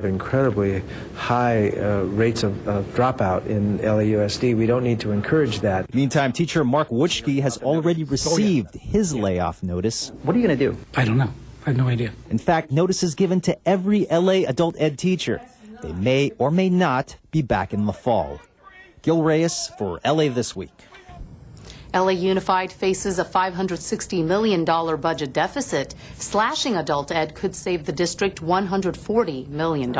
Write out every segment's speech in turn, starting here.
Incredibly high rates of dropout in LAUSD. We don't need to encourage that. Meantime, teacher Mark Wuchke has already received his layoff notice. What are you going to do? I don't know. I have no idea. In fact, notice is given to every LA adult ed teacher. They may or may not be back in the fall. Gil Reyes for LA This Week. LA Unified faces a $560 million budget deficit. Slashing adult ed could save the district $140 million.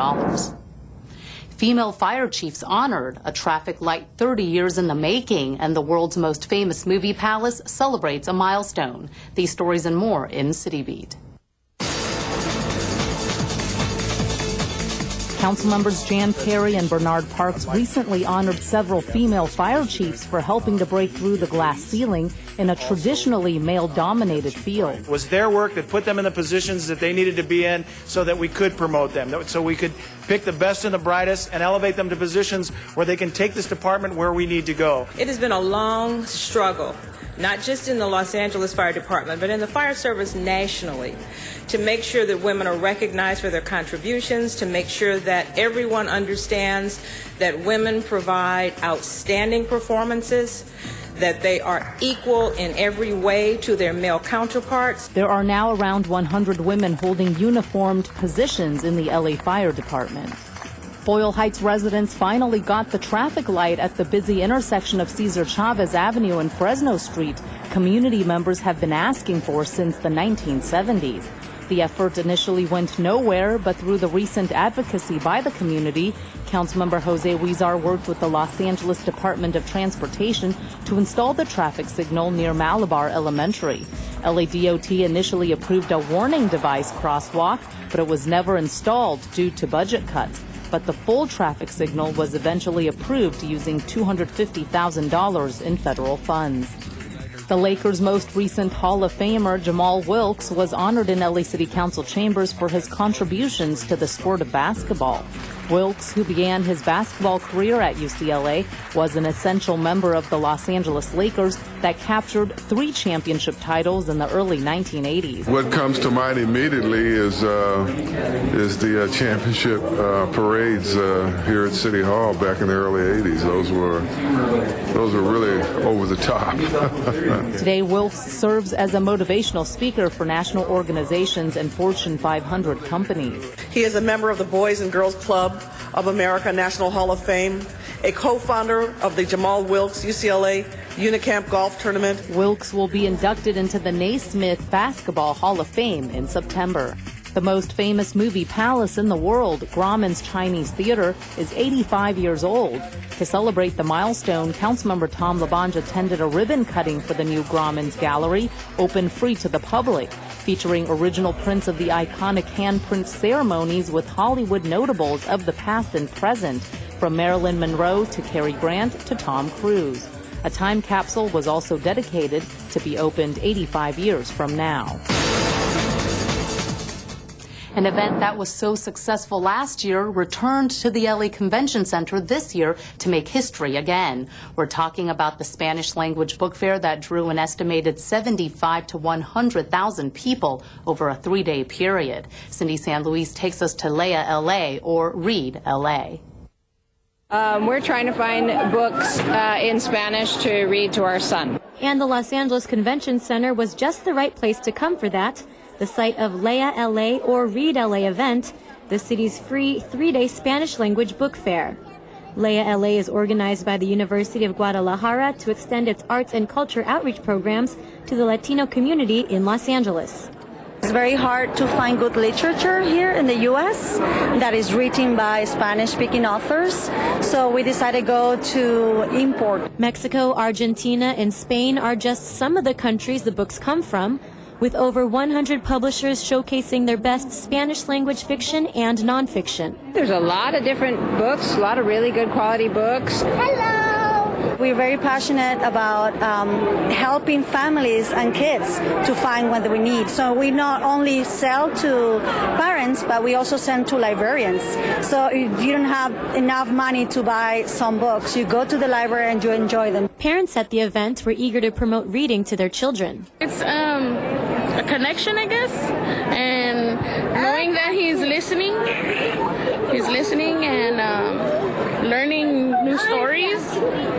Female fire chiefs honored, a traffic light 30 years in the making, and the world's most famous movie palace celebrates a milestone. These stories and more in City Beat. Council members Jan Perry and Bernard Parks recently honored several female fire chiefs for helping to break through the glass ceiling in a traditionally male-dominated field. It was their work that put them in the positions that they needed to be in so that we could promote them, so we could pick the best and the brightest and elevate them to positions where they can take this department where we need to go. It has been a long struggle, not just in the Los Angeles Fire Department, but in the fire service nationally, to make sure that women are recognized for their contributions, to make sure that everyone understands that women provide outstanding performances, that they are equal in every way to their male counterparts. There are now around 100 women holding uniformed positions in the LA Fire Department. Boyle Heights residents finally got the traffic light at the busy intersection of Cesar Chavez Avenue and Fresno Street community members have been asking for since the 1970s. The effort initially went nowhere, but through the recent advocacy by the community, Councilmember Jose Huizar worked with the Los Angeles Department of Transportation to install the traffic signal near Malabar Elementary. LADOT initially approved a warning device crosswalk, but it was never installed due to budget cuts. But the full traffic signal was eventually approved using $250,000 in federal funds. The Lakers' most recent Hall of Famer, Jamal Wilkes, was honored in LA City Council chambers for his contributions to the sport of basketball. Wilkes, who began his basketball career at UCLA, was an essential member of the Los Angeles Lakers that captured 3 championship titles in the early 1980s. What comes to mind immediately is the championship parades here at City Hall back in the early 80s. Those were really over the top. Today, Wilkes serves as a motivational speaker for national organizations and Fortune 500 companies. He is a member of the Boys and Girls Club of America National Hall of Fame, a co-founder of the Jamal Wilkes UCLA Unicamp Golf Tournament. Wilkes will be inducted into the Naismith Basketball Hall of Fame in September. The most famous movie palace in the world, Grauman's Chinese Theater, is 85 years old. To celebrate the milestone, Councilmember Tom LaBonge attended a ribbon cutting for the new Grauman's Gallery, open free to the public, featuring original prints of the iconic handprint ceremonies with Hollywood notables of the past and present, from Marilyn Monroe to Cary Grant to Tom Cruise. A time capsule was also dedicated to be opened 85 years from now. An event that was so successful last year returned to the LA Convention Center this year to make history again. We're talking about the Spanish language book fair that drew an estimated 75 to 100,000 people over a 3-day period. Cindy San Luis takes us to Leia LA, or Read LA. We're trying to find books in Spanish to read to our son. And the Los Angeles Convention Center was just the right place to come for that. The site of Leia LA, or Read LA event, the city's free 3-day Spanish language book fair. Leia LA is organized by the University of Guadalajara to extend its arts and culture outreach programs to the Latino community in Los Angeles. It's very hard to find good literature here in the U.S. that is written by Spanish-speaking authors, so we decided to go to import. Mexico, Argentina, and Spain are just some of the countries the books come from, with over 100 publishers showcasing their best Spanish language fiction and nonfiction. There's a lot of different books, a lot of really good quality books. Hello! We're very passionate about helping families and kids to find what we need. So we not only sell to parents, but we also send to librarians. So if you don't have enough money to buy some books, you go to the library and you enjoy them. Parents at the event were eager to promote reading to their children. It's a connection, I guess, and knowing that he's listening learning new stories,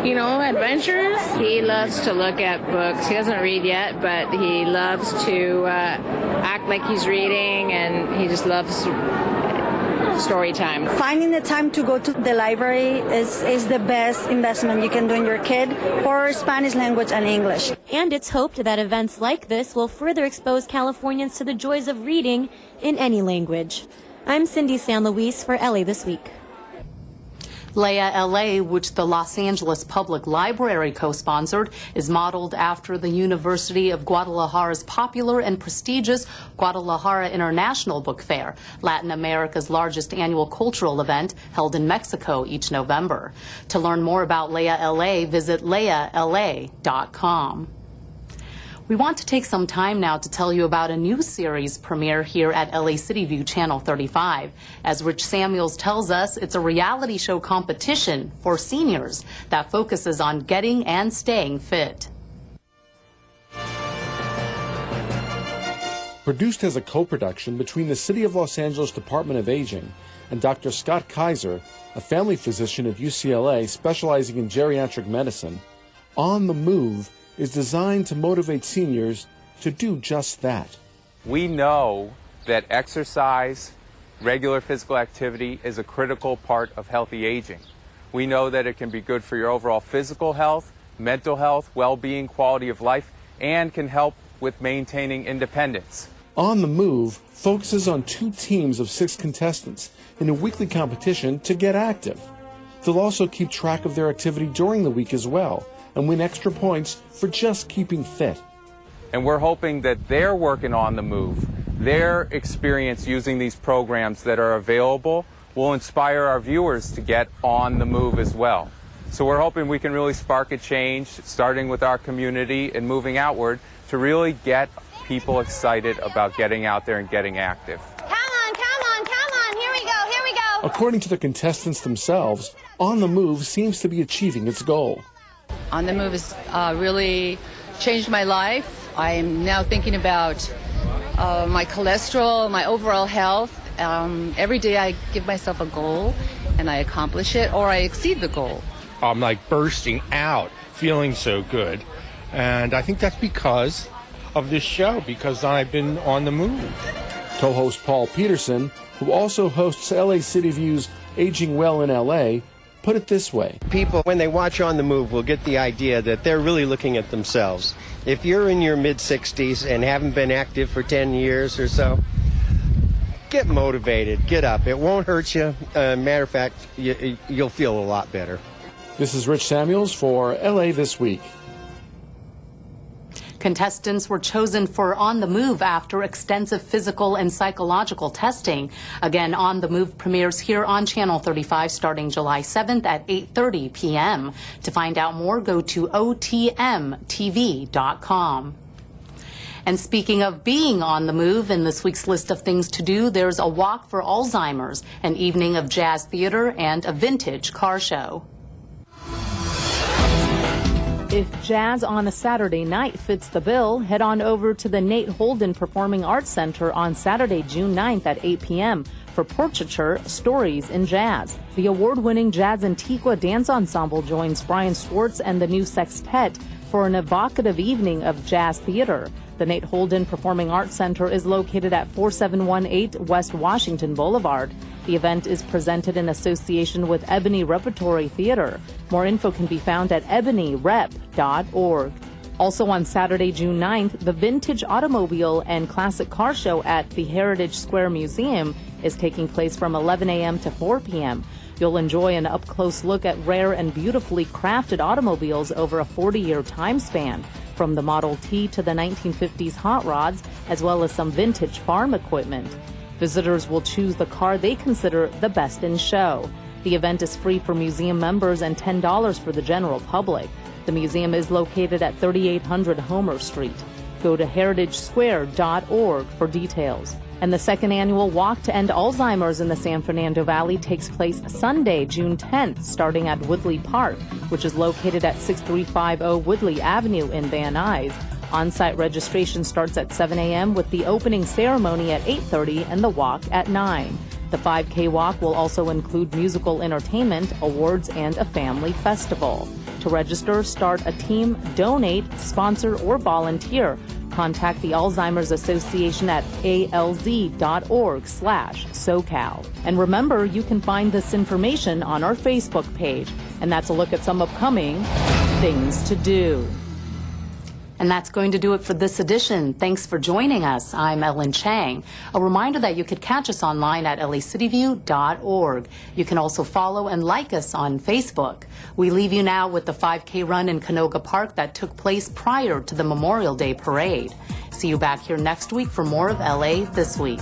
you know, adventures. He loves to look at books. He doesn't read yet, but he loves to act like he's reading, and he just loves story time. Finding the time to go to the library is the best investment you can do in your kid for Spanish language and English. And it's hoped that events like this will further expose Californians to the joys of reading in any language. I'm Cindy San Luis for LA This Week. Leia LA, which the Los Angeles Public Library co-sponsored, is modeled after the University of Guadalajara's popular and prestigious Guadalajara International Book Fair, Latin America's largest annual cultural event held in Mexico each November. To learn more about Leia LA, visit leiala.com. We want to take some time now to tell you about a new series premiere here at LA City View Channel 35. As Rich Samuels tells us, it's a reality show competition for seniors that focuses on getting and staying fit. Produced as a co-production between the City of Los Angeles Department of Aging and Dr. Scott Kaiser, a family physician at UCLA specializing in geriatric medicine, On the Move is designed to motivate seniors to do just that. We know that exercise, regular physical activity is a critical part of healthy aging. We know that it can be good for your overall physical health, mental health, well-being, quality of life, and can help with maintaining independence. On the Move focuses on 2 teams of 6 contestants in a weekly competition to get active. They'll also keep track of their activity during the week as well, and win extra points for just keeping fit. And we're hoping that their work in On the Move, their experience using these programs that are available, will inspire our viewers to get on the move as well. So we're hoping we can really spark a change, starting with our community and moving outward, to really get people excited about getting out there and getting active. Come on, here we go. According to the contestants themselves, On the Move seems to be achieving its goal. On the Move has really changed my life. I am now thinking about my cholesterol, my overall health. Every day I give myself a goal and I accomplish it or I exceed the goal. I'm like bursting out, feeling so good. And I think that's because of this show, because I've been on the move. Co-host Paul Peterson, who also hosts LA City View's Aging Well in LA, put it this way. People, when they watch On the Move, will get the idea that they're really looking at themselves. If you're in your mid-60s and haven't been active for 10 years or so, get motivated, get up. It won't hurt you. Matter of fact, you'll feel a lot better. This is Rich Samuels for LA This Week. Contestants were chosen for On the Move after extensive physical and psychological testing. Again, On the Move premieres here on Channel 35 starting July 7th at 8:30 p.m. To find out more, go to otmtv.com. And speaking of being on the move, in this week's list of things to do, there's a walk for Alzheimer's, an evening of jazz theater, and a vintage car show. If jazz on a Saturday night fits the bill, head on over to the Nate Holden Performing Arts Center on Saturday, June 9th at 8 p.m. for Portraiture Stories in Jazz. The award-winning Jazz Antiqua Dance Ensemble joins Brian Schwartz and the New Sextet for an evocative evening of jazz theater. The Nate Holden Performing Arts Center is located at 4718 West Washington Boulevard. The event is presented in association with Ebony Repertory Theater. More info can be found at ebonyrep.org. Also on Saturday, June 9th, the Vintage Automobile and Classic Car Show at the Heritage Square Museum is taking place from 11 a.m. to 4 p.m. You'll enjoy an up-close look at rare and beautifully crafted automobiles over a 40-year time span, from the Model T to the 1950s hot rods, as well as some vintage farm equipment. Visitors will choose the car they consider the best in show. The event is free for museum members and $10 for the general public. The museum is located at 3800 Homer Street. Go to heritagesquare.org for details. And the second annual Walk to End Alzheimer's in the San Fernando Valley takes place Sunday, June 10th, starting at Woodley Park, which is located at 6350 Woodley Avenue in Van Nuys. On-site registration starts at 7 a.m. with the opening ceremony at 8:30 and the walk at 9. The 5K walk will also include musical entertainment, awards, and a family festival. To register, start a team, donate, sponsor, or volunteer. Contact the Alzheimer's Association at alz.org/SoCal. And remember, you can find this information on our Facebook page. And that's a look at some upcoming things to do. And that's going to do it for this edition. Thanks for joining us. I'm Ellen Chang. A reminder that you could catch us online at laccityview.org. You can also follow and like us on Facebook. We leave you now with the 5K run in Canoga Park that took place prior to the Memorial Day parade. See you back here next week for more of LA This Week.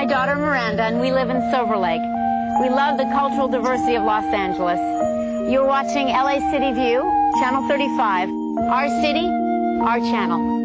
my daughter Miranda, and we live in Silver Lake. We love the cultural diversity of Los Angeles. You're watching LA City View, Channel 35. Our city, our channel.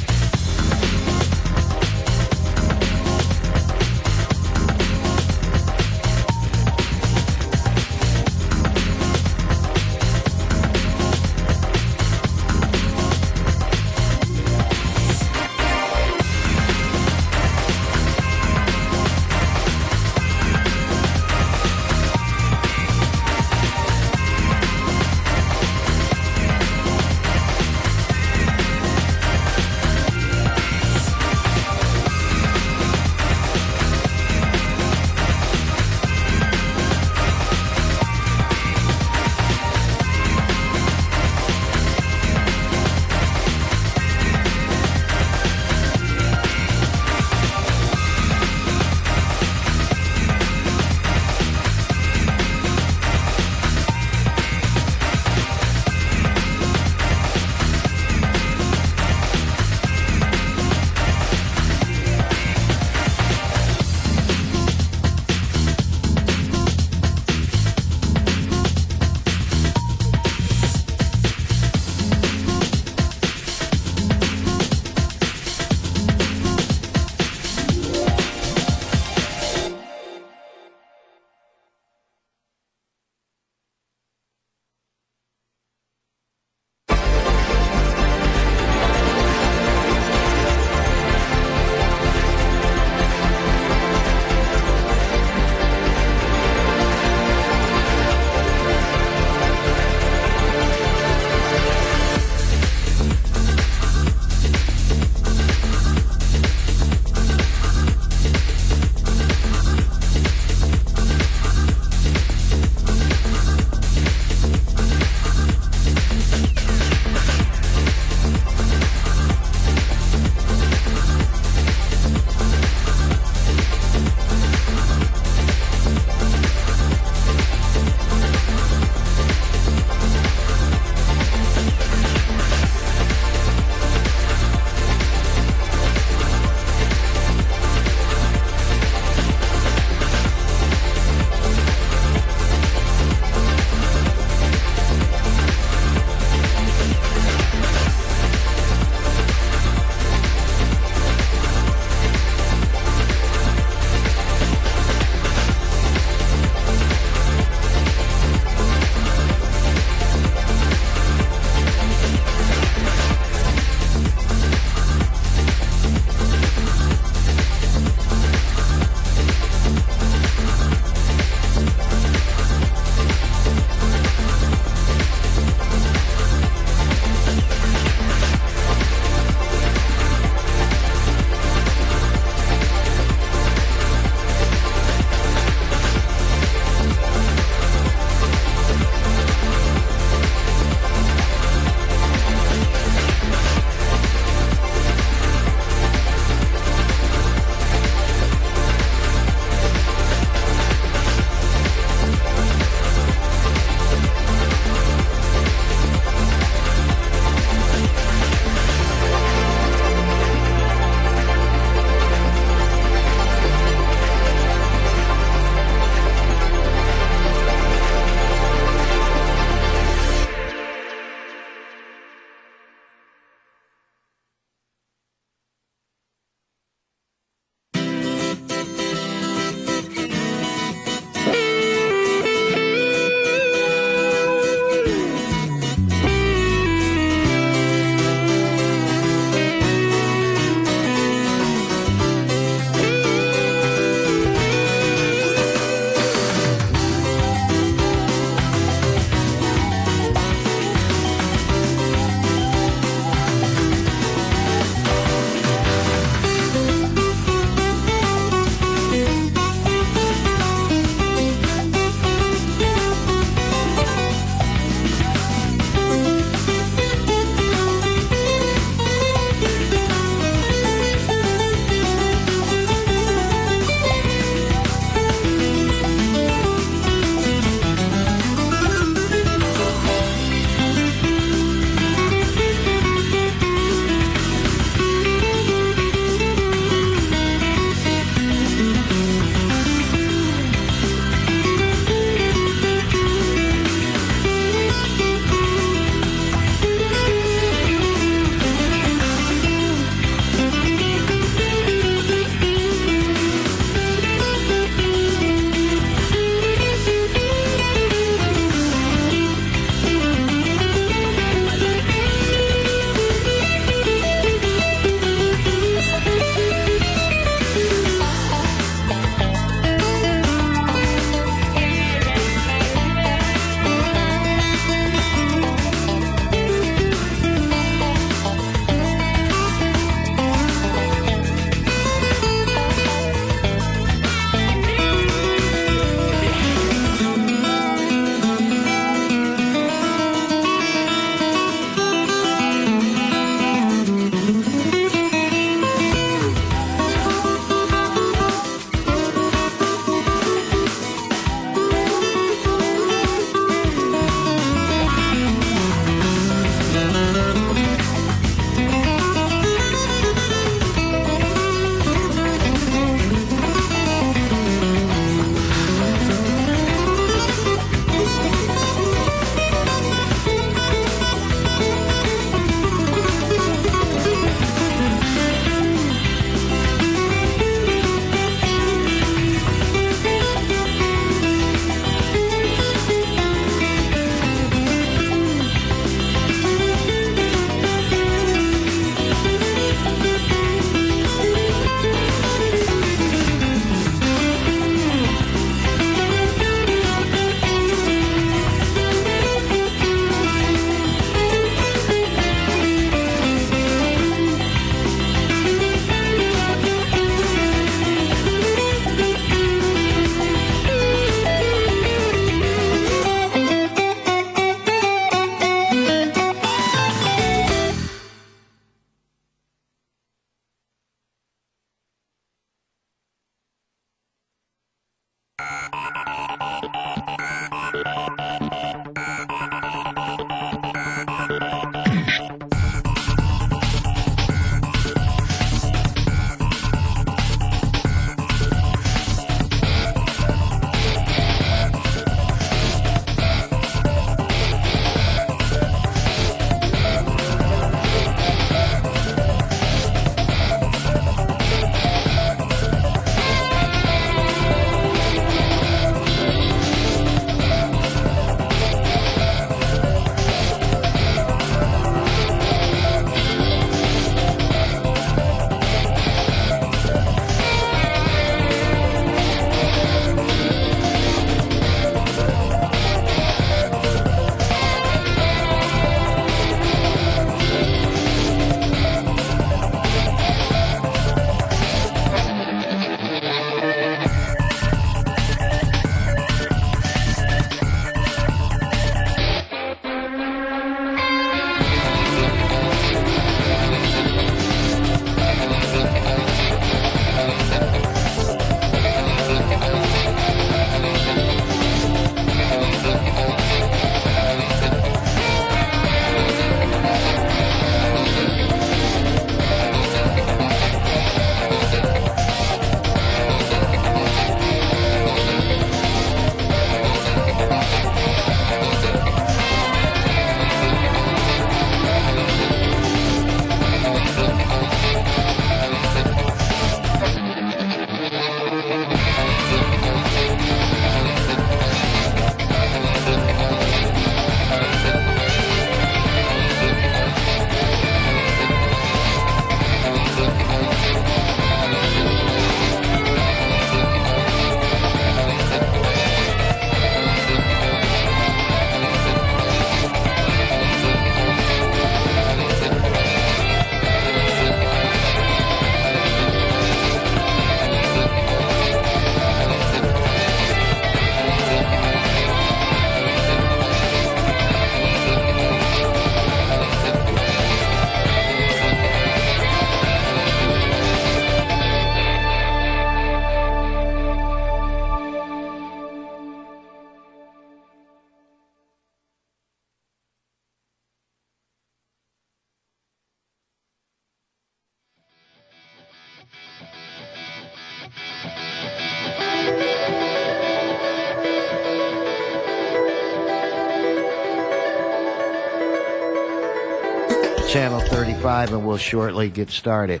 Channel 35, and we'll shortly get started.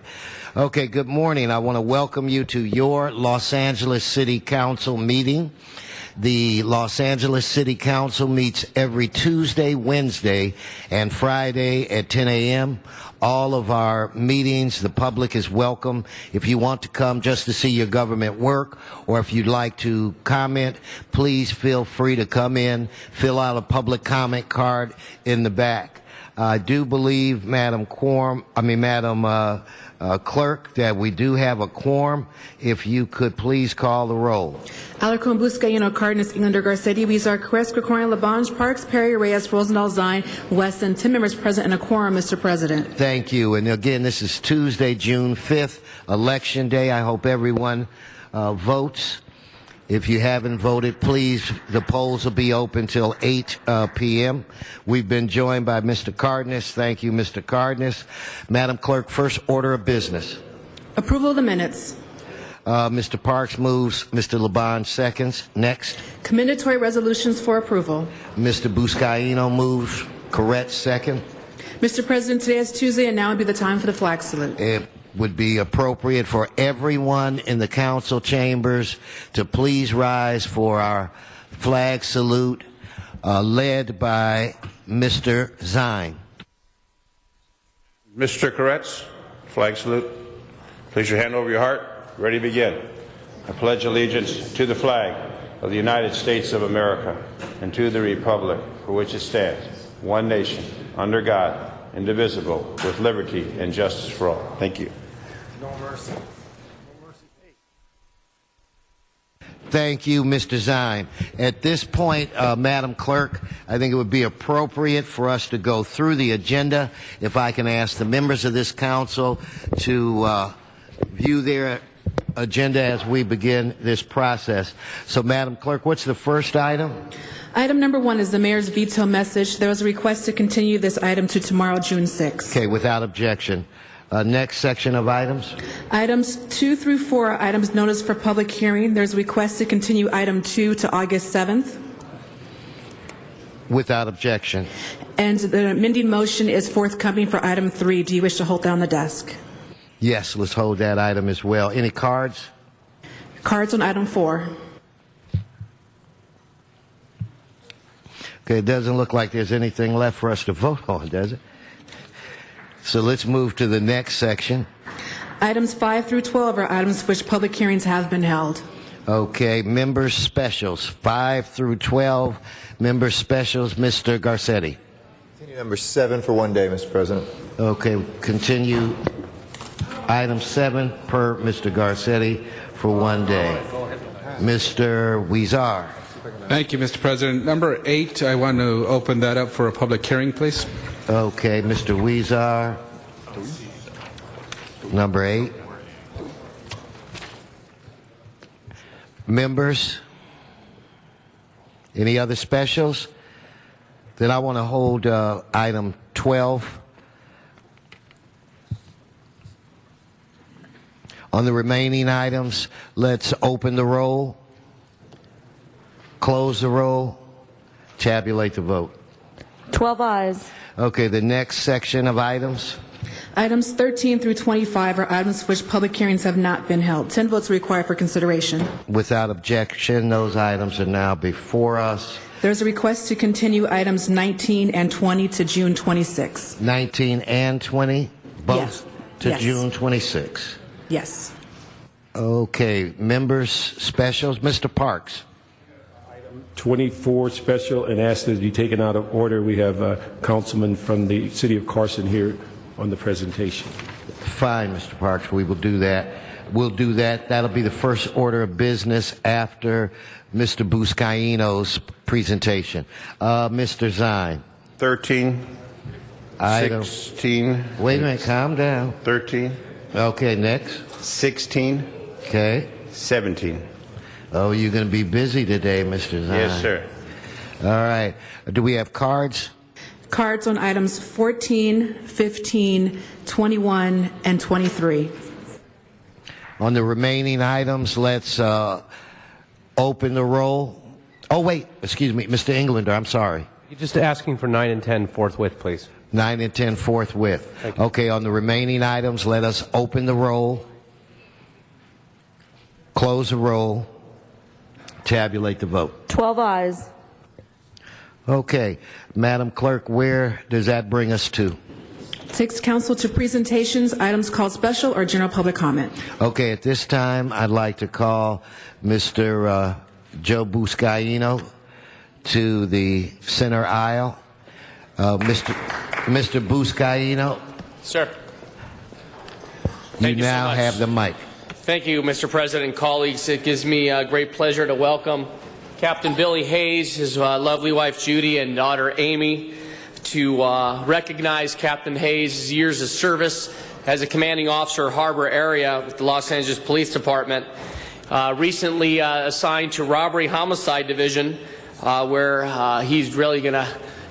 Okay, good morning. I want to welcome you to your Los Angeles City Council meeting. The Los Angeles City Council meets every Tuesday, Wednesday, and Friday at 10 a.m. All of our meetings, the public is welcome. If you want to come just to see your government work, or if you'd like to comment, please feel free to come in, fill out a public comment card in the back. I do believe, Madam Clerk, that we do have a quorum. If you could please call the roll. Alarcon, Buscaino, Cardenas, Englander, Garcetti, Weezer, Crest, Krikorian, Labange, Parks, Perry, Reyes, Rosendahl, Zine, Weston, 10 members present and a quorum, Mr. President. Thank you. And again, this is Tuesday, June 5th, Election Day. I hope everyone votes. If you haven't voted, please, the polls will be open till 8 p.m. We've been joined by Mr. Cardenas. Thank you, Mr. Cardenas. Madam Clerk, first order of business. Approval of the minutes. Mr. Parks moves. Mr. Labange seconds. Next. Commendatory resolutions for approval. Mr. Buscaino moves. Correct second. Mr. President, today is Tuesday, and now would be the time for the flag salute. It would be appropriate for everyone in the council chambers to please rise for our flag salute, led by Mr. Zine. Mr. Koretz, flag salute. Place your hand over your heart. Ready to begin. I pledge allegiance to the flag of the United States of America and to the republic for which it stands, one nation, under God, indivisible, with liberty and justice for all. Thank you. No mercy. No mercy. Thank you, Mr. Zine. At this point, Madam Clerk, I think it would be appropriate for us to go through the agenda. If I can ask the members of this council to view their agenda as we begin this process. So, Madam Clerk, what's the first item? Item number 1 is the mayor's veto message. There was a request to continue this item to tomorrow, June 6th. Okay, without objection. Next section of items. Items 2 through 4 are items noticed for public hearing. There's a request to continue item 2 to August 7th. Without objection. And the amending motion is forthcoming for item 3. Do you wish to hold that on the desk? Yes, let's hold that item as well. Any cards? Cards on item 4. Okay, it doesn't look like there's anything left for us to vote on, does it? So let's move to the next section. Items 5 through 12 are items for which public hearings have been held. Okay, members' specials, 5 through 12. Members' specials, Mr. Garcetti. Continue number 7 for one day, Mr. President. Okay, continue item 7 per Mr. Garcetti for one day. Mr. Weezer. Thank you, Mr. President. Number 8, I want to open that up for a public hearing, please. Okay, Mr. Weezer. Number 8. Members, any other specials? Then I want to hold item 12. On the remaining items, let's open the roll, close the roll, tabulate the vote. 12 ayes. Okay, the next section of items. Items 13 through 25 are items for which public hearings have not been held. 10 votes are required for consideration. Without objection, those items are now before us. There's a request to continue items 19 and 20 to June 26. 19 and 20, both Yes. to Yes. June 26. Yes. Okay, members specials, Mr. Parks. 24 special and ask that it be taken out of order. We have a councilman from the city of Carson here on the presentation. Fine, Mr. Parks, we will do that. We'll do that. That'll be the first order of business after Mr. Buscaino's presentation. Mr. Zine. 13. Item. 16. Wait a minute, calm down. 13. Okay, next. 16. Okay. 17. Oh, you're going to be busy today, Mr. Zine. Yes, sir. All right. Do we have cards? Cards on items 14, 15, 21, and 23. On the remaining items, let's open the roll. Oh, wait, excuse me, Mr. Englander, I'm sorry. You're just asking for 9 and 10 forthwith, please. 9 and 10 forthwith. Okay, on the remaining items, let us open the roll, close the roll, tabulate the vote. 12 ayes. Okay, Madam Clerk, where does that bring us to? Takes council to presentations, items called special or general public comment. Okay, at this time, I'd like to call Mr. Joe Buscaino to the center aisle. Mr. Buscaino, sir, you now have the mic. Thank you, Mr. President and colleagues. It gives me great pleasure to welcome Captain Billy Hayes, his lovely wife Judy, and daughter Amy, to recognize Captain Hayes' years of service as a commanding officer, Harbor Area with the Los Angeles Police Department. Recently assigned to Robbery Homicide Division, where he's really going to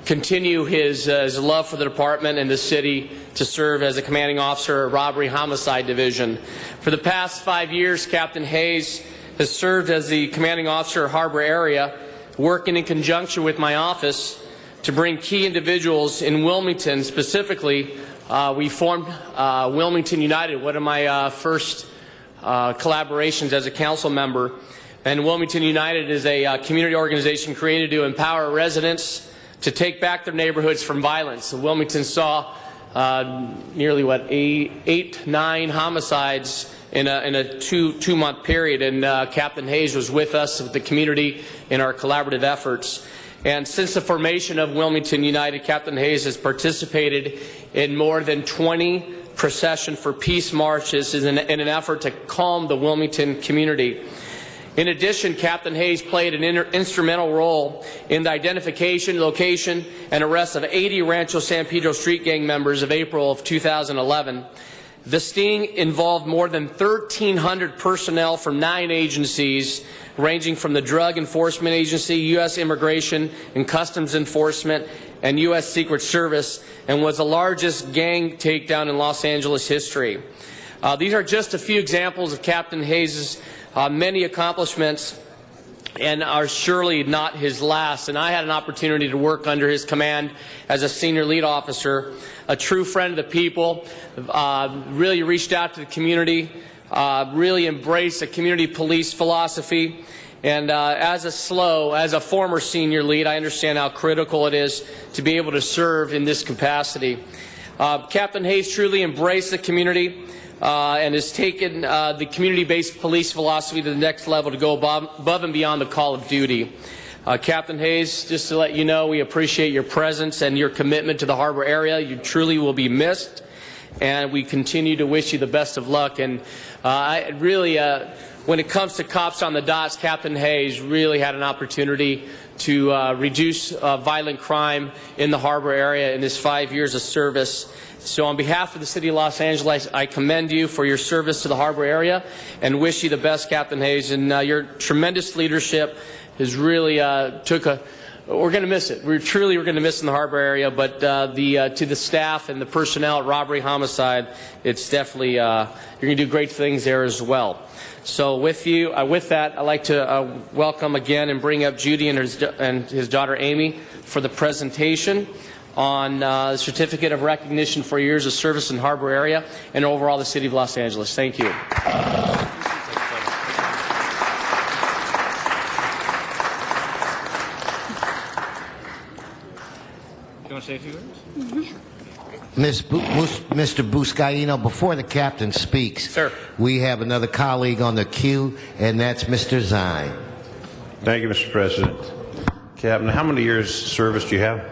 continue his love for the department and the city to serve as a commanding officer at Robbery Homicide Division. For the past 5 years, Captain Hayes has served as the commanding officer at Harbor Area, working in conjunction with my office to bring key individuals in Wilmington. Specifically, we formed Wilmington United, one of my first collaborations as a council member. And Wilmington United is a community organization created to empower residents to take back their neighborhoods from violence. So Wilmington saw nearly, 9 homicides in a two-month period, and Captain Hayes was with us, with the community, in our collaborative efforts. And since the formation of Wilmington United, Captain Hayes has participated in more than 20 Procession for Peace marches in an effort to calm the Wilmington community. In addition, Captain Hayes played an instrumental role in the identification, location, and arrest of 80 Rancho San Pedro street gang members of April of 2011. The sting involved more than 1,300 personnel from 9 agencies, ranging from the Drug Enforcement Agency, U.S. Immigration and Customs Enforcement, and U.S. Secret Service, and was the largest gang takedown in Los Angeles history. These are just a few examples of Captain Hayes' many accomplishments, and are surely not his last. And I had an opportunity to work under his command as a senior lead officer, a true friend of the people, really reached out to the community, really embraced a community police philosophy. And as a former senior lead, I understand how critical it is to be able to serve in this capacity. Captain Hayes truly embraced the community and has taken the community-based police philosophy to the next level to go above and beyond the call of duty. Captain Hayes, just to let you know, we appreciate your presence and your commitment to the Harbor Area. You truly will be missed, and we continue to wish you the best of luck. And when it comes to cops on the dots, Captain Hayes really had an opportunity to reduce violent crime in the Harbor Area in his 5 years of service. So on behalf of the City of Los Angeles, I commend you for your service to the Harbor Area and wish you the best, Captain Hayes. And your tremendous leadership has really we're going to miss it. We're going to miss it in the Harbor Area, but to the staff and the personnel at Robbery Homicide, it's definitely, you're going to do great things there as well. So with that, I'd like to welcome again and bring up Judy and his daughter Amy for the presentation on the Certificate of Recognition for years of service in Harbor Area and overall the City of Los Angeles. Thank you. You want to say a few words? Sure. Mr. Buscaino, before the captain speaks, sir, we have another colleague on the queue, and that's Mr. Zine. Thank you, Mr. President. Captain, how many years service do you have?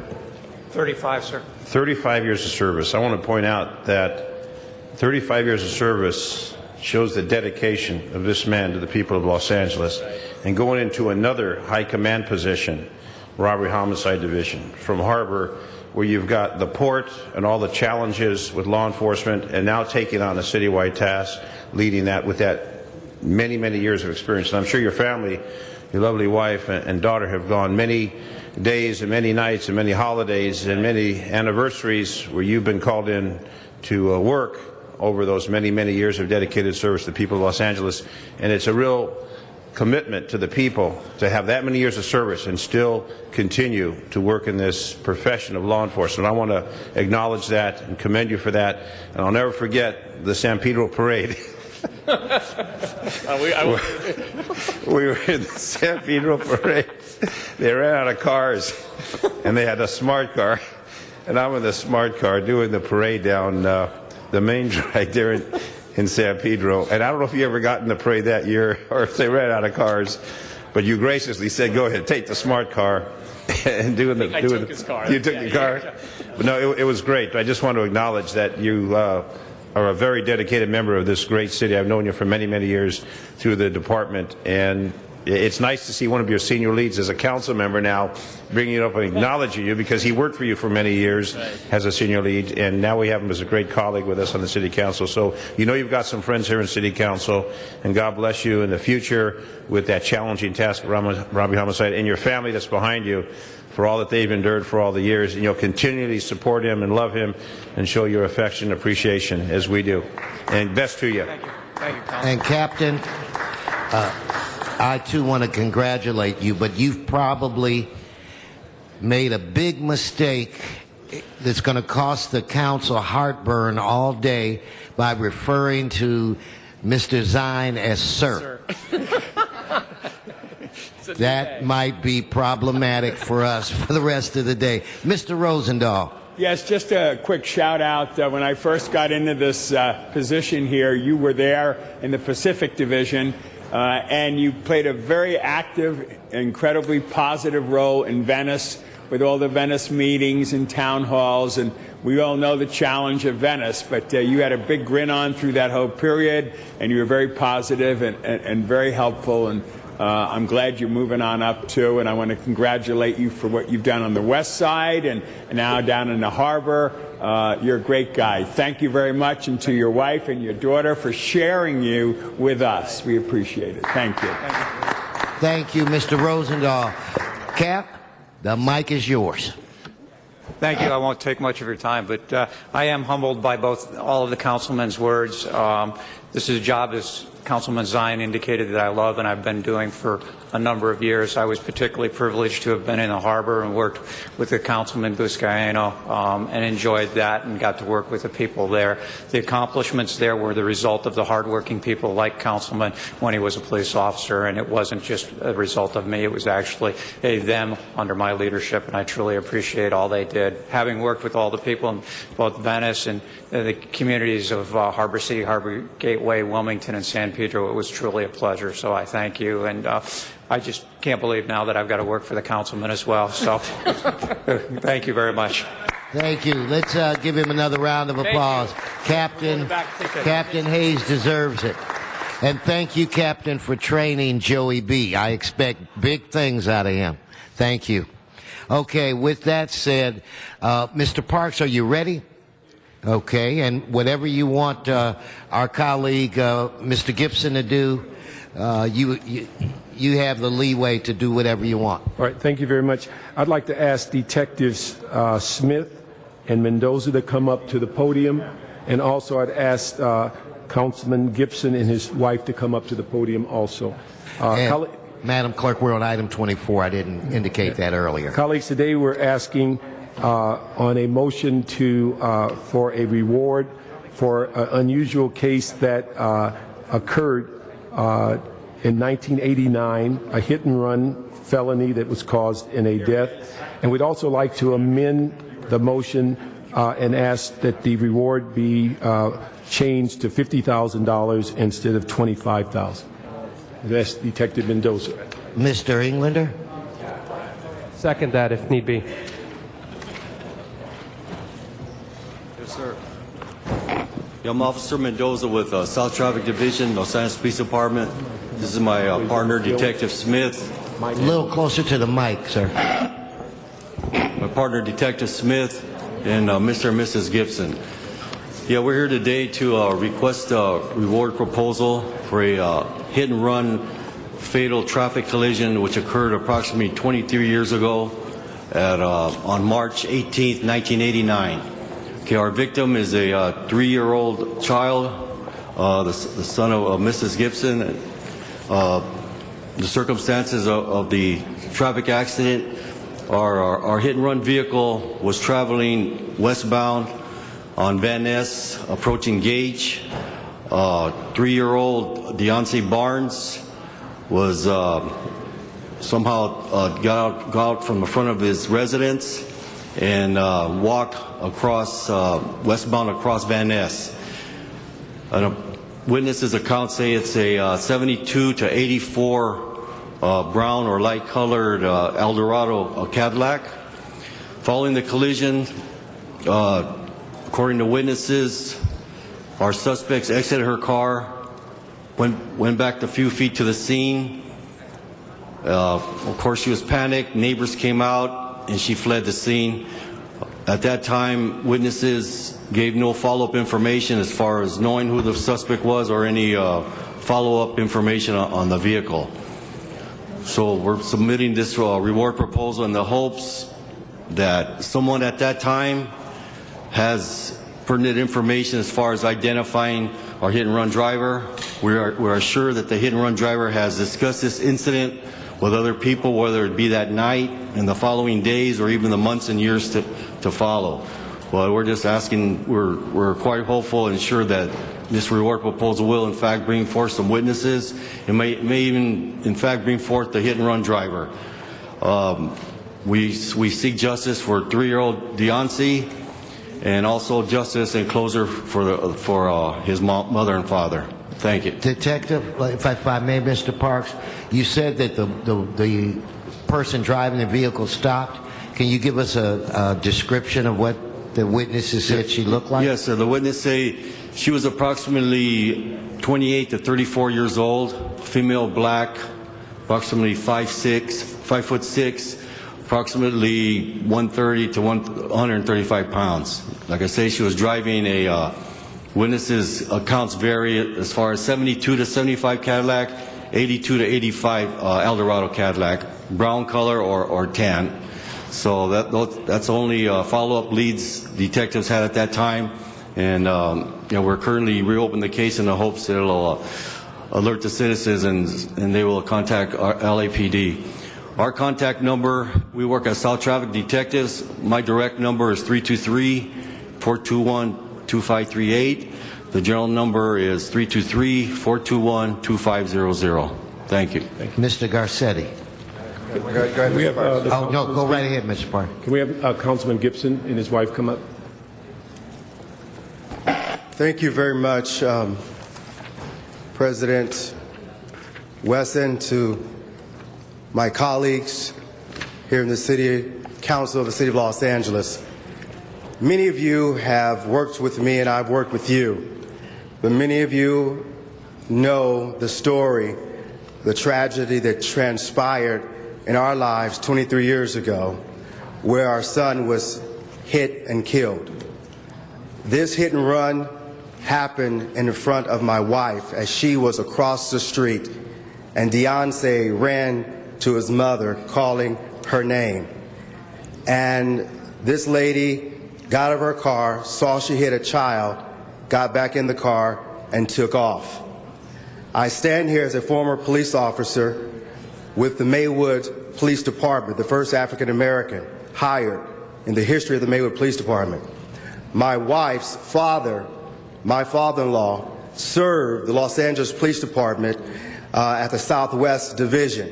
35, sir. 35 years of service. I want to point out that 35 years of service shows the dedication of this man to the people of Los Angeles, and going into another high command position, Robbery Homicide Division, from Harbor, where you've got the port and all the challenges with law enforcement, and now taking on a citywide task, leading that with that many, many years of experience. And I'm sure your family, your lovely wife and daughter, have gone many days and many nights and many holidays and many anniversaries where you've been called in to work over those many, many years of dedicated service to the people of Los Angeles. And it's a real commitment to the people to have that many years of service and still continue to work in this profession of law enforcement. I want to acknowledge that and commend you for that. And I'll never forget the San Pedro Parade. We were in the San Pedro Parade. They ran out of cars, and they had a smart car. And I'm in the smart car doing the parade down the main drag there in San Pedro. And I don't know if you ever got in the parade that year or if they ran out of cars, but you graciously said, go ahead, take the smart car and do the. I took his car. You took the car? Yeah. But no, it was great. I just want to acknowledge that you are a very dedicated member of this great city. I've known you for many, many years through the department, and it's nice to see one of your senior leads as a council member now bringing it up and acknowledging you, because he worked for you for many years as a senior lead, and now we have him as a great colleague with us on the city council. So you know you've got some friends here in city council, and God bless you in the future with that challenging task of Robbie Homicide, and your family that's behind you for all that they've endured for all the years. And you'll continually support him and love him and show your affection and appreciation as we do. And best to you. Thank you. Thank you, Councilman. And Captain, I too want to congratulate you, but you've probably made a big mistake that's going to cost the council heartburn all day by referring to Mr. Zine as sir. That might be problematic for us for the rest of the day. Mr. Rosendahl. Yes, just a quick shout out. When I first got into this position here, you were there in the Pacific Division, and you played a very active, incredibly positive role in Venice with all the Venice meetings and town halls. And we all know the challenge of Venice, but you had a big grin on through that whole period, and you were very positive and very helpful. And I'm glad you're moving on up too, and I want to congratulate you for what you've done on the west side and now down in the harbor. You're a great guy. Thank you very much, and to your wife and your daughter for sharing you with us. We appreciate it. Thank you. Thank you, Mr. Rosendahl. Cap, the mic is yours. Thank you. I won't take much of your time, but I am humbled by all of the councilmen's words. This is a job, as Councilman Zine indicated, that I love and I've been doing for a number of years. I was particularly privileged to have been in the harbor and worked with the Councilman Buscaino and enjoyed that and got to work with the people there. The accomplishments there were the result of the hardworking people like Councilman when he was a police officer, and it wasn't just a result of me. It was actually them under my leadership, and I truly appreciate all they did. Having worked with all the people in both Venice and the communities of Harbor City, Harbor Gateway, Wilmington, and San Pedro, it was truly a pleasure. So I thank you, and I just can't believe now that I've got to work for the councilman as well. So thank you very much. Thank you. Let's give him another round of applause. Captain Hayes deserves it. And thank you, Captain, for training Joey B. I expect big things out of him. Thank you. Okay, with that said, Mr. Parks, are you ready? Okay, and whatever you want our colleague, Mr. Gibson, to do, you have the leeway to do whatever you want. All right, thank you very much. I'd like to ask Detectives Smith and Mendoza to come up to the podium, and also I'd ask Councilman Gibson and his wife to come up to the podium also. Madam Clerk, we're on item 24. I didn't indicate that earlier. Colleagues, today we're asking on a motion for a reward for an unusual case that occurred in 1989, a hit-and-run felony that was caused in a death. And we'd also like to amend the motion and ask that the reward be changed to $50,000 instead of $25,000. That's Detective Mendoza. Mr. Englander? Second that if need be. Yes, sir. I'm Officer Mendoza with South Traffic Division, Los Angeles Police Department. This is my partner, Detective Smith. A little closer to the mic, sir. My partner, Detective Smith, and Mr. and Mrs. Gibson. Yeah, we're here today to request a reward proposal for a hit-and-run fatal traffic collision which occurred approximately 23 years ago on March 18th, 1989. Okay, our victim is a 3-year-old child, the son of Mrs. Gibson. the circumstances of the traffic accident. Our hit-and-run vehicle was traveling westbound on Van Ness, approaching Gage. 3-year-old Deontay Barnes was somehow got out from the front of his residence and walked across westbound across Van Ness. Witnesses' accounts say it's a 72 to 84 brown or light-colored Eldorado Cadillac. Following the collision, according to witnesses, our suspects exited her car, went back a few feet to the scene. Of course, she was panicked. Neighbors came out, and she fled the scene. At that time, witnesses gave no follow-up information as far as knowing who the suspect was or any follow-up information on the vehicle. So we're submitting this reward proposal in the hopes that someone at that time has pertinent information as far as identifying our hit-and-run driver. We are sure that the hit-and-run driver has discussed this incident with other people, whether it be that night, in the following days, or even the months and years to follow. Well, we're just asking, we're quite hopeful and sure that this reward proposal will, in fact, bring forth some witnesses. It may even, in fact, bring forth the hit-and-run driver. We seek justice for 3-year-old Deontay, and also justice and closure for his mother and father. Thank you. Detective, if I may, Mr. Parks, you said that the person driving the vehicle stopped. Can you give us a description of what the witnesses said she looked like? Yes, sir. The witness say she was approximately 28 to 34 years old, female, black, approximately 5'6", approximately 130 to 135 pounds. Like I say, she was driving a witnesses' accounts vary as far as 72 to 75 Cadillac, 82 to 85 Eldorado Cadillac, brown color or tan. So that's only follow-up leads detectives had at that time, and we're currently reopening the case in the hopes that it'll alert the citizens and they will contact our LAPD. Our contact number, we work as South Traffic Detectives. My direct number is 323-421-2538. The general number is 323-421-2500. Thank you. Mr. Garcetti. We have, no, go right ahead, Mr. Park. Can we have Councilman Gibson and his wife come up? Thank you very much, President Wesson, to my colleagues here in the City Council of the City of Los Angeles. Many of you have worked with me and I've worked with you, but many of you know the story, the tragedy that transpired in our lives 23 years ago, where our son was hit and killed. This hit and run happened in front of my wife as she was across the street, and Deontay ran to his mother calling her name. And this lady got out of her car, saw she hit a child, got back in the car, and took off. I stand here as a former police officer with the Maywood Police Department, the first African American hired in the history of the Maywood Police Department. My wife's father, my father-in-law, served the Los Angeles Police Department at the Southwest Division.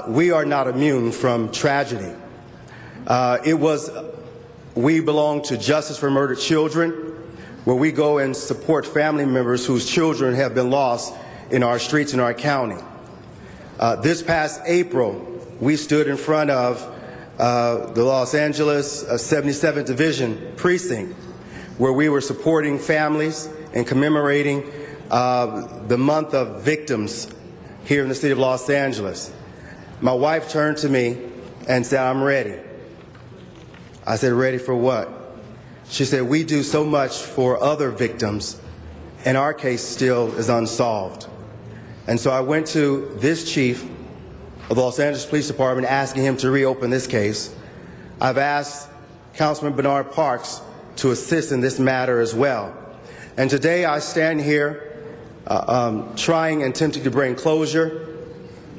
We are not immune from tragedy. We belong to Justice for Murdered Children, where we go and support family members whose children have been lost in our streets in our county. This past April, we stood in front of the Los Angeles 77th Division precinct, where we were supporting families and commemorating the month of victims here in the city of Los Angeles. My wife turned to me and said, "I'm ready." I said, "Ready for what?" She said, "We do so much for other victims, and our case still is unsolved." And so I went to this chief of the Los Angeles Police Department asking him to reopen this case. I've asked Councilman Bernard Parks to assist in this matter as well. And today I stand here trying and attempting to bring closure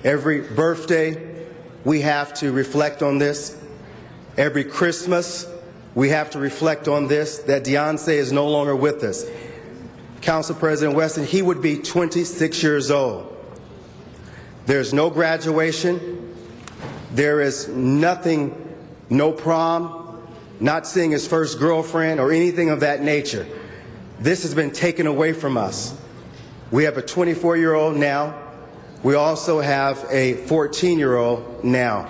Every birthday, we have to reflect on this. Every Christmas, we have to reflect on this, that Deontay is no longer with us. Council President Wesson, he would be 26 years old. There's no graduation. There is nothing, no prom, not seeing his first girlfriend or anything of that nature. This has been taken away from us. We have a 24-year-old now. We also have a 14-year-old now.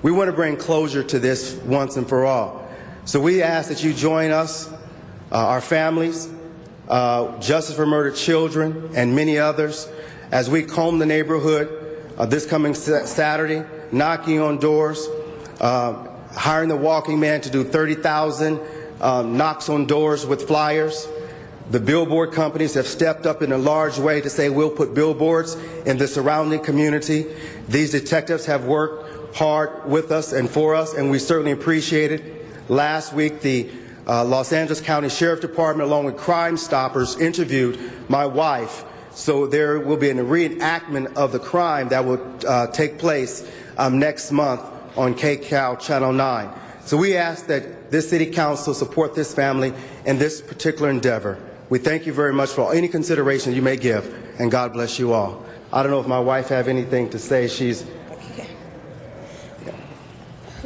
We want to bring closure to this once and for all. So we ask that you join us, our families, Justice for Murdered Children, and many others, as we comb the neighborhood this coming Saturday, knocking on doors, hiring the walking man to do 30,000 knocks on doors with flyers. The billboard companies have stepped up in a large way to say we'll put billboards in the surrounding community. These detectives have worked hard with us and for us, and we certainly appreciate it. Last week, the Los Angeles County Sheriff Department, along with Crime Stoppers, interviewed my wife. So there will be a reenactment of the crime that will take place next month on KCAL Channel 9. So we ask that this City Council support this family in this particular endeavor. We thank you very much for any consideration you may give, and God bless you all. I don't know if my wife have anything to say.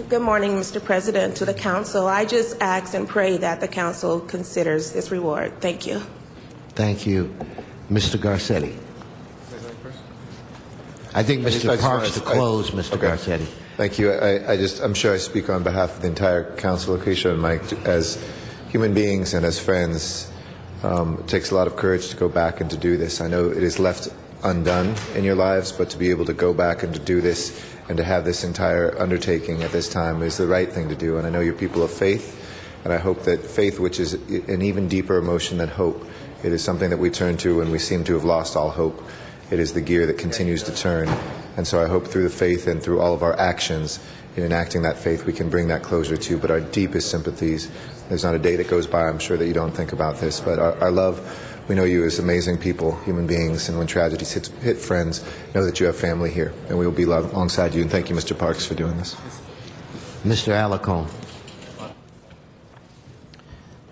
Good morning, Mr. President, to the Council. I just ask and pray that the Council considers this reward. Thank you. Thank you. Mr. Garcetti. I think Mr. Parks to close, Mr. Garcetti. Thank you. I'm sure I speak on behalf of the entire Council, Acacia and Mike. As human beings and as friends, it takes a lot of courage to go back and to do this. I know it is left undone in your lives, but to be able to go back and to do this and to have this entire undertaking at this time is the right thing to do. And I know you're people of faith, and I hope that faith, which is an even deeper emotion than hope, it is something that we turn to when we seem to have lost all hope. It is the gear that continues to turn. And so I hope through the faith and through all of our actions in enacting that faith, we can bring that closure to. But our deepest sympathies, there's not a day that goes by, I'm sure, that you don't think about this. But our love, we know you as amazing people, human beings, and when tragedies hit friends, know that you have family here. And we will be alongside you. And thank you, Mr. Parks, for doing this. Mr. Alarcon.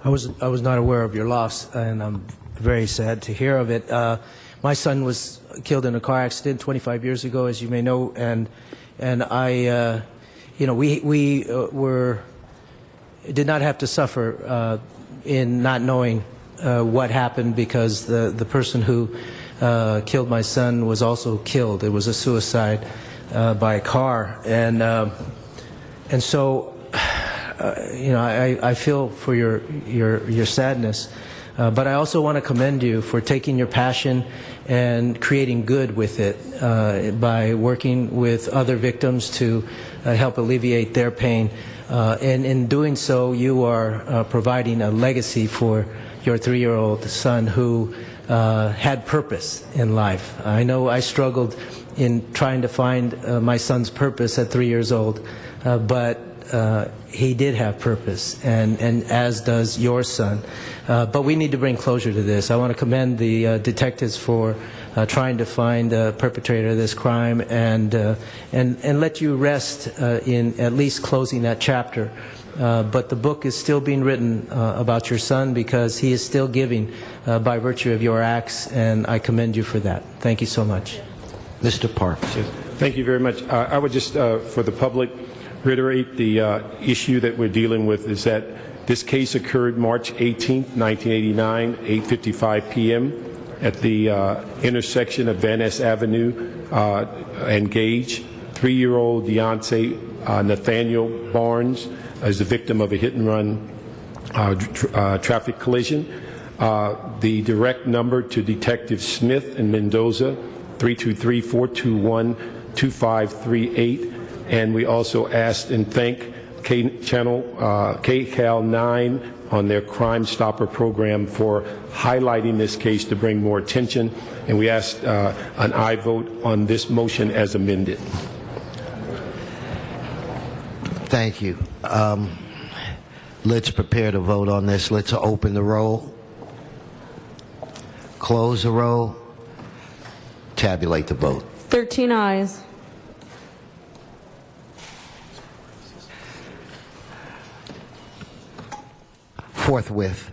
I was not aware of your loss, and I'm very sad to hear of it. My son was killed in a car accident 25 years ago, as you may know, and I, we did not have to suffer in not knowing what happened, because the person who killed my son was also killed. It was a suicide by a car, and so. I feel for your sadness, but I also want to commend you for taking your passion and creating good with it by working with other victims to help alleviate their pain. And in doing so, you are providing a legacy for your 3-year-old son who had purpose in life. I know I struggled in trying to find my son's purpose at 3 years old, but he did have purpose, and as does your son. But we need to bring closure to this. I want to commend the detectives for trying to find the perpetrator of this crime and let you rest in at least closing that chapter. But the book is still being written about your son, because he is still giving by virtue of your acts, and I commend you for that. Thank you so much. Mr. Parks. Thank you very much. I would just, for the public, reiterate the issue that we're dealing with is that this case occurred March 18th, 1989, 8:55 p.m. at the intersection of Van Ness Avenue and Gage. 3-year-old Deontay Nathaniel Barnes is the victim of a hit-and-run traffic collision. The direct number to Detective Smith in Mendoza, 323-421-2538. And we also asked and thank KCAL 9 on their Crime Stopper program for highlighting this case to bring more attention. And we asked an aye vote on this motion as amended. Thank you. Let's prepare to vote on this. Let's open the roll, close the roll, tabulate the vote. 13 ayes. forthwith.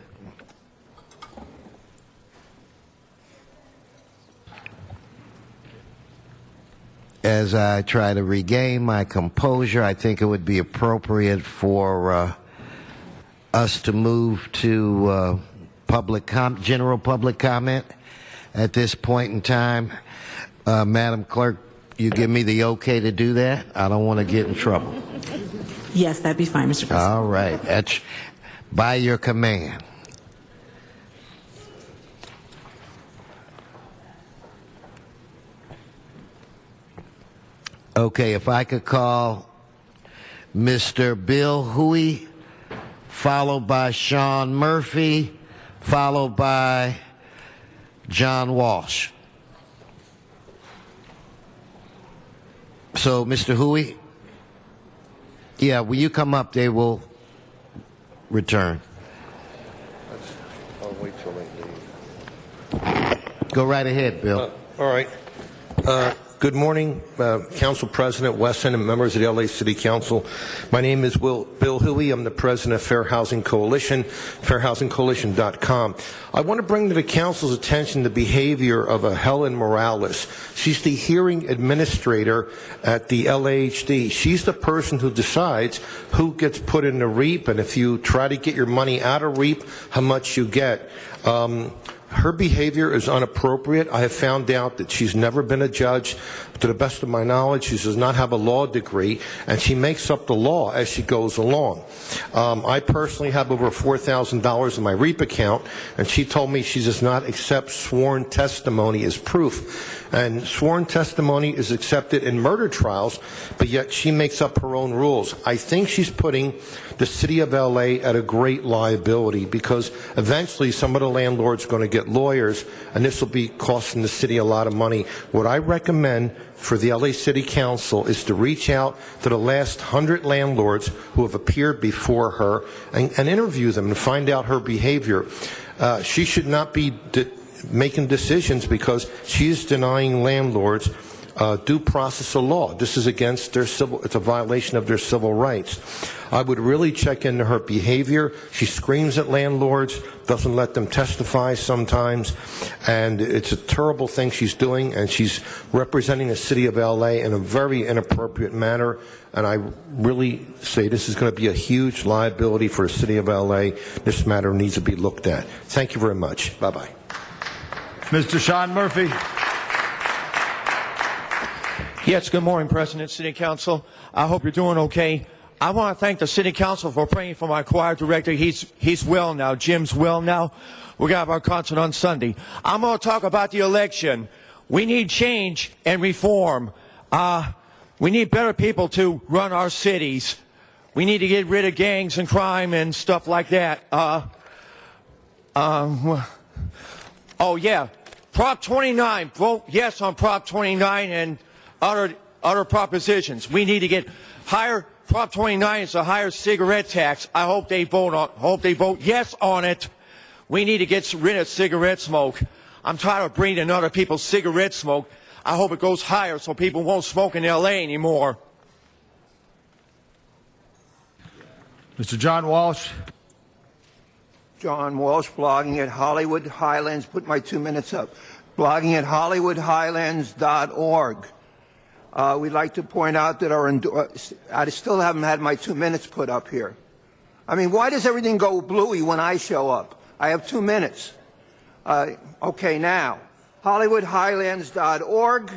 As I try to regain my composure, I think it would be appropriate for us to move to general public comment at this point in time. Madam Clerk, you give me the okay to do that? I don't want to get in trouble. Yes, that'd be fine, Mr. President. All right. That's by your command. Okay, if I could call Mr. Bill Huey, followed by Sean Murphy, followed by John Walsh. So, Mr. Huey, yeah, when you come up, they will return. I'll wait till they leave. Go right ahead, Bill. All right. Good morning, Council President Wesson and members of the LA City Council. My name is Bill Huey. I'm the president of Fair Housing Coalition, fairhousingcoalition.com. I want to bring to the Council's attention the behavior of Helen Morales. She's the hearing administrator at the LAHD. She's the person who decides who gets put in the REAP, and if you try to get your money out of REAP, how much you get. Her behavior is inappropriate. I have found out that she's never been a judge. To the best of my knowledge, she does not have a law degree, and she makes up the law as she goes along. I personally have over $4,000 in my REAP account, and she told me she does not accept sworn testimony as proof. And sworn testimony is accepted in murder trials, but yet she makes up her own rules. I think she's putting the city of LA at a great liability, because eventually some of the landlords are going to get lawyers, and this will be costing the city a lot of money. What I recommend for the LA City Council is to reach out to the last 100 landlords who have appeared before her and interview them and find out her behavior. She should not be making decisions because she is denying landlords due process of law. This is against their it's a violation of their civil rights. I would really check into her behavior. She screams at landlords, doesn't let them testify sometimes, and it's a terrible thing she's doing, and she's representing the city of LA in a very inappropriate manner, and I really say this is going to be a huge liability for the city of LA. This matter needs to be looked at. Thank you very much. Bye-bye. Mr. Sean Murphy. Yes, good morning, President, City Council. I hope you're doing okay. I want to thank the City Council for praying for my choir director. He's well now. Jim's well now. We're going to have our concert on Sunday. I'm going to talk about the election. We need change and reform. We need better people to run our cities. We need to get rid of gangs and crime and stuff like that. Oh, yeah. Prop 29. Vote yes on Prop 29 and other propositions. We need to get higher. Prop 29 is a higher cigarette tax. I hope they vote yes on it. We need to get rid of cigarette smoke. I'm tired of breathing other people's cigarette smoke. I hope it goes higher so people won't smoke in LA anymore. Mr. John Walsh. John Walsh, blogging at Hollywood Highlands. Put my 2 minutes up. Blogging at HollywoodHighlands.org. We'd like to point out that I still haven't had my 2 minutes put up here. I mean, why does everything go bluey when I show up? I have 2 minutes. Okay, now, HollywoodHighlands.org.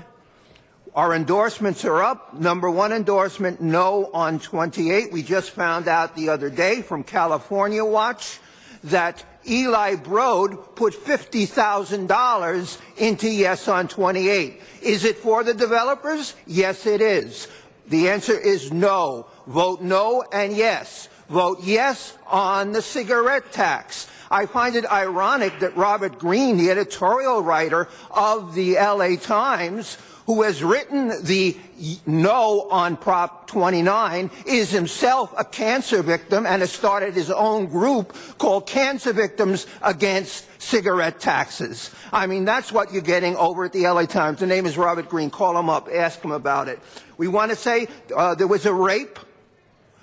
Our endorsements are up. Number one endorsement, no on 28. We just found out the other day from California Watch that Eli Broad put $50,000 into yes on 28. Is it for the developers? Yes, it is. The answer is no. Vote no and yes. Vote yes on the cigarette tax. I find it ironic that Robert Greene, the editorial writer of the LA Times, who has written the no on Prop 29, is himself a cancer victim and has started his own group called Cancer Victims Against Cigarette Taxes. I mean, that's what you're getting over at the LA Times. The name is Robert Greene. Call him up. Ask him about it. We want to say there was a rape.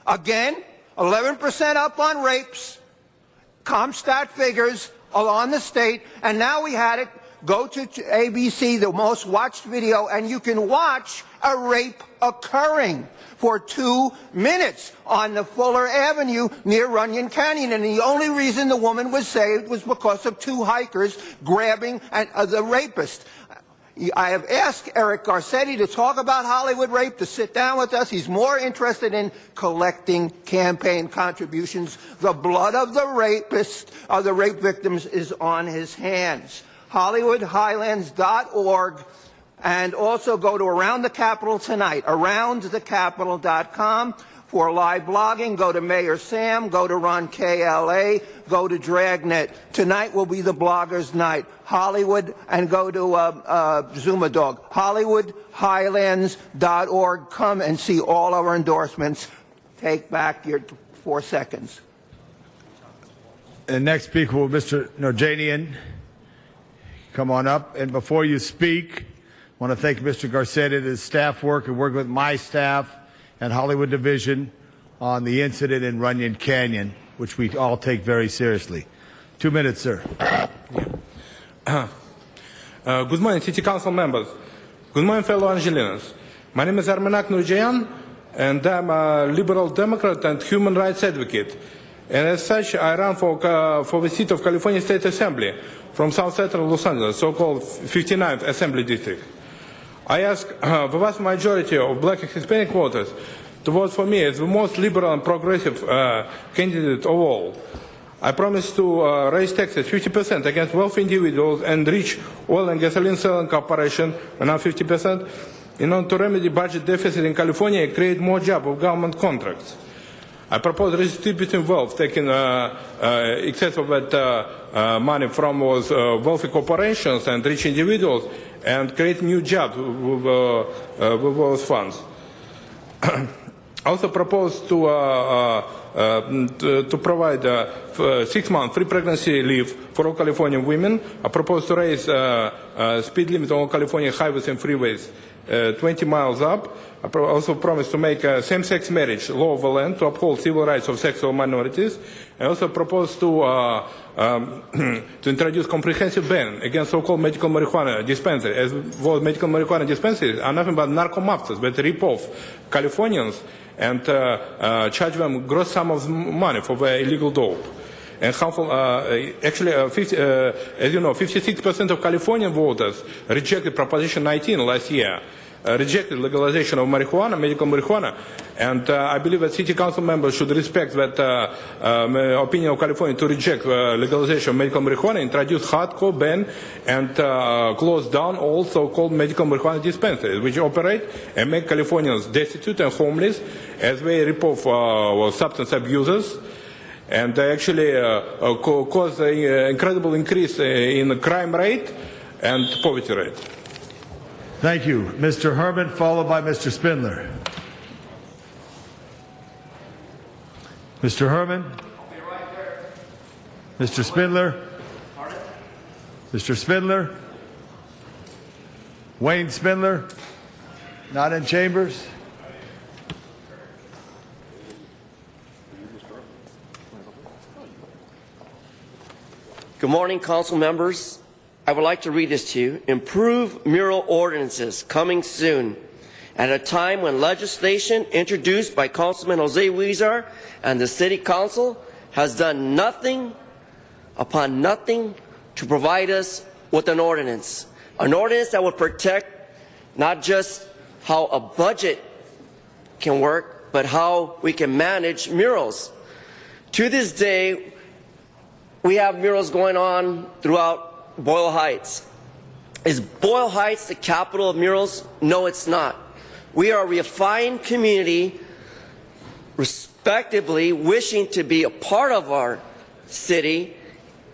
Again, 11% up on rapes. CompStat figures on the state, and now we had it go to ABC, the most watched video, and you can watch a rape occurring for 2 minutes on the Fuller Avenue near Runyon Canyon. And the only reason the woman was saved was because of 2 hikers grabbing the rapist. I have asked Eric Garcetti to talk about Hollywood rape, to sit down with us. He's more interested in collecting campaign contributions. The blood of the rapist, of the rape victims, is on his hands. HollywoodHighlands.org, and also go to Around the Capitol tonight, aroundthecapitol.com. For live blogging, go to Mayor Sam, go to Ron KLA, go to Dragnet. Tonight will be the bloggers' night. Hollywood, and go to Zumadog. HollywoodHighlands.org. Come and see all our endorsements. Take back your 4 seconds. And next speaker will be Mr. Norjanian. Come on up. And before you speak, I want to thank Mr. Garcetti and his staff work and work with my staff and Hollywood Division on the incident in Runyon Canyon, which we all take very seriously. 2 minutes, sir. Good morning, City Council members. Good morning, fellow Angelinos. My name is Armenak Nurjayan, and I'm a liberal Democrat and human rights advocate. And as such, I ran for the seat of California State Assembly from South Central Los Angeles, so-called 59th Assembly District. I ask the vast majority of black and Hispanic voters to vote for me as the most liberal and progressive candidate of all. I promise to raise taxes 50% against wealthy individuals and rich oil and gasoline selling corporations, another 50%, in order to remedy budget deficit in California and create more jobs of government contracts. I propose redistributing wealth, taking excess of that money from those wealthy corporations and rich individuals, and create new jobs with those funds. I also propose to provide 6-month free pregnancy leave for all Californian women. I propose to raise speed limit on all California highways and freeways 20 miles up. I also promise to make same-sex marriage law of the land, to uphold civil rights of sexual minorities. I also propose to introduce comprehensive ban against so-called medical marijuana dispensaries, as those medical marijuana dispensaries are nothing but narco-mafia that rip off Californians and charge them gross sum of money for their illegal dope. And harmful, as you know, 56% of Californian voters rejected Proposition 19 last year. Rejected legalization of marijuana, medical marijuana, and I believe that city council members should respect that opinion of California to reject legalization of medical marijuana, introduce hardcore ban, and close down all so-called medical marijuana dispensaries, which operate and make Californians destitute and homeless as they rip off substance abusers, and they actually cause an incredible increase in the crime rate and poverty rate. Thank you. Mr. Herman, followed by Mr. Spindler. Mr. Herman? Mr. Spindler? Mr. Spindler? Wayne Spindler? Not in chambers? Good morning, council members. I would like to read this to you. Improve mural ordinances coming soon. At a time when legislation introduced by Councilman Jose Huizar and the City Council has done nothing upon nothing to provide us with an ordinance that would protect not just how a budget can work, but how we can manage murals. To this day, we have murals going on throughout Boyle Heights. Is Boyle Heights the capital of murals? No, it's not. We are a refined community, respectively wishing to be a part of our city,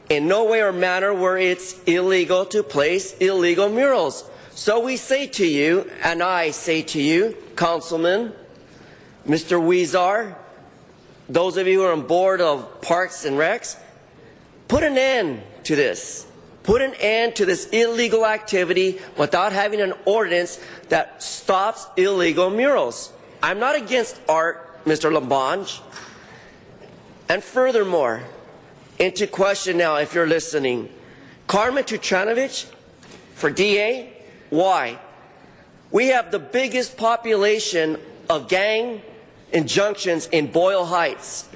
in no way or manner where it's illegal to place illegal murals. So we say to you, and I say to you, Councilman, Mr. Huizar, those of you who are on board of Parks and Recs, put an end to this. Put an end to this illegal activity without having an ordinance that stops illegal murals. I'm not against art, Mr. Labange. And furthermore, into question now, if you're listening. Carmen Tutranovich for DA? Why? We have the biggest population of gang injunctions in Boyle Heights.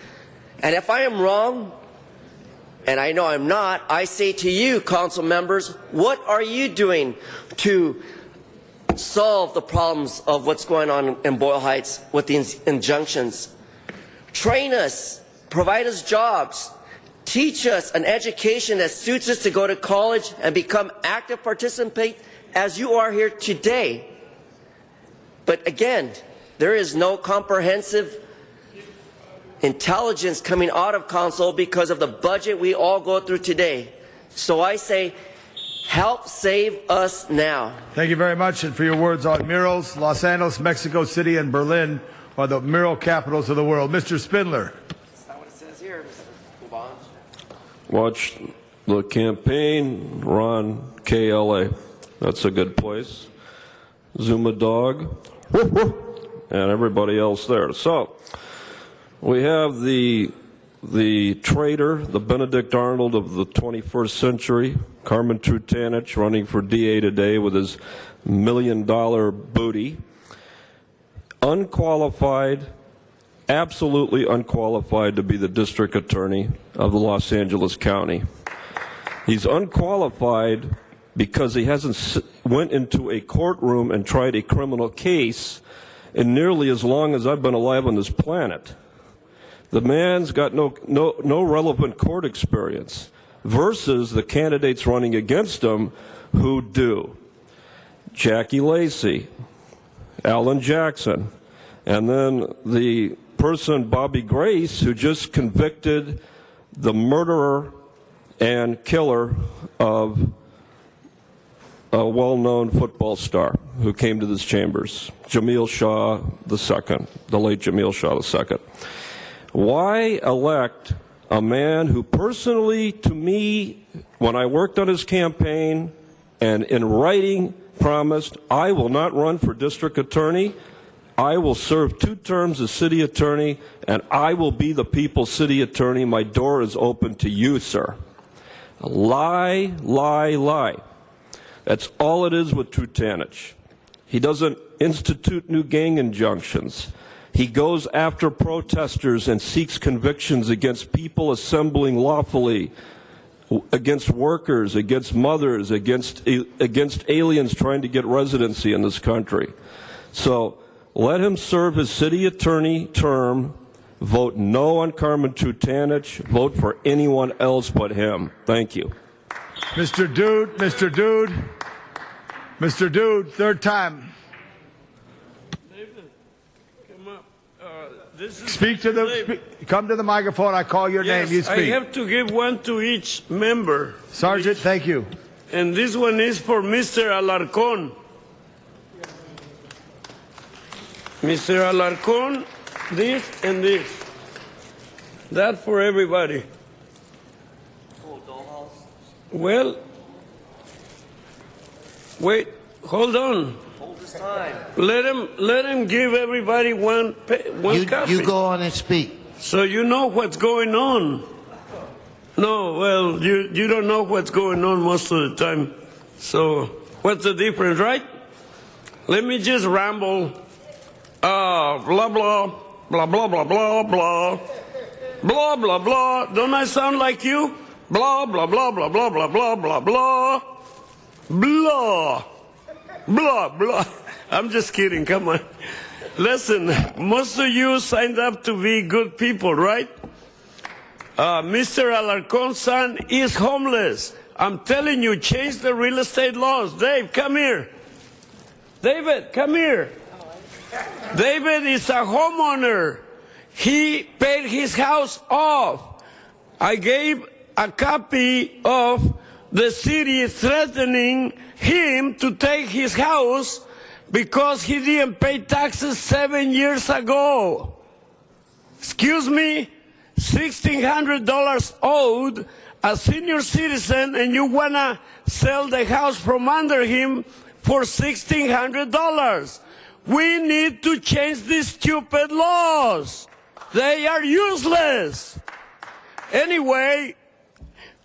And if I am wrong, and I know I'm not, I say to you, council members, what are you doing to solve the problems of what's going on in Boyle Heights with the injunctions? Train us, provide us jobs, teach us an education that suits us to go to college and become active participants as you are here today. But again, there is no comprehensive intelligence coming out of council because of the budget we all go through today. So I say, help save us now. Thank you very much. And for your words on murals, Los Angeles, Mexico City, and Berlin are the mural capitals of the world. Mr. Spindler. That's not what it says here, Mr. Labange. Watch the campaign, Ron KLA. That's a good place. Zuma Dog, and everybody else there. So, we have the traitor, the Benedict Arnold of the 21st century, Carmen Tutanich, running for DA today with his $1 million booty. Unqualified, absolutely unqualified to be the district attorney of the Los Angeles County. He's unqualified because he hasn't went into a courtroom and tried a criminal case in nearly as long as I've been alive on this planet. The man's got no relevant court experience versus the candidates running against him who do. Jackie Lacey, Alan Jackson, and then the person, Bobby Grace, who just convicted the murderer and killer of a well-known football star who came to this chambers, Jamil Shaw II, the late Jamil Shaw II. Why elect a man who personally, to me, when I worked on his campaign and in writing promised, I will not run for district attorney, I will serve 2 terms as city attorney, and I will be the people's city attorney. My door is open to you, sir. Lie, lie, lie. That's all it is with Tutanich. He doesn't institute new gang injunctions. He goes after protesters and seeks convictions against people assembling lawfully, against workers, against mothers, against aliens trying to get residency in this country. So let him serve his city attorney term. Vote no on Carmen Tutanich. Vote for anyone else but him. Thank you. Mr. Dude, Mr. Dude, Mr. Dude, third time. Speak to the, come to the microphone. I call your name. You speak. I have to give one to each member. Sergeant, thank you. And this one is for Mr. Alarcon. Mr. Alarcon, this and this. That for everybody. Well, wait, hold on. Hold this time. Let him give everybody one copy. You go on and speak. So you know what's going on. No, well, you don't know what's going on most of the time. So what's the difference, right? Let me just ramble. Blah, blah, blah, blah, blah, blah, blah. Blah, blah, blah. Don't I sound like you? Blah, blah, blah, blah, blah, blah, blah, blah, blah. Blah. Blah, blah. I'm just kidding, come on. Listen, most of you signed up to be good people, right? Mr. Alarcon's son is homeless. I'm telling you, change the real estate laws. Dave, come here. David, come here. David is a homeowner. He paid his house off. I gave a copy of the city threatening him to take his house because he didn't pay taxes 7 years ago. Excuse me, $1,600 owed, a senior citizen, and you wanna sell the house from under him for $1,600. We need to change these stupid laws. They are useless. Anyway,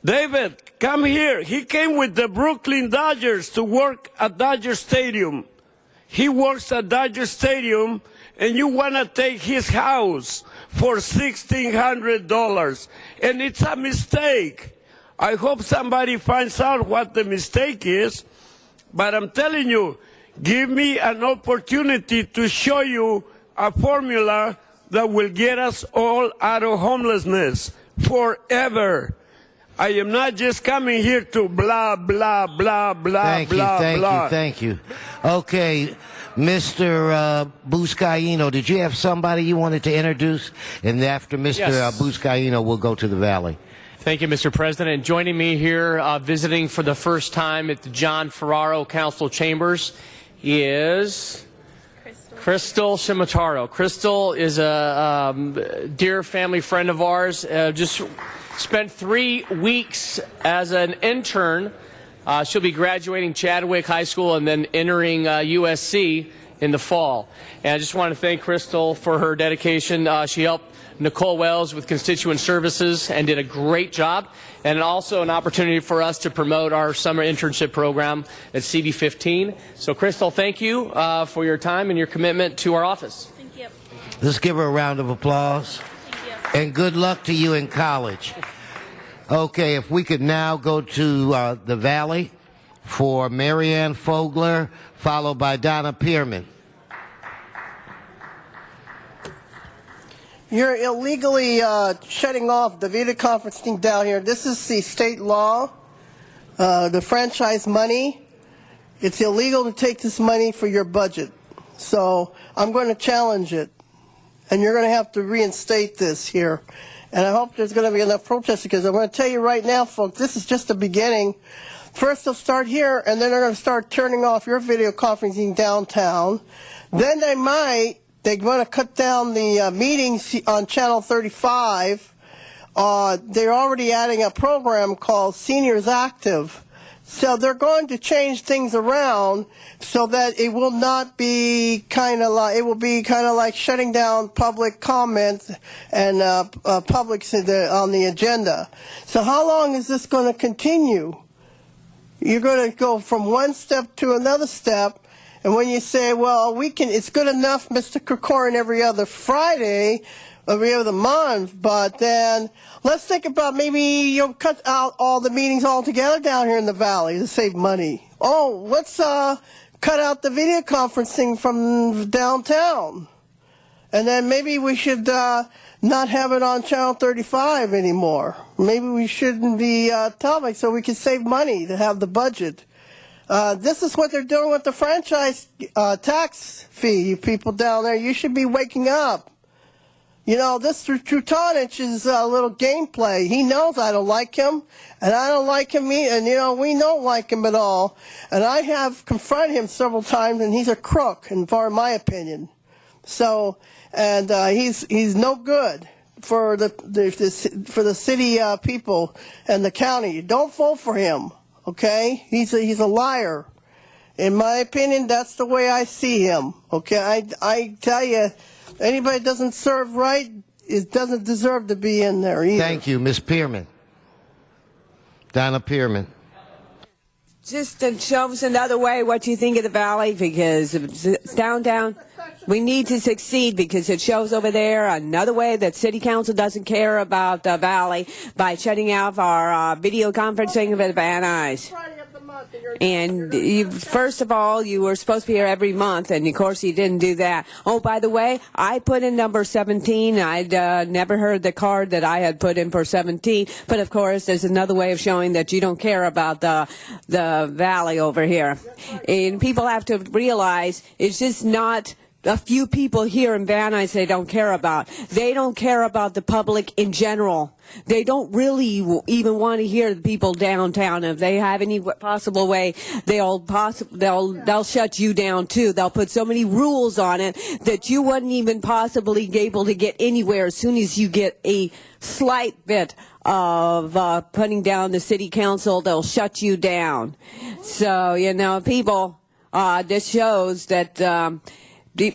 David, come here. He came with the Brooklyn Dodgers to work at Dodger Stadium. He works at Dodger Stadium, and you want to take his house for $1,600. And it's a mistake. I hope somebody finds out what the mistake is. But I'm telling you, give me an opportunity to show you a formula that will get us all out of homelessness forever. I am not just coming here to blah, blah, blah, blah, Thank you. Okay, Mr. Buscaino, did you have somebody you wanted to introduce? And after Mr. Yes. Buscaino, we'll go to the Valley. Thank you, Mr. President. Joining me here, visiting for the first time at the John Ferraro Council Chambers is Crystal Shimataro. Crystal is a dear family friend of ours. Just spent 3 weeks as an intern. She'll be graduating Chadwick High School and then entering USC in the fall. And I just want to thank Crystal for her dedication. She helped Nicole Wells with constituent services and did a great job. And also an opportunity for us to promote our summer internship program at CB15. So, Crystal, thank you for your time and your commitment to our office. Thank you. Let's give her a round of applause. Thank you. And good luck to you in college. Okay, if we could now go to the Valley for Marianne Fogler, followed by Donna Pearman. You're illegally shutting off the video conferencing down here. This is the state law, the franchise money. It's illegal to take this money for your budget. So I'm going to challenge it. And you're going to have to reinstate this here. And I hope there's going to be enough protesters, because I'm going to tell you right now, folks, this is just the beginning. First they'll start here, and then they're going to start turning off your video conferencing downtown. Then they're going to cut down the meetings on Channel 35. They're already adding a program called Seniors Active. So they're going to change things around so that it will not be it will be kind of like shutting down public comment and publics on the agenda. So how long is this going to continue? You're going to go from one step to another step. And when you say, well, it's good enough, Mr. Krikourian, every other Friday, every other month, but then let's think about maybe you'll cut out all the meetings altogether down here in the Valley to save money. Oh, let's cut out the video conferencing from downtown. And then maybe we should not have it on Channel 35 anymore. Maybe we shouldn't be televised so we can save money to have the budget. This is what they're doing with the franchise tax fee, you people down there. You should be waking up. You know, this Trutanich is a little gameplay. He knows I don't like him, and I don't like him either. And, you know, we don't like him at all. And I have confronted him several times, and he's a crook, in my opinion. So, and he's no good for the city people and the county. Don't vote for him, okay? He's a liar. In my opinion, that's the way I see him, okay? I tell you, anybody that doesn't serve right, it doesn't deserve to be in there either. Thank you, Ms. Pearman. Donna Pearman. Just to show us another way what you think of the Valley, because it's downtown. We need to succeed because it shows over there another way that City Council doesn't care about the Valley by shutting off our video conferencing with Van Nuys. And first of all, you were supposed to be here every month, and of course you didn't do that. Oh, by the way, I put in number 17. I'd never heard the card that I had put in for 17. But of course, there's another way of showing that you don't care about the Valley over here. And people have to realize it's just not a few people here in Van Nuys they don't care about. They don't care about the public in general. They don't really even want to hear the people downtown. If they have any possible way, they'll shut you down too. They'll put so many rules on it that you wouldn't even possibly be able to get anywhere as soon as you get a slight bit of putting down the city council. They'll shut you down. So, you know, people, this shows that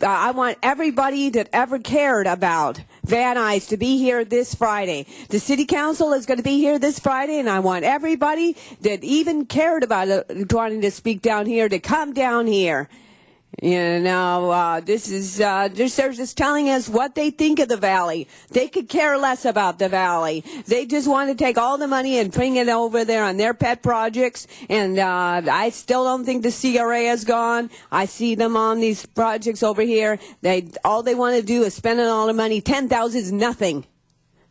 I want everybody that ever cared about Van Nuys to be here this Friday. The City Council is going to be here this Friday, and I want everybody that even cared about wanting to speak down here to come down here. You know, this is they're just telling us what they think of the valley. They could care less about the valley. They just want to take all the money and bring it over there on their pet projects. And I still don't think the CRA is gone. I see them on these projects over here. All they want to do is spend all the money. 10,000 is nothing.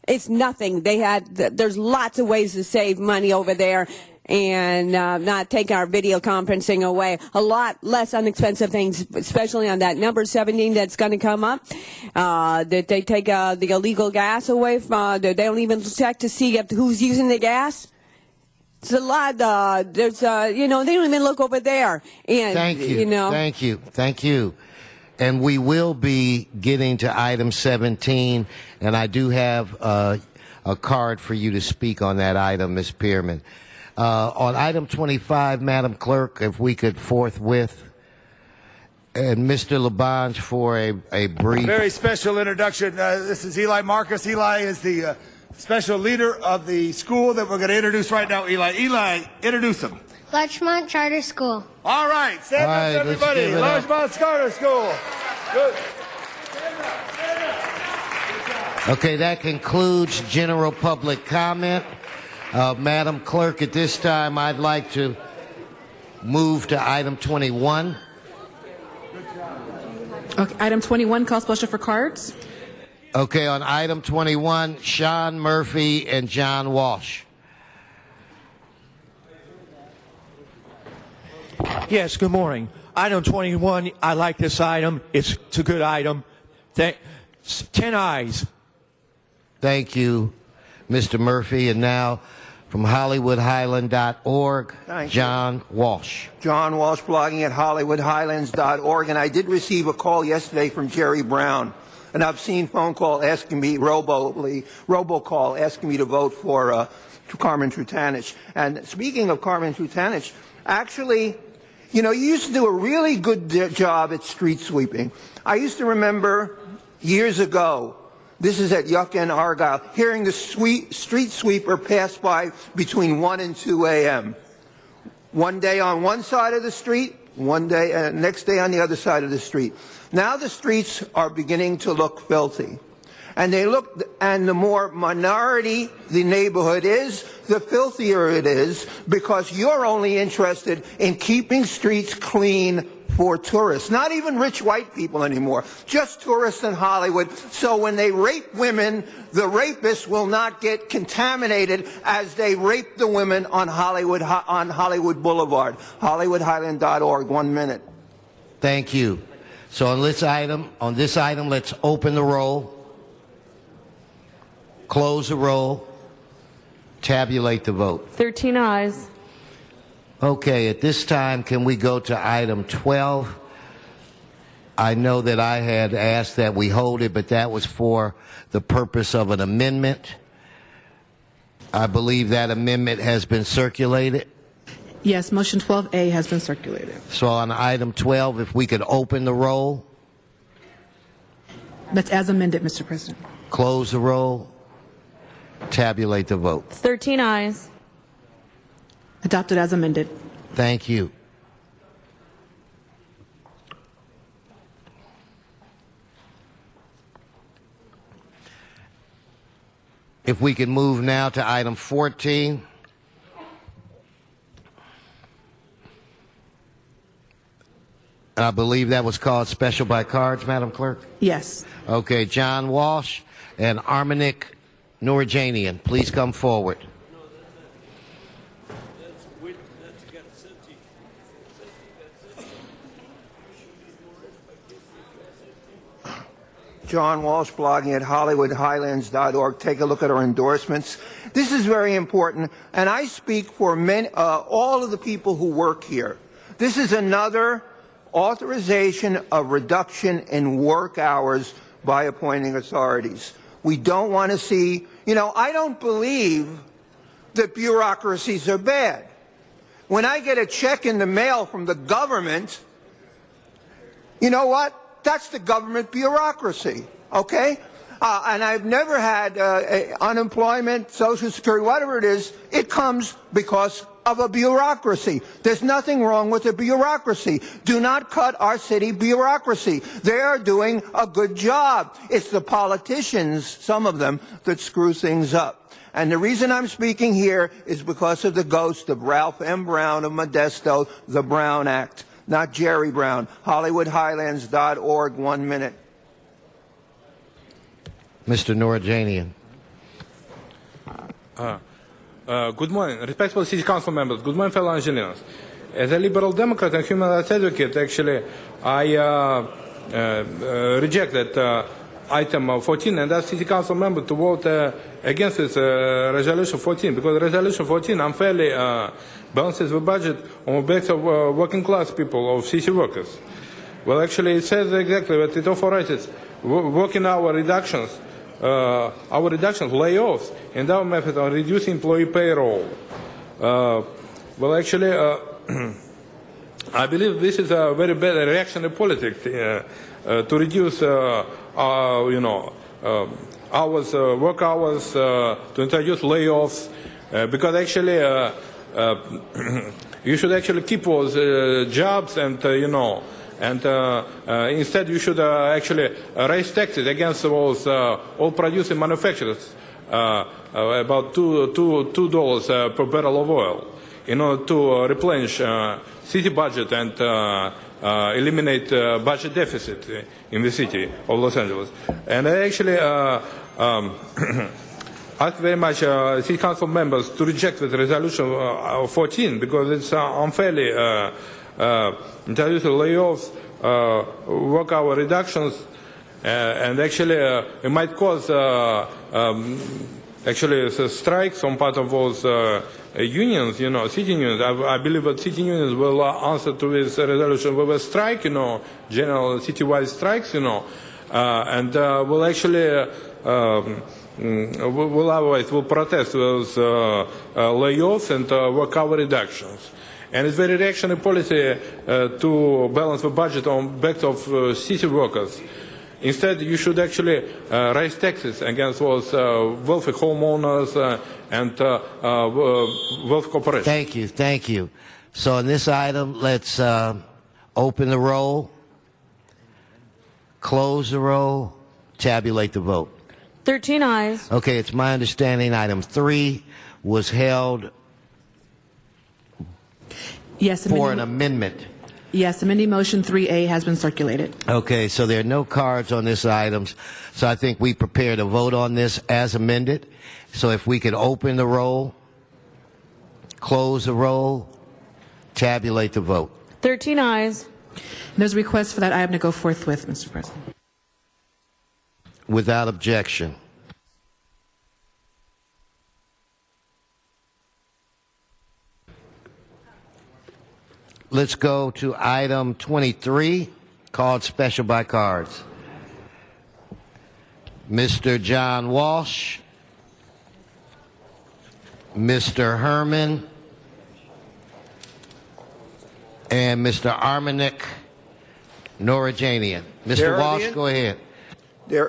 It's nothing. There's lots of ways to save money over there. And not take our video conferencing away. A lot less inexpensive things, especially on that number 17 that's going to come up. That they take the illegal gas away from. They don't even check to see who's using the gas. It's a lot. There's, they don't even look over there. And Thank you. Thank you. And we will be getting to item 17, and I do have a card for you to speak on that item, Ms. Pearman. On item 25, Madam Clerk, if we could forthwith, and Mr. Labange for a brief. Very special introduction. This is Eli Marcus. Eli is the special leader of the school that we're going to introduce right now. Eli, introduce him. Larchmont Charter School. All right, stand up, everybody. Larchmont Charter School. Good. Okay, that concludes general public comment. Madam Clerk, at this time, I'd like to move to item 21. Okay, item 21, call special for cards. Okay, on item 21, Sean Murphy and John Walsh. Yes, good morning. Item 21, I like this item. It's a good item. 10 ayes. Thank you, Mr. Murphy. And now, from HollywoodHighland.org, John Walsh. John Walsh, blogging at HollywoodHighlands.org. And I did receive a call yesterday from Jerry Brown. And I've seen phone call asking me, robocall asking me to vote for Carmen Trutanich. And speaking of Carmen Trutanich, actually, you used to do a really good job at street sweeping. I used to remember years ago, this is at Yucca and Argyle, hearing the street sweeper pass by between 1 and 2 a.m. One day on one side of the street, next day on the other side of the street. Now the streets are beginning to look filthy. And the more minority the neighborhood is, the filthier it is, because you're only interested in keeping streets clean for tourists. Not even rich white people anymore, just tourists in Hollywood. So when they rape women, the rapists will not get contaminated as they rape the women on Hollywood Boulevard. HollywoodHighland.org, 1 minute. Thank you. So on this item, let's open the roll, close the roll, tabulate the vote. 13 ayes. Okay, at this time, can we go to item 12? I know that I had asked that we hold it, but that was for the purpose of an amendment. I believe that amendment has been circulated. Yes, motion 12A has been circulated. So on item 12, if we could open the roll, That's as amended, Mr. President. close the roll, tabulate the vote. 13 ayes. Adopted as amended. Thank you. If we can move now to item 14. I believe that was called special by cards, Madam Clerk? Yes. Okay, John Walsh and Armanik Noorjanian, please come forward. John Walsh, blogging at HollywoodHighlands.org. Take a look at our endorsements. This is very important, and I speak for all of the people who work here. This is another authorization of reduction in work hours by appointing authorities. We don't want to see, I don't believe that bureaucracies are bad. When I get a check in the mail from the government, you know what? That's the government bureaucracy, okay? And I've never had unemployment, Social Security, whatever it is. It comes because of a bureaucracy. There's nothing wrong with the bureaucracy. Do not cut our city bureaucracy. They are doing a good job. It's the politicians, some of them, that screw things up. And the reason I'm speaking here is because of the ghost of Ralph M. Brown of Modesto, the Brown Act, not Jerry Brown. HollywoodHighlands.org, 1 minute. Mr. Noorjanian. Good morning, respectable City Council members. Good morning, fellow Angelinos. As a liberal Democrat and human rights advocate, actually, I rejected item 14 and asked City Council member to vote against this resolution 14 because resolution 14 unfairly balances the budget on the backs of working class people, of city workers. Well, actually, it says exactly that it authorizes working hour reductions, layoffs, and our method on reducing employee payroll. Well, actually, I believe this is a very bad reactionary politics to reduce, work hours, to introduce layoffs, because actually you should actually keep those jobs and instead you should actually raise taxes against those all producing manufacturers about $2 per barrel of oil in order to replenish city budget and eliminate budget deficit in the city of Los Angeles. And I actually ask very much City Council members to reject the resolution 14 because it's unfairly introducing layoffs, work hour reductions, and actually it might cause actually strikes on part of those unions, city unions. I believe that city unions will answer to this resolution with a strike, general citywide strikes, and will actually will protest those layoffs and work hour reductions. And it's very reactionary policy to balance the budget on backs of city workers. Instead, you should actually raise taxes against those wealthy homeowners and wealthy corporations. Thank you. So on this item, let's open the roll, close the roll, tabulate the vote. 13 ayes. Okay, it's my understanding item 3 was held for an amendment. Yes, amending motion 3A has been circulated. Okay, so there are no cards on this item, so I think we prepared a vote on this as amended. So if we could open the roll, close the roll, tabulate the vote. 13 ayes. There's a request for that item to go forthwith, Mr. President. Without objection. Let's go to item 23, called special by cards. Mr. John Walsh, Mr. Herman, and Mr. Armanik Noorjanian. Mr. Walsh, go ahead. There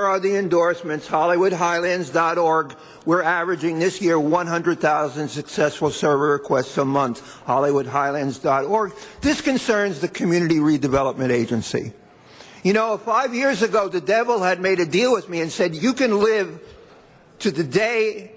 are the endorsements, HollywoodHighlands.org. We're averaging this year 100,000 successful server requests a month, HollywoodHighlands.org. This concerns the Community Redevelopment Agency. 5 years ago, the devil had made a deal with me and said, you can live to the day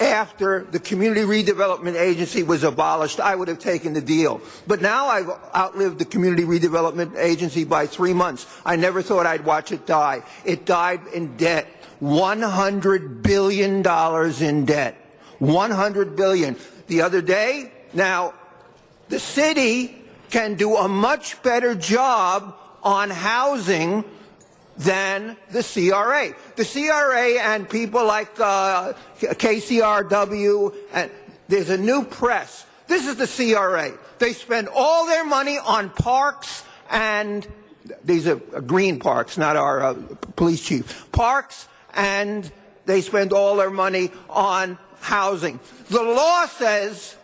after the Community Redevelopment Agency was abolished. I would have taken the deal. But now I've outlived the Community Redevelopment Agency by 3 months. I never thought I'd watch it die. It died in debt. $100 billion in debt. $100 billion. The other day, now, the city can do a much better job on housing than the CRA. The CRA and people like KCRW, and there's a new press. This is the CRA. They spend all their money on parks, and these are green parks, not our police chief. Parks, and they spend all their money on housing. The law says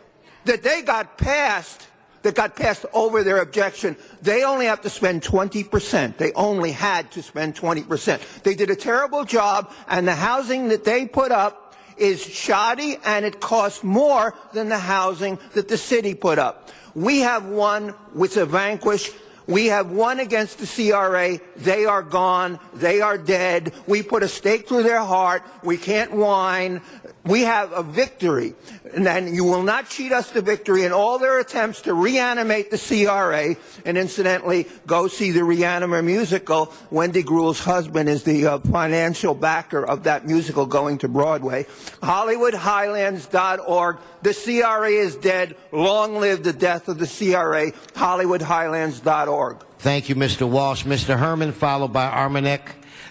that they got past that got passed over their objection, they only have to spend 20%. They only had to spend 20%. They did a terrible job, and the housing that they put up is shoddy, and it costs more than the housing that the city put up. We have won with a vanquish. We have won against the CRA. They are gone. They are dead. We put a stake through their heart. We can't whine. We have a victory. And then you will not cheat us to victory in all their attempts to reanimate the CRA. And incidentally, go see the Reanimer musical. Wendy Gruhl's husband is the financial backer of that musical going to Broadway. HollywoodHighlands.org. The CRA is dead. Long live the death of the CRA. HollywoodHighlands.org. Thank you, Mr. Walsh. Mr. Herman, followed by Armanek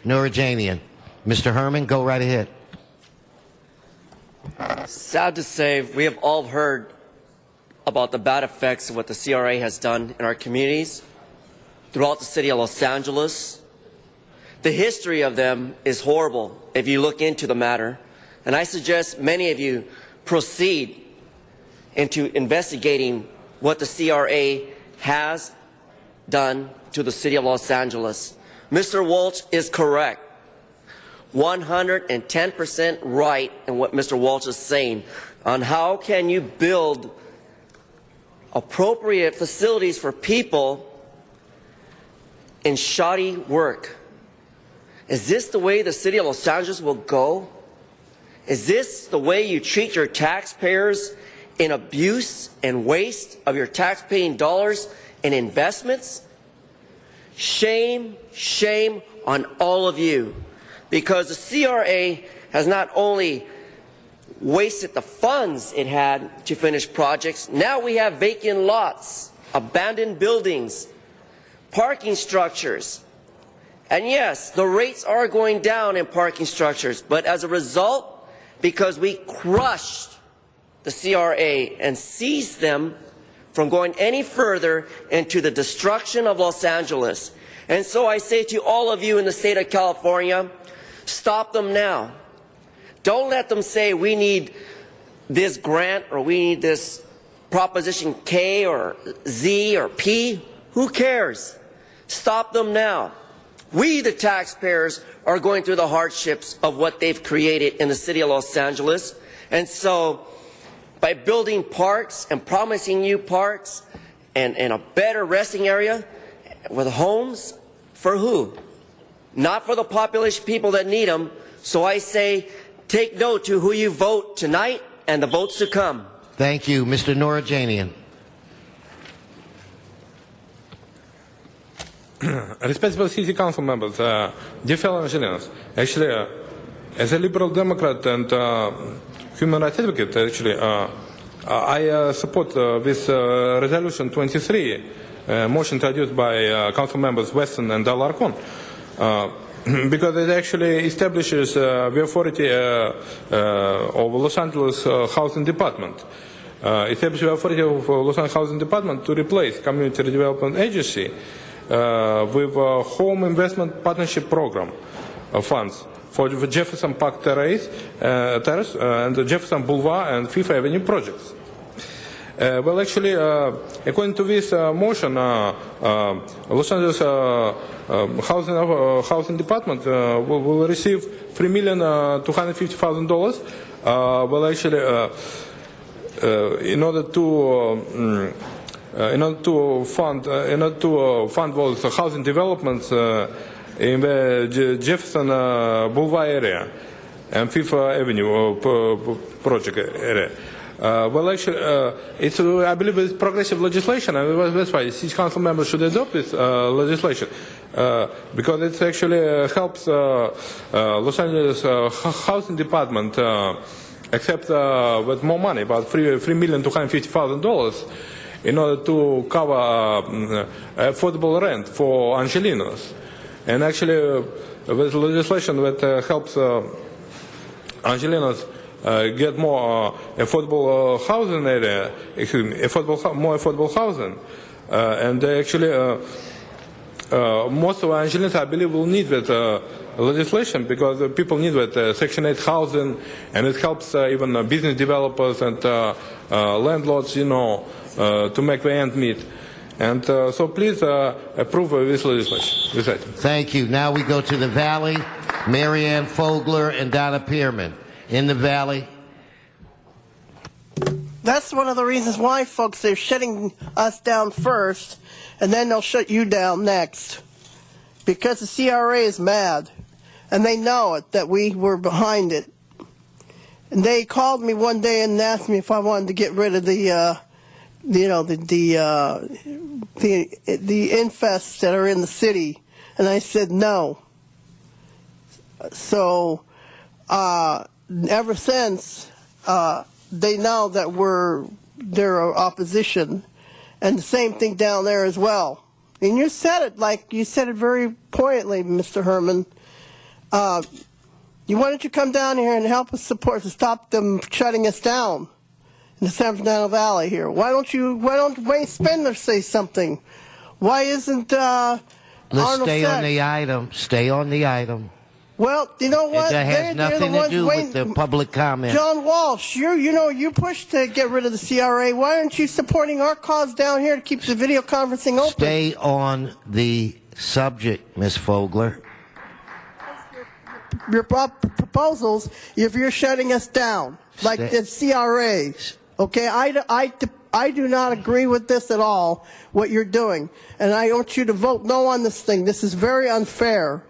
Noorajanian. Mr. Herman, go right ahead. Sad to say, we have all heard about the bad effects of what the CRA has done in our communities throughout the city of Los Angeles. The history of them is horrible if you look into the matter, and I suggest many of you proceed into investigating what the CRA has done to the city of Los Angeles. Mr. Walsh is correct. 110% right in what Mr. Walsh is saying on how can you build appropriate facilities for people in shoddy work. Is this the way the city of Los Angeles will go? Is this the way you treat your taxpayers in abuse and waste of your tax-paying dollars and investments? Shame, shame on all of you. Because the CRA has not only wasted the funds it had to finish projects, now we have vacant lots, abandoned buildings, parking structures. And yes, the rates are going down in parking structures, but as a result, because we crushed the CRA and seized them from going any further into the destruction of Los Angeles. And so I say to all of you in the state of California, stop them now. Don't let them say we need this grant or we need this Proposition K or Z or P. Who cares? Stop them now. We, the taxpayers, are going through the hardships of what they've created in the city of Los Angeles. And so by building parks and promising you parks and a better resting area with homes, for who? Not for the population people that need them. So I say, take note to who you vote tonight and the votes to come. Thank you. Mr. Noorajanian. Respectable city council members, dear fellow Angelenos, actually, as a liberal Democrat and human rights advocate, actually, I support this resolution 23, motion introduced by council members Weston and Alarcon. Because it actually establishes the authority of Los Angeles Housing Department. Establishes the authority of Los Angeles Housing Department to replace Community Redevelopment Agency with a Home Investment Partnership Program funds for the Jefferson Park Terrace and the Jefferson Boulevard and Fifth Avenue projects. Well, actually, according to this motion, Los Angeles Housing Department will receive $3,250,000. Well, actually, in order to fund those housing developments in the Jefferson Boulevard area and Fifth Avenue project area. Well, actually, I believe it's progressive legislation, and that's why city council members should adopt this legislation, because it actually helps Los Angeles Housing Department accept with more money, about $3,250,000, in order to cover affordable rent for Angelenos. And actually, with legislation that helps Angelenos get more affordable housing area, more affordable housing, and actually most of Angelenos, I believe, will need that legislation, because people need that Section 8 housing, and it helps even business developers and landlords, you know, to make the end meet. And so please approve this legislation. This item. Thank you. Now we go to the Valley. Marianne Fogler and Donna Pearman. In the Valley. That's one of the reasons why, folks, they're shutting us down first, and then they'll shut you down next. Because the CRA is mad, and they know it, that we were behind it. And they called me one day and asked me if I wanted to get rid of the infests that are in the city, and I said no. So ever since, they know that they're opposition, and the same thing down there as well. And you said it very poignantly, Mr. Herman. Why don't you come down here and help us to stop them shutting us down in the San Fernando Valley here? Why don't Wayne Spindler say something? Why isn't Let's Arnold stay Sachs? on the item. Stay on the item. Well, you know what? That has nothing to do with the public comment. John Walsh, you pushed to get rid of the CRA. Why aren't you supporting our cause down here to keep the video conferencing open? Stay on the subject, Ms. Fogler. Your proposals, if you're shutting us down, like the CRA, okay? I do not agree with this at all, what you're doing. And I want you to vote no on this thing. This is very unfair.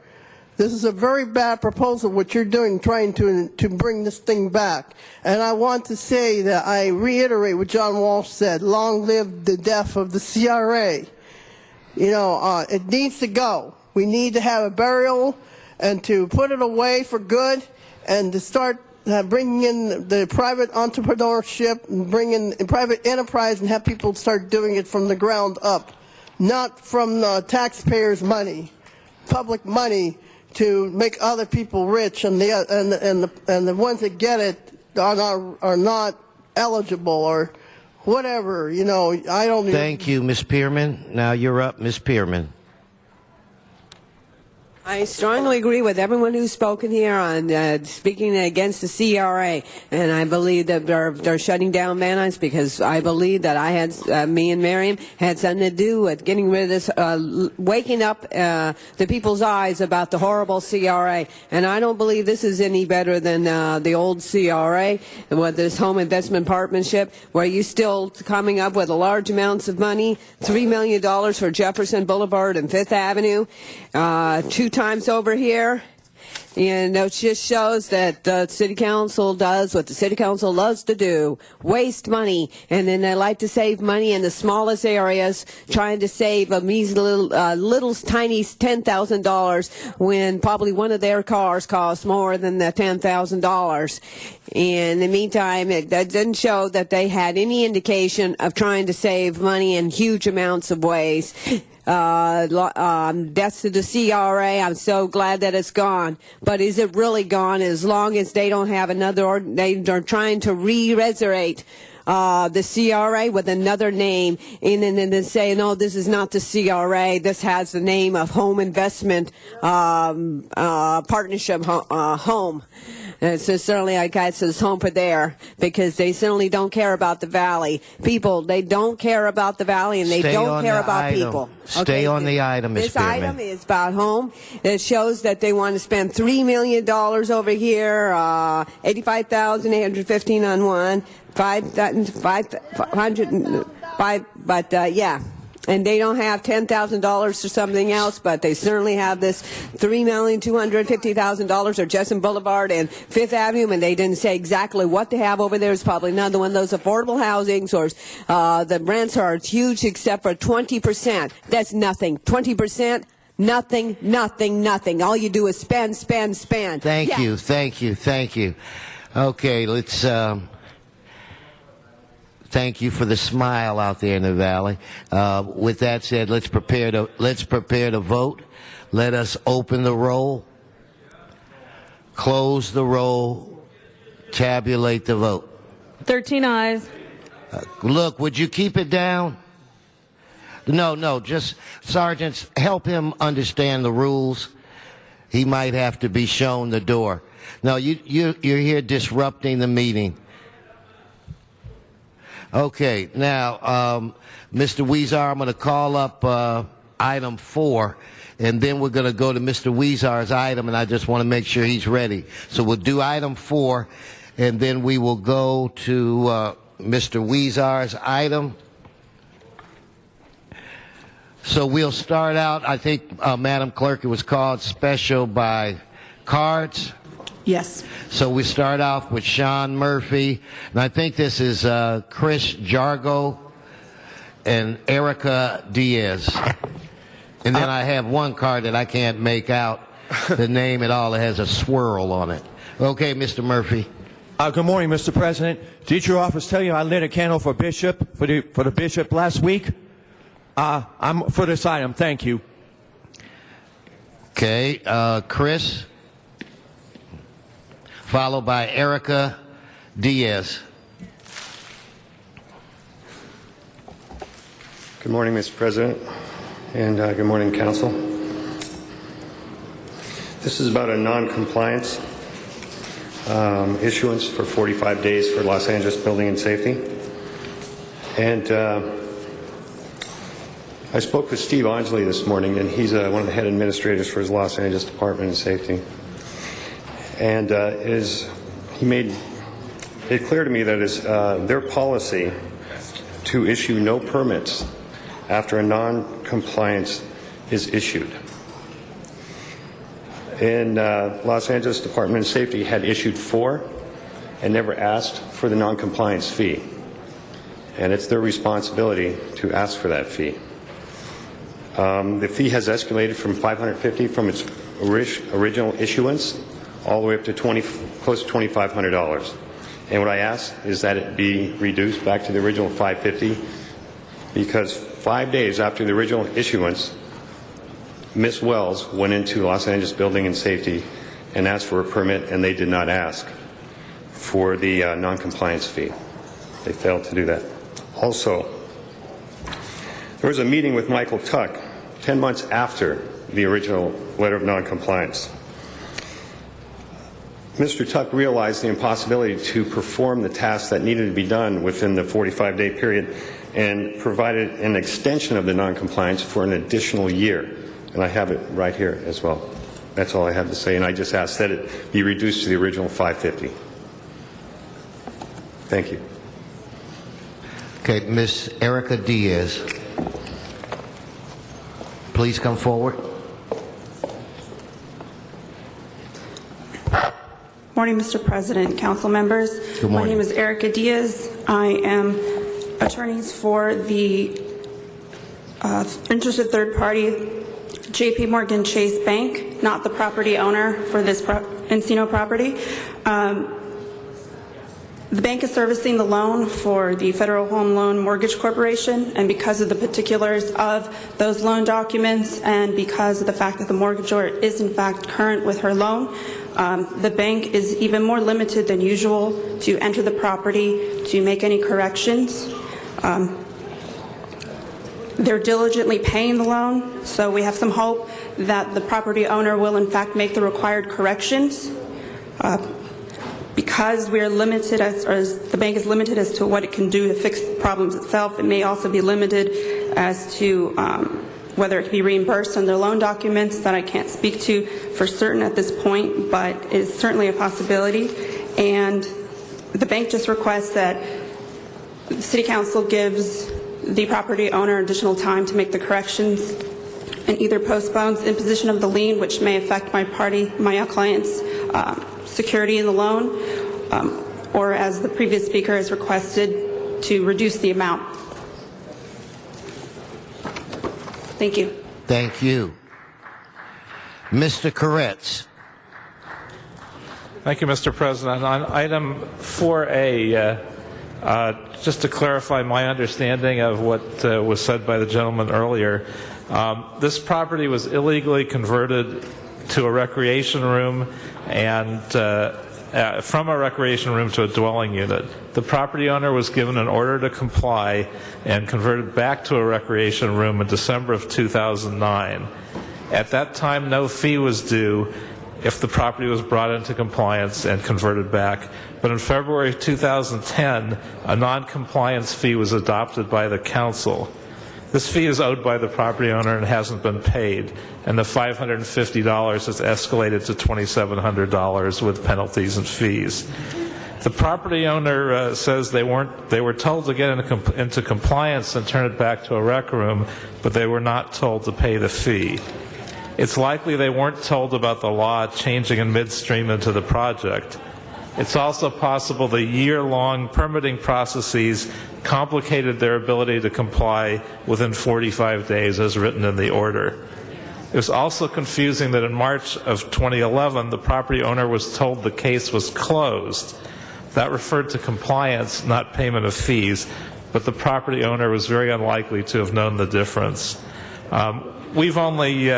This is a very bad proposal, what you're doing, trying to bring this thing back. And I want to say that I reiterate what John Walsh said, long live the death of the CRA. It needs to go. We need to have a burial and to put it away for good and to start bringing in the private entrepreneurship and bring in private enterprise and have people start doing it from the ground up, not from taxpayers' money, public money, to make other people rich, and the ones that get it are not eligible or whatever. I don't. Thank you, Ms. Pearman. Now you're up, Ms. Pearman. I strongly agree with everyone who's spoken here on speaking against the CRA, and I believe that they're shutting down Van Nuys because I believe that me and Miriam had something to do with getting rid of this, waking up the people's eyes about the horrible CRA. And I don't believe this is any better than the old CRA, with this home investment partnership, where you still coming up with large amounts of money, $3 million for Jefferson Boulevard and Fifth Avenue, 2 times over here. And it just shows that the city council does what the city council loves to do, waste money. And then they like to save money in the smallest areas, trying to save a measly little tiny $10,000 when probably one of their cars costs more than the $10,000. In the meantime, that didn't show that they had any indication of trying to save money in huge amounts of ways. Deaths to the CRA, I'm so glad that it's gone. But is it really gone as long as they don't have another, they're trying to resurrect the CRA with another name, and then say, no, this is not the CRA. This has the name of Home Investment Partnership Home. And so certainly I guess it's home for there, because they certainly don't care about the valley. People, they don't care about the valley, and they don't care about people. Stay on the item, Ms. This Pearman. item is about home. It shows that they want to spend $3 million over here, $85,815 on one, 500, but yeah. And they don't have $10,000 or something else, but they certainly have this $3,250,000 or Jefferson Boulevard and Fifth Avenue, and they didn't say exactly what they have over there. It's probably another one of those affordable housings, or the rents are huge except for 20%. That's nothing. 20%. Nothing, nothing, nothing. All you do is spend, spend, spend. Thank you. Okay, let's thank you for the smile out there in the valley. With that said, let's prepare to vote. Let us open the roll, close the roll, tabulate the vote. 13 ayes. Look, would you keep it down? No, just sergeants, help him understand the rules. He might have to be shown the door. No, you're here disrupting the meeting. Okay, now, Mr. Weezer, I'm going to call up item 4, and then we're going to go to Mr. Weezer's item, and I just want to make sure he's ready. So we'll do item 4, and then we will go to Mr. Weezer's item. So we'll start out, I think, Madam Clerk, it was called special by cards. Yes. So we start off with Sean Murphy, and I think this is Chris Jargo and Erica Diaz. And then I have one card that I can't make out the name at all. It has a swirl on it. Okay, Mr. Murphy. Good morning, Mr. President. Did your office tell you I lit a candle for Bishop, for the Bishop last week? I'm for this item. Thank you. Okay, Chris, followed by Erica Diaz. Good morning, Mr. President, and good morning, Council. This is about a non-compliance issuance for 45 days for Los Angeles Building and Safety. And I spoke with Steve Angeli this morning, and he's one of the head administrators for his Los Angeles Department of Safety. And he made it clear to me that it's their policy to issue no permits after a non-compliance is issued. And Los Angeles Department of Safety had issued 4 and never asked for the non-compliance fee. And it's their responsibility to ask for that fee. The fee has escalated from $550 from its original issuance all the way up to close to $2,500. And what I ask is that it be reduced back to the original $550, because 5 days after the original issuance, Ms. Wells went into Los Angeles Building and Safety and asked for a permit, and they did not ask for the non-compliance fee. They failed to do that. Also, there was a meeting with Michael Tuck 10 months after the original letter of non-compliance. Mr. Tuck realized the impossibility to perform the tasks that needed to be done within the 45-day period and provided an extension of the non-compliance for an additional year. And I have it right here as well. That's all I have to say, and I just ask that it be reduced to the original $550. Thank you. Okay, Ms. Erica Diaz. Please come forward. Morning, Mr. President, council members. Good morning. My name is Erica Diaz. I am attorneys for the interested third party, JP Morgan Chase Bank, not the property owner for this Encino property. The bank is servicing the loan for the Federal Home Loan Mortgage Corporation, and because of the particulars of those loan documents and because of the fact that the mortgagor is in fact current with her loan, the bank is even more limited than usual to enter the property to make any corrections. They're diligently paying the loan, so we have some hope that the property owner will in fact make the required corrections. Because we are limited, as the bank is limited as to what it can do to fix the problems itself, it may also be limited as to whether it can be reimbursed on their loan documents. That I can't speak to for certain at this point, but it's certainly a possibility. And the bank just requests that the City Council gives the property owner additional time to make the corrections and either postpones imposition of the lien, which may affect my client's security in the loan, or as the previous speaker has requested, to reduce the amount. Thank you. Thank you. Mr. Koretz. Thank you, Mr. President. On item 4A, just to clarify my understanding of what was said by the gentleman earlier, this property was illegally converted to a recreation room and from a recreation room to a dwelling unit. The property owner was given an order to comply and converted back to a recreation room in December of 2009. At that time, no fee was due, if the property was brought into compliance and converted back. But in February 2010, a non-compliance fee was adopted by the council. This fee is owed by the property owner and hasn't been paid, and the $550 has escalated to $2,700 with penalties and fees. The property owner says they were told to get into compliance and turn it back to a rec room, but they were not told to pay the fee. It's likely they weren't told about the law changing in midstream into the project. It's also possible the year-long permitting processes complicated their ability to comply within 45 days as written in the order. It was also confusing that in March of 2011, the property owner was told the case was closed. That referred to compliance, not payment of fees, but the property owner was very unlikely to have known the difference. We've only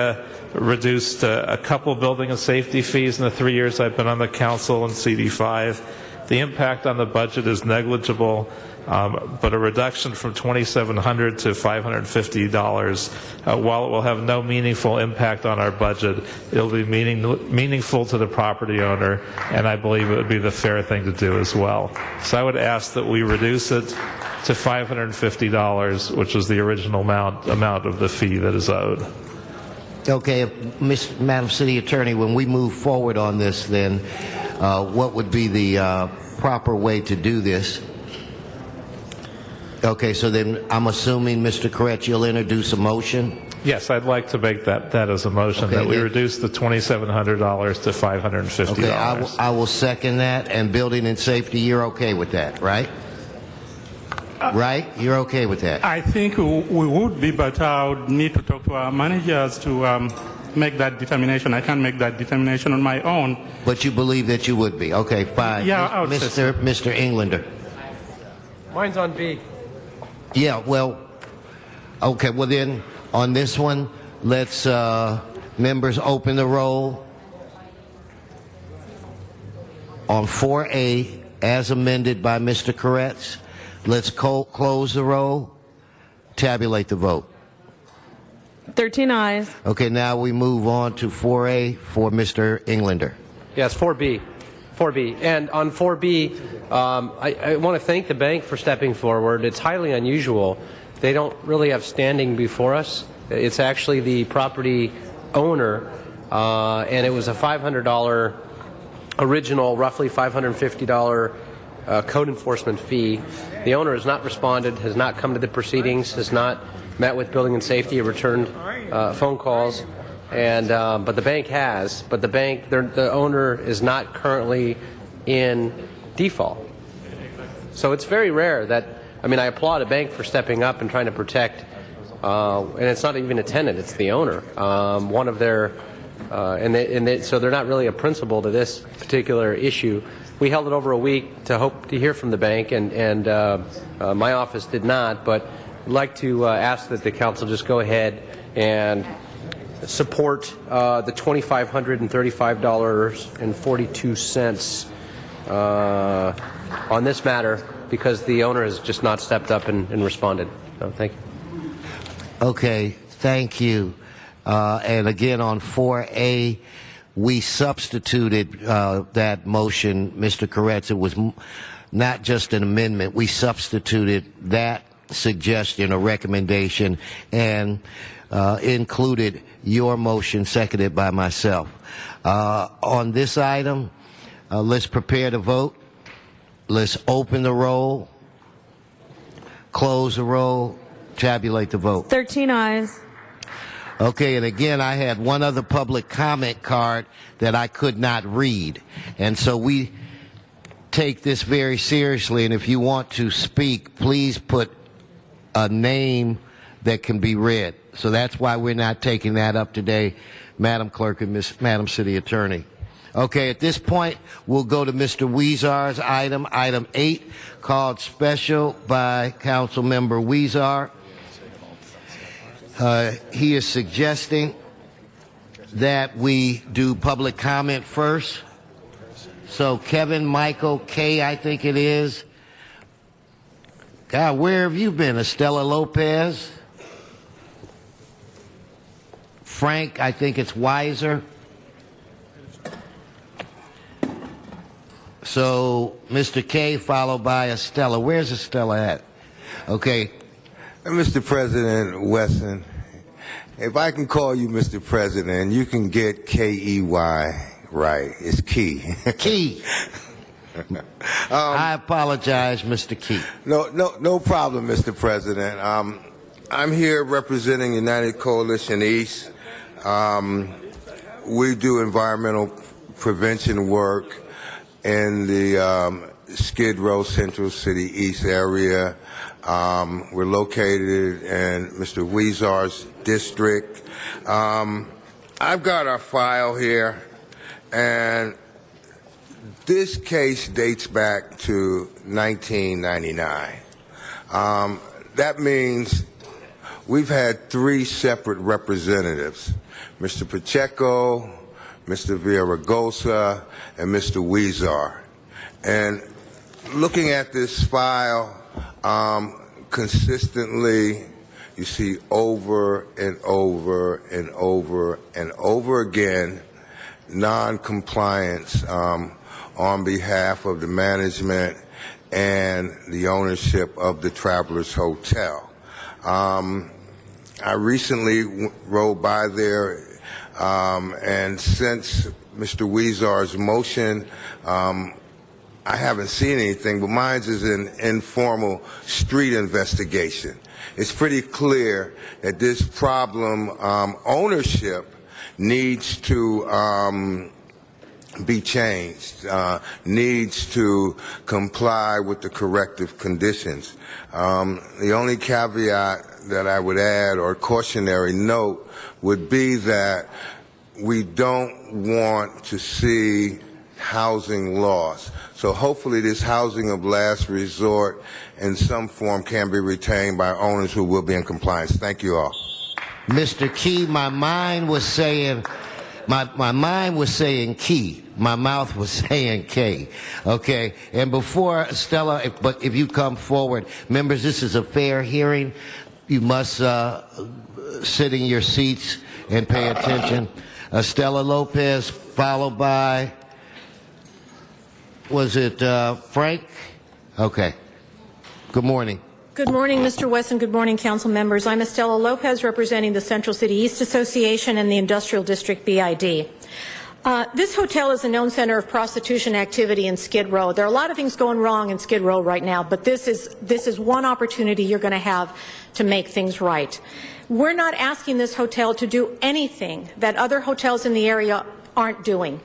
reduced a couple building and safety fees in the 3 years I've been on the council and CD5. The impact on the budget is negligible, but a reduction from $2,700 to $550, while it will have no meaningful impact on our budget, it'll be meaningful to the property owner, and I believe it would be the fair thing to do as well. So I would ask that we reduce it to $550, which is the original amount of the fee that is owed. Okay, Madam City Attorney, when we move forward on this, then what would be the proper way to do this? Okay, so then I'm assuming, Mr. Koretz, you'll introduce a motion? Yes, I'd like to make that as a motion, okay, that we reduce the $2,700 to $550. Okay, I will second that. And building and safety, you're okay with that, right? Right? You're okay with that? I think we would be, but I would need to talk to our managers to make that determination. I can't make that determination on my own. But you believe that you would be? Okay, fine. Yeah, I would say so. Mr. Englander. Mine's on B. Yeah, well, okay, well then, on this one, let's, members, open the roll. On 4A, as amended by Mr. Koretz, let's close the roll, tabulate the vote. 13 ayes. Okay, now we move on to 4A for Mr. Englander. Yes, 4B. 4B. And on 4B, I want to thank the bank for stepping forward. It's highly unusual. They don't really have standing before us. It's actually the property owner, and it was a $500 original, roughly $550 code enforcement fee. The owner has not responded, has not come to the proceedings, has not met with building and safety, returned phone calls. And but the bank has. But the owner is not currently in default. So it's very rare that. I mean, I applaud a bank for stepping up and trying to protect. And it's not even a tenant; it's the owner. One of their, so they're not really a principal to this particular issue. We held it over a week to hope to hear from the bank, and my office did not. But I'd like to ask that the council just go ahead and support the $2,535.42 on this matter, because the owner has just not stepped up and responded. So thank you. Okay, thank you. And again, on 4A, we substituted that motion, Mr. Koretz. It was not just an amendment. We substituted that suggestion or recommendation and included your motion, seconded by myself. On this item, let's prepare to vote. Let's open the roll, close the roll, tabulate the vote. 13 ayes. Okay, and again, I had one other public comment card that I could not read. And so we take this very seriously, and if you want to speak, please put a name that can be read. So that's why we're not taking that up today, Madam Clerk and Madam City Attorney. Okay, at this point, we'll go to Mr. Weezar's item 8, called special by Council Member Weezar. He is suggesting that we do public comment first. So Kevin Michael K, I think it is. God, where have you been? Estela Lopez? Frank, I think it's Weiser. So, Mr. K followed by Estella. Where's Estella at? Okay. Mr. President Wesson, if I can call you Mr. President, you can get K-E-Y right. It's Key. Key. I apologize, Mr. Key. No problem, Mr. President. I'm here representing United Coalition East. We do environmental prevention work in the Skid Row Central City East area. We're located in Mr. Weezar's district. I've got our file here, and this case dates back to 1999. That means we've had 3 separate representatives, Mr. Pacheco, Mr. Villaraigosa, and Mr. Weezar. And looking at this file, consistently, you see over and over and over and over again non-compliance on behalf of the management and the ownership of the Travelers Hotel. I recently rode by there, and since Mr. Weezar's motion, I haven't seen anything, but mine is an informal street investigation. It's pretty clear that this problem, ownership, needs to be changed, needs to comply with the corrective conditions. The only caveat that I would add, or cautionary note, would be that we don't want to see housing loss. So hopefully this housing of last resort in some form can be retained by owners who will be in compliance. Thank you all. Mr. Key, my mind was saying Key. My mouth was saying K. Okay. And before Stella, but if you come forward, members, this is a fair hearing. You must sit in your seats and pay attention. Estella Lopez, followed by, was it Frank? Okay. Good morning. Good morning, Mr. Wesson. Good morning, council members. I'm Estella Lopez, representing the Central City East Association and the Industrial District BID. This hotel is a known center of prostitution activity in Skid Row. There are a lot of things going wrong in Skid Row right now, but this is one opportunity you're going to have to make things right. We're not asking this hotel to do anything that other hotels in the area aren't doing.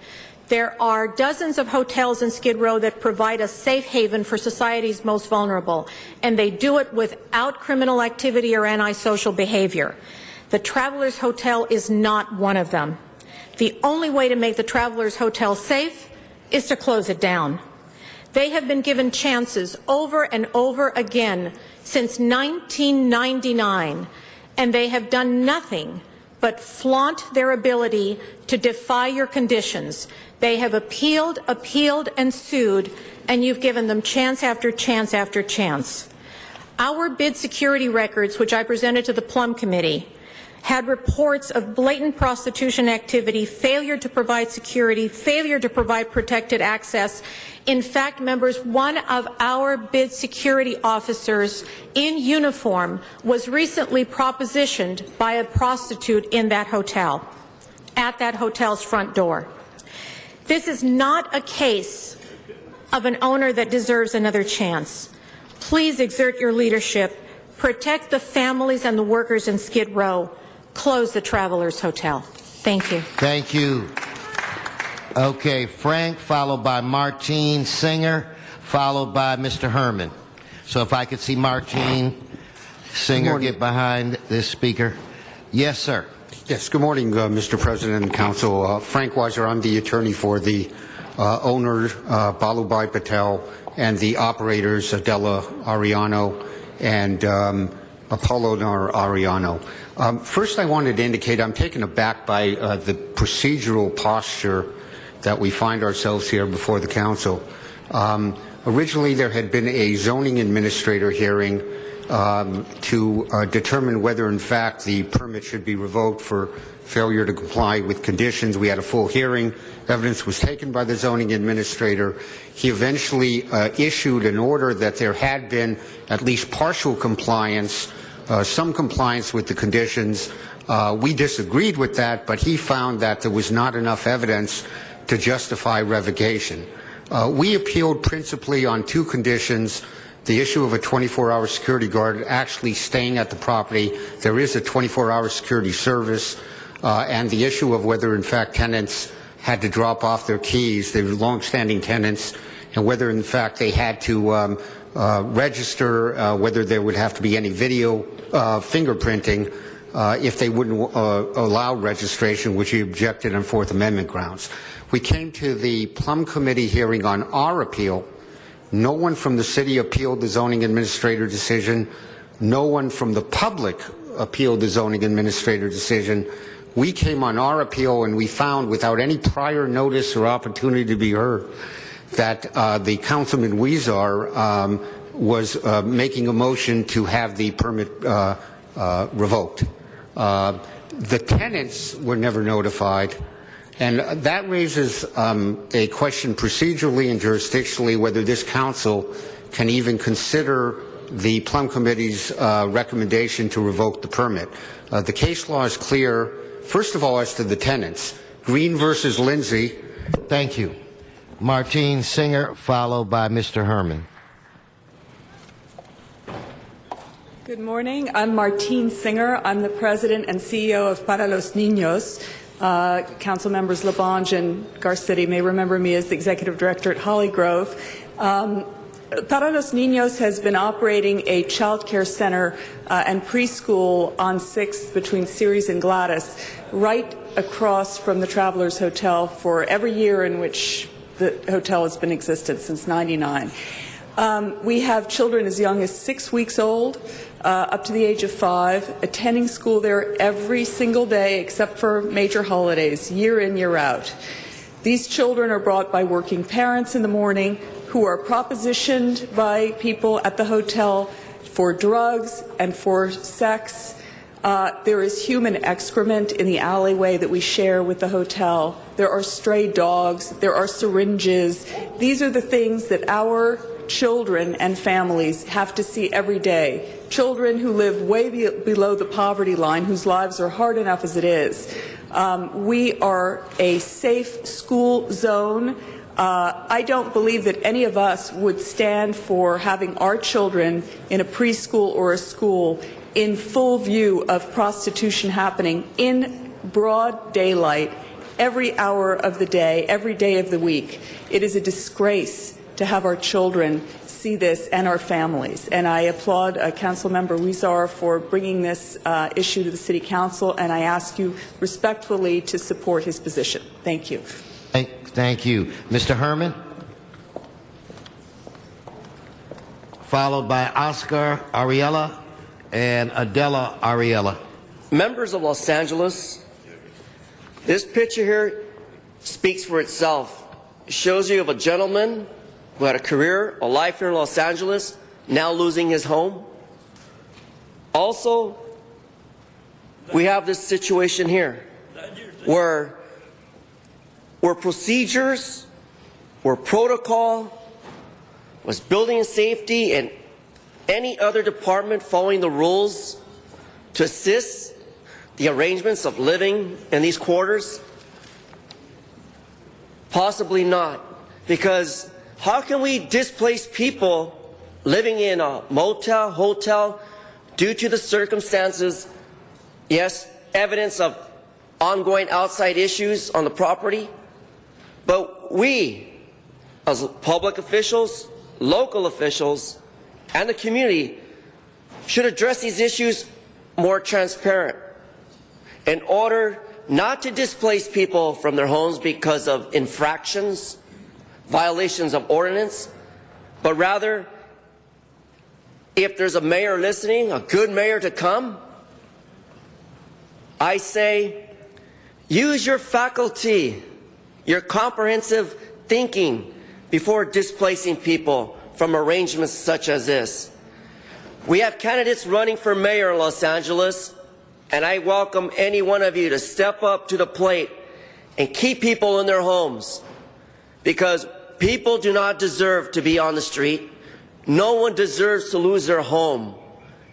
There are dozens of hotels in Skid Row that provide a safe haven for society's most vulnerable, and they do it without criminal activity or antisocial behavior. The Travelers Hotel is not one of them. The only way to make the Travelers Hotel safe is to close it down. They have been given chances over and over again since 1999, and they have done nothing but flaunt their ability to defy your conditions. They have appealed, and sued, and you've given them chance after chance after chance. Our bid security records, which I presented to the Plum Committee, had reports of blatant prostitution activity, failure to provide security, failure to provide protected access. In fact, members, one of our bid security officers in uniform was recently propositioned by a prostitute in that hotel, at that hotel's front door. This is not a case of an owner that deserves another chance. Please exert your leadership. Protect the families and the workers in Skid Row. Close the Travelers Hotel. Thank you. Thank you. Okay, Frank, followed by Martine Singer, followed by Mr. Herman. So if I could see Martine Singer get behind this speaker. Yes, sir. Yes, good morning, Mr. President and Council. Frank Weiser, I'm the attorney for the owner, Balubhai Patel, and the operators, Adela Ariano and Apollonar Ariano. First, I wanted to indicate I'm taken aback by the procedural posture that we find ourselves here before the Council. Originally, there had been a zoning administrator hearing to determine whether, in fact, the permit should be revoked for failure to comply with conditions. We had a full hearing. Evidence was taken by the zoning administrator. He eventually issued an order that there had been at least partial compliance, some compliance with the conditions. We disagreed with that, but he found that there was not enough evidence to justify revocation. We appealed principally on two conditions: the issue of a 24-hour security guard actually staying at the property. There is a 24-hour security service. And the issue of whether, in fact, tenants had to drop off their keys, they were long-standing tenants, and whether, in fact, they had to register, whether there would have to be any video fingerprinting if they wouldn't allow registration, which he objected on Fourth Amendment grounds. We came to the Plum Committee hearing on our appeal. No one from the city appealed the zoning administrator decision. No one from the public appealed the zoning administrator decision. We came on our appeal, and we found, without any prior notice or opportunity to be heard, that the Councilman Weezar was making a motion to have the permit revoked. The tenants were never notified, and that raises a question procedurally and jurisdictionally whether this council can even consider the Plum Committee's recommendation to revoke the permit. The case law is clear. First of all, as to the tenants, Green versus Lindsay. Thank you. Martine Singer, followed by Mr. Herman. Good morning. I'm Martine Singer. I'm the president and CEO of Para los Niños. Council members Labange and Garcetti may remember me as the executive director at Holly Grove. Para los Niños has been operating a child care center and preschool on 6th between Ceres and Gladys, right across from the Travelers Hotel for every year in which the hotel has been existent, since '99. We have children as young as 6 weeks old, up to the age of 5, attending school there every single day except for major holidays, year in, year out. These children are brought by working parents in the morning who are propositioned by people at the hotel for drugs and for sex. There is human excrement in the alleyway that we share with the hotel. There are stray dogs. There are syringes. These are the things that our children and families have to see every day. Children who live way below the poverty line, whose lives are hard enough as it is. We are a safe school zone. I don't believe that any of us would stand for having our children in a preschool or a school in full view of prostitution happening in broad daylight every hour of the day, every day of the week. It is a disgrace to have our children see this and our families. And I applaud Councilmember Weezar for bringing this issue to the City Council, and I ask you respectfully to support his position. Thank you. Thank you. Mr. Herman? Followed by Oscar Ariella and Adela Ariella. Members of Los Angeles, this picture here speaks for itself. It shows you of a gentleman who had a career, a life here in Los Angeles, now losing his home. Also, we have this situation here where procedures, where protocol, was building safety and any other department following the rules to assist the arrangements of living in these quarters? Possibly not, because how can we displace people living in a motel, hotel, due to the circumstances, yes, evidence of ongoing outside issues on the property, but we, as public officials, local officials, and the community should address these issues more transparent in order not to displace people from their homes because of infractions, violations of ordinance, but rather, if there's a mayor listening, a good mayor to come, I say, use your faculty, your comprehensive thinking before displacing people from arrangements such as this. We have candidates running for mayor in Los Angeles, and I welcome any one of you to step up to the plate and keep people in their homes, because people do not deserve to be on the street. No one deserves to lose their home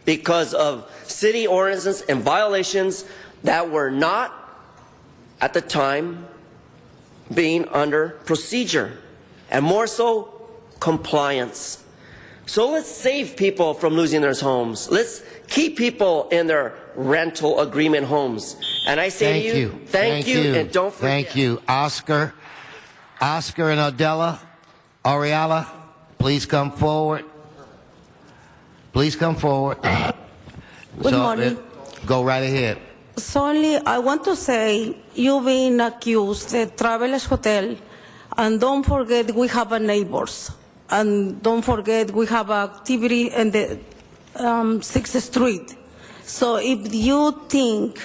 because of city ordinances and violations that were not, at the time, being under procedure, and more so, compliance. So let's save people from losing their homes. Let's keep people in their rental agreement homes. And I say to you, thank you, and don't forget. Thank you. Oscar and Adela Ariala, please come forward. Please come forward. Good morning. Go right ahead. So only I want to say you've been accused the Travelers Hotel, and don't forget we have a neighbors, and don't forget we have activity in the 6th Street. So if you think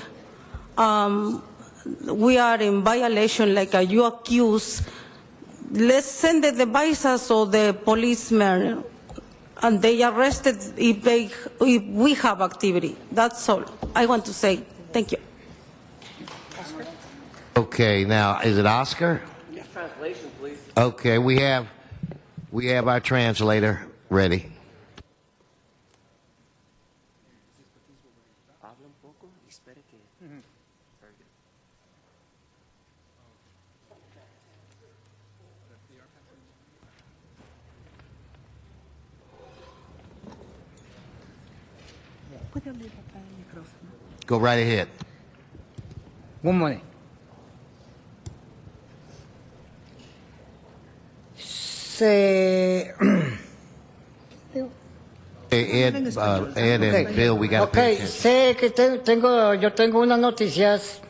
we are in violation, like you accuse, let's send the devices or the policemen, and they arrested if we have activity. That's all I want to say. Thank you. Okay, now is it Oscar? Yes, translation, please. Okay, we have our translator ready. Go right ahead. Good morning. Ed and Bill, we got to pay attention. Sé que yo tengo unas noticias.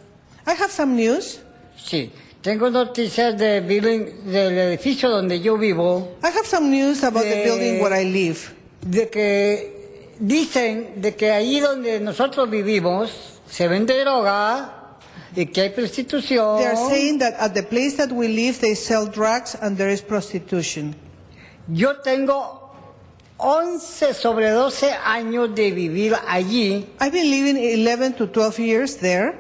I have some news. Sí, tengo noticias del edificio donde yo vivo. I have some news about the building where I live. De que dicen de que ahí donde nosotros vivimos se vende droga y que hay prostitución. They are saying that at the place that we live, they sell drugs and there is prostitution. Yo tengo 11 sobre 12 años de vivir allí. I've been living 11 to 12 years there.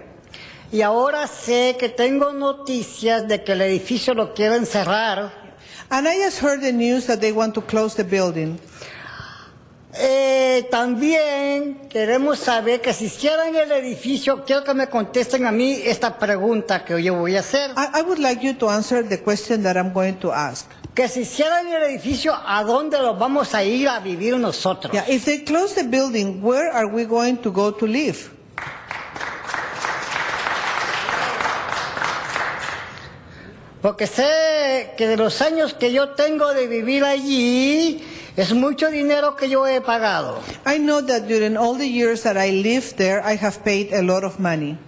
Y ahora sé que tengo noticias de que el edificio lo quieren cerrar. And I just heard the news that they want to close the building. También queremos saber que si cierran el edificio, quiero que me contesten a mí esta pregunta que yo voy a hacer. I would like you to answer the question that I'm going to ask. Que si cierran el edificio, ¿a dónde los vamos a ir a vivir nosotros? Yeah, if they close the building, where are we going to go to live? Porque sé que de los años que yo tengo de vivir allí, es mucho dinero que yo he pagado. I know that during all the years that I lived there, I have paid a lot of money.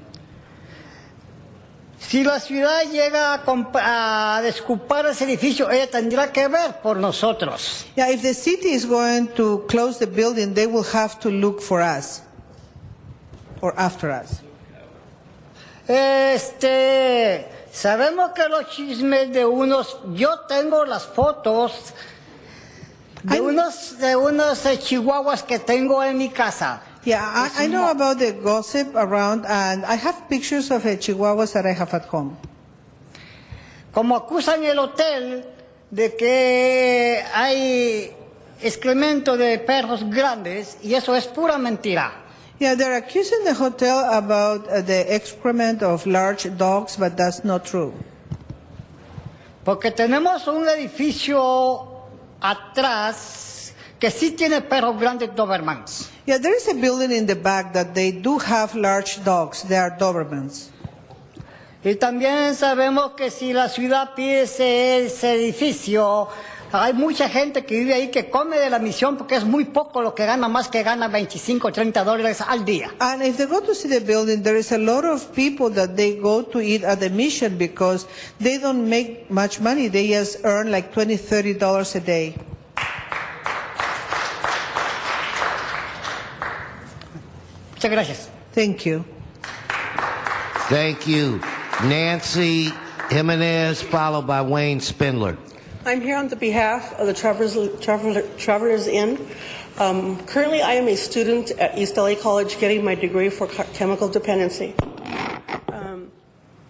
Si la ciudad llega a desocupar ese edificio, ella tendrá que ver por nosotros. Yeah, if the city is going to close the building, they will have to look for us or after us. Sabemos que los chismes de unos, yo tengo las fotos de unos chihuahuas que tengo en mi casa. Yeah, I know about the gossip around, and I have pictures of chihuahuas that I have at home. Como acusan el hotel de que hay excremento de perros grandes, y eso es pura mentira. Yeah, they're accusing the hotel about the excrement of large dogs, but that's not true. Porque tenemos un edificio atrás que sí tiene perros grandes Dobermans. Yeah, there is a building in the back that they do have large dogs. They are Dobermans. Y también sabemos que si la ciudad pide ese edificio, hay mucha gente que vive ahí que come de la misión porque es muy poco lo que gana, más que gana $25 o $30 al día. And if they go to see the building, there is a lot of people that they go to eat at the mission because they don't make much money. They just earn like $20, $30 a day. Muchas gracias. Thank you. Thank you. Nancy Jimenez, followed by Wayne Spindler. I'm here on the behalf of the Travelers Inn. Currently, I am a student at East LA College getting my degree for chemical dependency.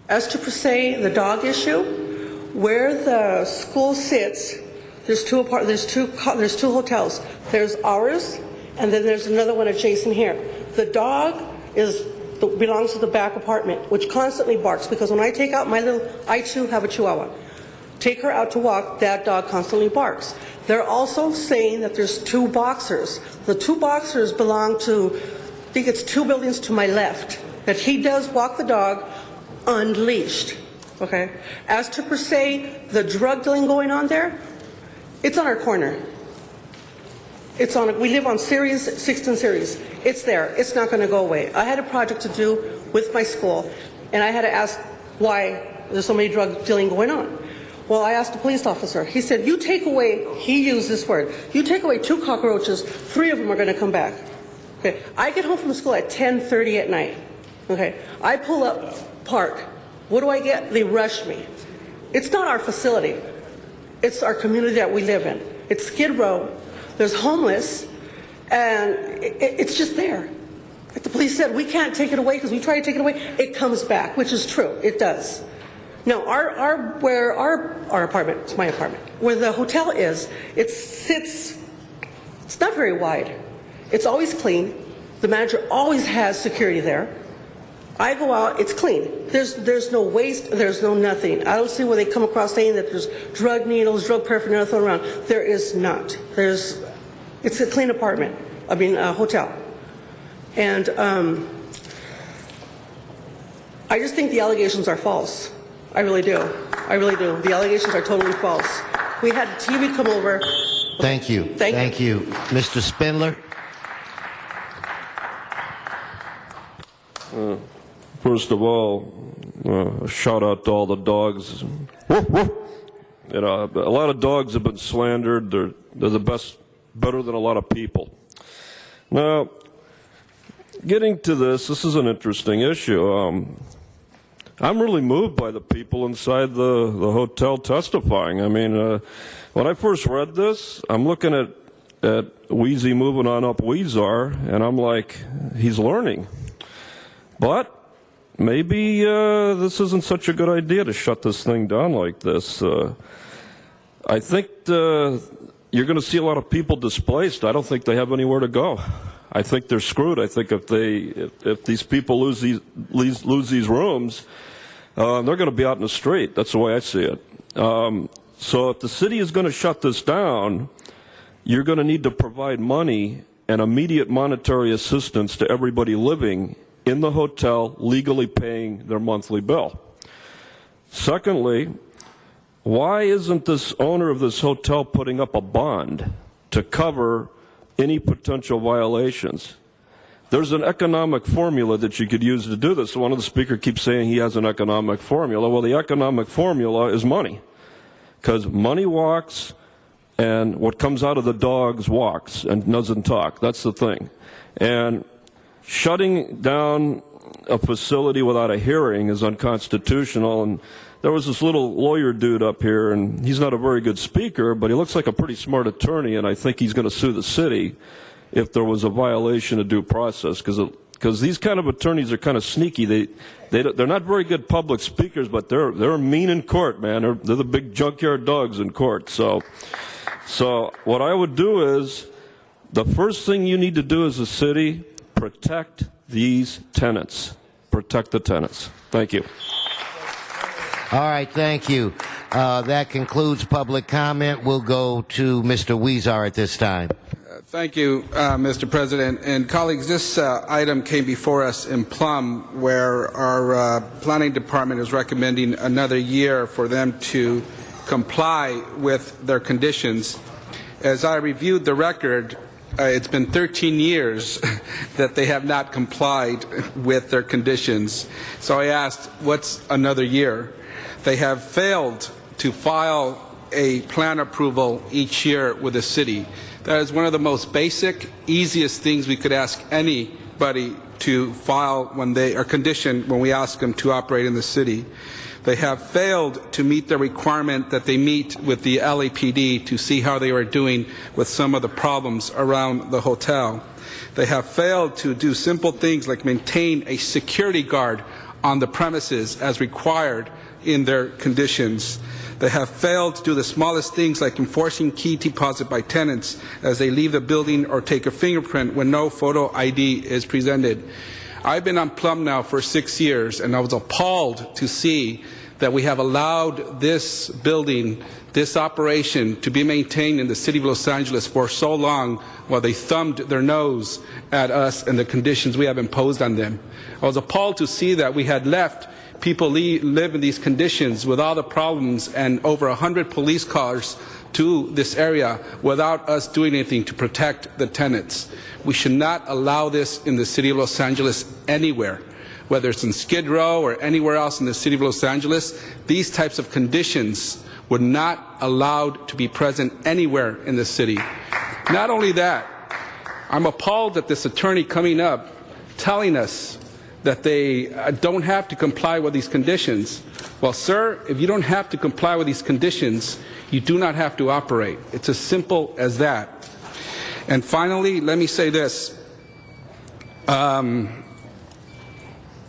As to per se the dog issue, where the school sits, there's two hotels. There's ours, and then there's another one adjacent here. The dog belongs to the back apartment, which constantly barks because when I take out I too have a Chihuahua. Take her out to walk, that dog constantly barks. They're also saying that there's two boxers. The two boxers belong to, I think it's 2 buildings to my left, that he does walk the dog unleashed. Okay? As to per se the drug dealing going on there, it's on our corner. We live on 16 series. It's there. It's not going to go away. I had a project to do with my school, and I had to ask why there's so many drug dealing going on. Well, I asked the police officer. He said, you take away, he used this word, you take away 2 cockroaches, 3 of them are going to come back. Okay. I get home from school at 10:30 at night. Okay. I pull up, park. What do I get? They rush me. It's not our facility. It's our community that we live in. It's Skid Row. There's homeless, and it's just there. Like the police said, we can't take it away because we try to take it away. It comes back, which is true. It does. No, where our apartment, it's my apartment, where the hotel is, it's not very wide. It's always clean. The manager always has security there. I go out, it's clean. There's no waste, there's no nothing. I don't see where they come across saying that there's drug needles, drug paraphernalia thrown around. There is not. It's a clean apartment, a hotel. And I just think the allegations are false. I really do. I really do. The allegations are totally false. We had TV come over. Thank you. Thank you. Mr. Spindler? First of all, a shout out to all the dogs. You know, a lot of dogs have been slandered. They're the best, better than a lot of people. Now, getting to this is an interesting issue. I'm really moved by the people inside the hotel testifying. I mean, when I first read this, I'm looking at Wheezy moving on up Weezar, and I'm like, he's learning. But maybe this isn't such a good idea to shut this thing down like this. I think you're going to see a lot of people displaced. I don't think they have anywhere to go. I think they're screwed. I think if these people lose these rooms, they're going to be out in the street. That's the way I see it. So if the city is going to shut this down, you're going to need to provide money and immediate monetary assistance to everybody living in the hotel, legally paying their monthly bill. Secondly, why isn't this owner of this hotel putting up a bond to cover any potential violations? There's an economic formula that you could use to do this. One of the speakers keeps saying he has an economic formula. Well, the economic formula is money, because money walks, and what comes out of the dogs walks and doesn't talk. That's the thing. And shutting down a facility without a hearing is unconstitutional. And there was this little lawyer dude up here, and he's not a very good speaker, but he looks like a pretty smart attorney, and I think he's going to sue the city if there was a violation of due process, because these kind of attorneys are kind of sneaky. They're not very good public speakers, but they're mean in court, man. They're the big junkyard dogs in court. So what I would do is, the first thing you need to do as a city, protect these tenants. Protect the tenants. Thank you. All right, thank you. That concludes public comment. We'll go to Mr. Weezar at this time. Thank you, Mr. President. And colleagues, this item came before us in Plum, where our planning department is recommending another year for them to comply with their conditions. As I reviewed the record, it's been 13 years that they have not complied with their conditions. So I asked, what's another year? They have failed to file a plan approval each year with the city. That is one of the most basic, easiest things we could ask anybody to file when they are conditioned when we ask them to operate in the city. They have failed to meet the requirement that they meet with the LAPD to see how they are doing with some of the problems around the hotel. They have failed to do simple things like maintain a security guard on the premises as required in their conditions. They have failed to do the smallest things like enforcing key deposit by tenants as they leave the building or take a fingerprint when no photo ID is presented. I've been on Plum now for 6 years, and I was appalled to see that we have allowed this building, this operation, to be maintained in the city of Los Angeles for so long while they thumbed their nose at us and the conditions we have imposed on them. I was appalled to see that we had left people live in these conditions with all the problems and over 100 police cars to this area without us doing anything to protect the tenants. We should not allow this in the city of Los Angeles anywhere. Whether it's in Skid Row or anywhere else in the city of Los Angeles, these types of conditions were not allowed to be present anywhere in the city. Not only that, I'm appalled at this attorney coming up telling us that they don't have to comply with these conditions. Well, sir, if you don't have to comply with these conditions, you do not have to operate. It's as simple as that. And finally, let me say this.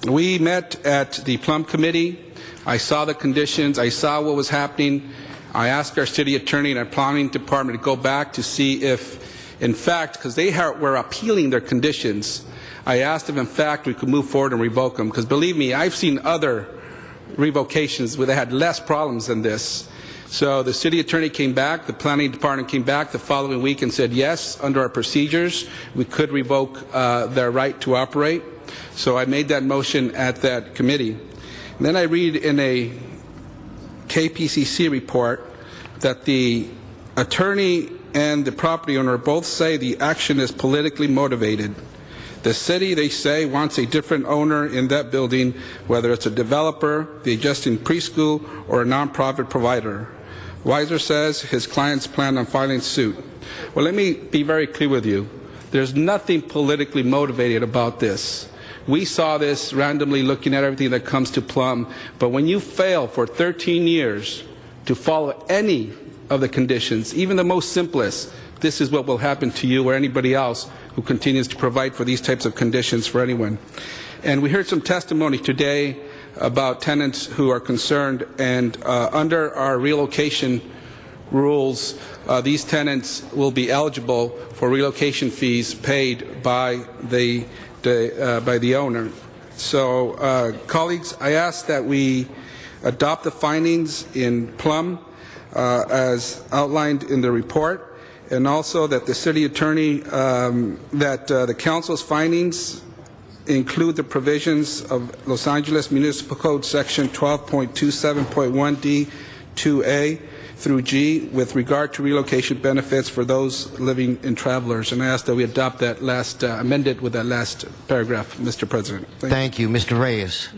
We met at the Plum Committee. I saw the conditions. I saw what was happening. I asked our city attorney and our planning department to go back to see if, in fact, because they were appealing their conditions, I asked if, in fact, we could move forward and revoke them. Because believe me, I've seen other revocations where they had less problems than this. So the city attorney came back, the planning department came back the following week and said, yes, under our procedures, we could revoke their right to operate. So I made that motion at that committee. And then I read in a KPCC report that the attorney and the property owner both say the action is politically motivated. The city, they say, wants a different owner in that building, whether it's a developer, the adjusting preschool, or a nonprofit provider. Weiser says his clients plan on filing suit. Well, let me be very clear with you. There's nothing politically motivated about this. We saw this randomly looking at everything that comes to Plum, but when you fail for 13 years to follow any of the conditions, even the most simplest, this is what will happen to you or anybody else who continues to provide for these types of conditions for anyone. And we heard some testimony today about tenants who are concerned, and under our relocation rules, these tenants will be eligible for relocation fees paid by the owner. So, colleagues, I ask that we adopt the findings in Plum as outlined in the report, and also that the city attorney, that the council's findings include the provisions of Los Angeles Municipal Code section 12.27.1D 2A through G with regard to relocation benefits for those living in travelers. And I ask that we adopt that last, amended with that last paragraph, Mr. President. Thank you. Mr. Reyes.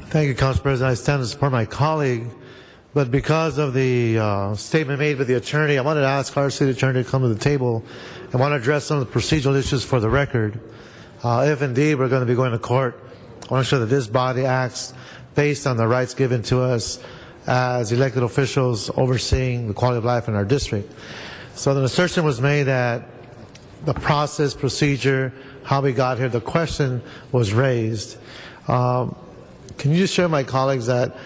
Thank you, Council President. I stand to support my colleague, but because of the statement made by the attorney, I wanted to ask our city attorney to come to the table and want to address some of the procedural issues for the record. If indeed we're going to be going to court, I want to show that this body acts based on the rights given to us as elected officials overseeing the quality of life in our district. So the assertion was made that the process, procedure, how we got here, the question was raised. Can you just share with my colleagues that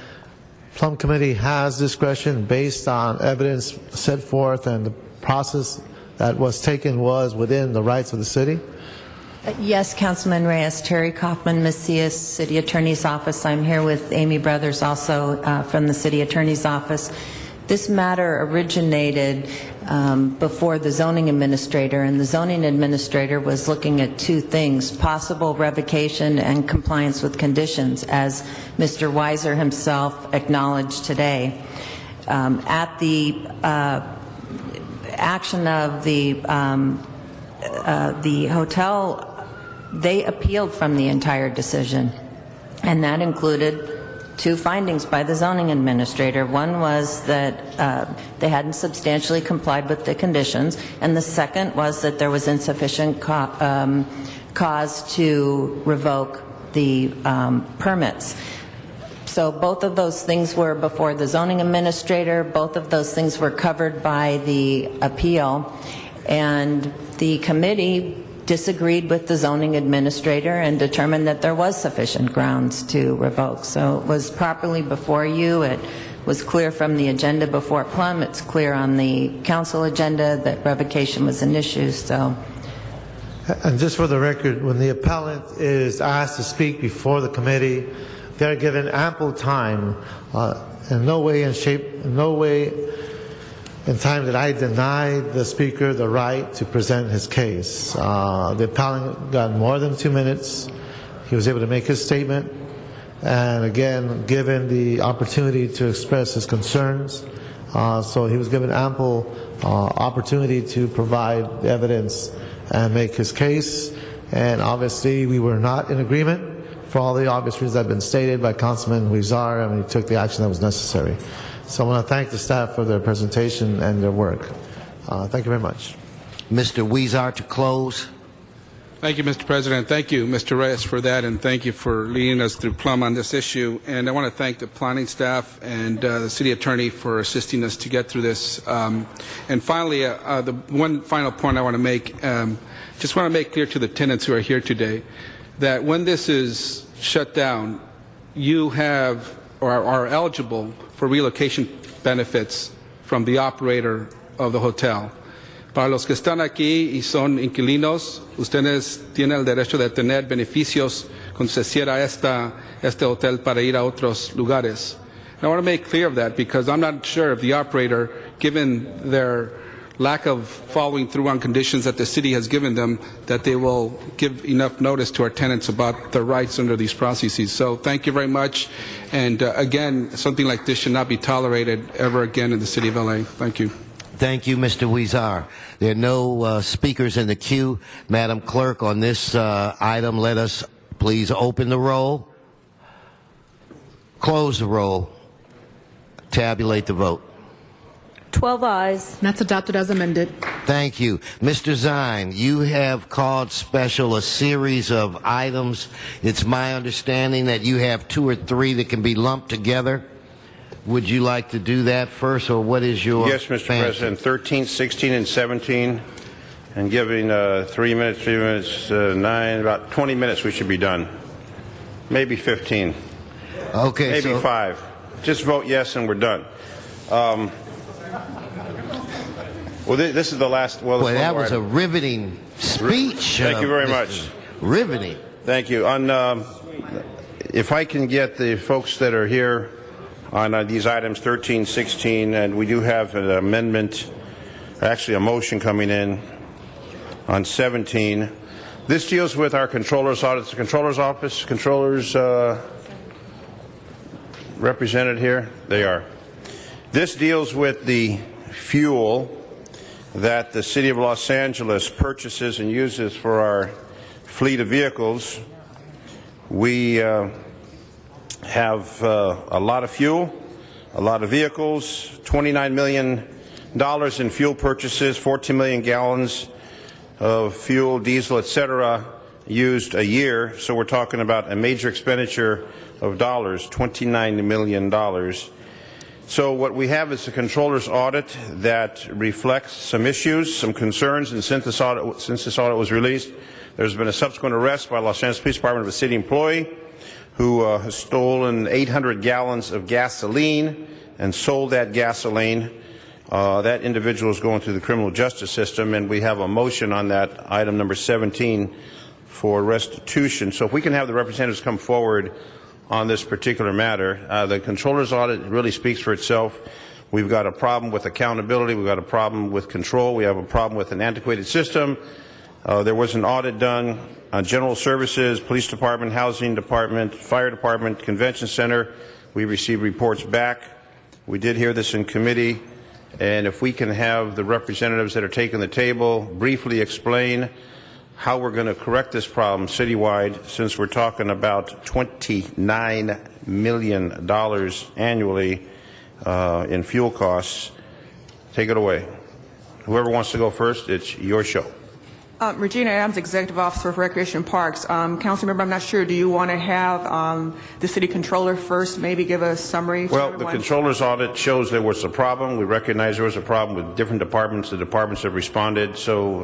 Plum Committee has discretion based on evidence set forth and the process that was taken was within the rights of the city? Yes, Councilman Reyes. Terry Kaufman, Macias, City Attorney's Office. I'm here with Amy Brothers, also from the City Attorney's Office. This matter originated before the zoning administrator, and the zoning administrator was looking at two things: possible revocation and compliance with conditions, as Mr. Weiser himself acknowledged today. At the action of the hotel, they appealed from the entire decision, and that included two findings by the zoning administrator. One was that they hadn't substantially complied with the conditions, and the second was that there was insufficient cause to revoke the permits. So both of those things were before the zoning administrator. Both of those things were covered by the appeal. And the committee disagreed with the zoning administrator and determined that there was sufficient grounds to revoke. So it was properly before you. It was clear from the agenda before Plum. It's clear on the council agenda that revocation was an issue. So. And just for the record, when the appellant is asked to speak before the committee, they're given ample time. In no way in time that I deny the speaker the right to present his case. The appellant got more than 2 minutes. He was able to make his statement, and again, given the opportunity to express his concerns. So he was given ample opportunity to provide evidence and make his case. And obviously, we were not in agreement for all the obvious reasons that have been stated by Councilman Huizar, and he took the action that was necessary. So I want to thank the staff for their presentation and their work. Thank you very much. Mr. Huizar to close. Thank you, Mr. President. Thank you, Mr. Reyes, for that, and thank you for leading us through Plum on this issue. And I want to thank the planning staff and the city attorney for assisting us to get through this. And finally, the one final point I want to make, just want to make clear to the tenants who are here today that when this is shut down, you have or are eligible for relocation benefits from the operator of the hotel. Para los que están aquí y son inquilinos, ustedes tienen el derecho de tener beneficios cuando se cierra este hotel para ir a otros lugares. And I want to make clear of that because I'm not sure if the operator, given their lack of following through on conditions that the city has given them, that they will give enough notice to our tenants about their rights under these processes. So thank you very much. And again, something like this should not be tolerated ever again in the city of LA. Thank you. Thank you, Mr. Huizar. There are no speakers in the queue. Madam Clerk, on this item, let us please open the roll, close the roll, tabulate the vote. 12 ayes. That's adopted as amended. Thank you. Mr. Zine, you have called special a series of items. It's my understanding that you have 2 or 3 that can be lumped together. Would you like to do that first, or what is your Yes, Mr. fancy? President. 13, 16, and 17. And giving 3 minutes, 9, about 20 minutes we should be done. Maybe 15. Okay. Maybe 5. Just vote yes and we're done. Well, this is the last. Well, Boy, that was a riveting speech. Thank you very much. Riveting. Thank you. If I can get the folks that are here on these items 13, 16, and we do have an amendment, actually a motion coming in on 17. This deals with our controller's audit. The controller's office, controllers represented here. They are. This deals with the fuel that the City of Los Angeles purchases and uses for our fleet of vehicles. We have a lot of fuel, a lot of vehicles, $29 million in fuel purchases, 14 million gallons of fuel, diesel, etc., used a year. So we're talking about a major expenditure of dollars, $29 million. So what we have is a controller's audit that reflects some issues, some concerns, and since this audit was released, there's been a subsequent arrest by Los Angeles Police Department of a city employee who has stolen 800 gallons of gasoline and sold that gasoline. That individual is going through the criminal justice system, and we have a motion on that, item number 17, for restitution. So if we can have the representatives come forward on this particular matter. The controller's audit really speaks for itself. We've got a problem with accountability. We've got a problem with control. We have a problem with an antiquated system. There was an audit done on general services, police department, housing department, fire department, convention center. We received reports back. We did hear this in committee. And if we can have the representatives that are taking the table briefly explain how we're going to correct this problem citywide, since we're talking about $29 million annually in fuel costs. Take it away. Whoever wants to go first, it's your show. Regina Adams, Executive Officer of Recreation and Parks. Councilmember, I'm not sure, do you want to have the City Controller first maybe give a summary? Well, the Controller's audit shows there was a problem. We recognize there was a problem with different departments. The departments have responded. So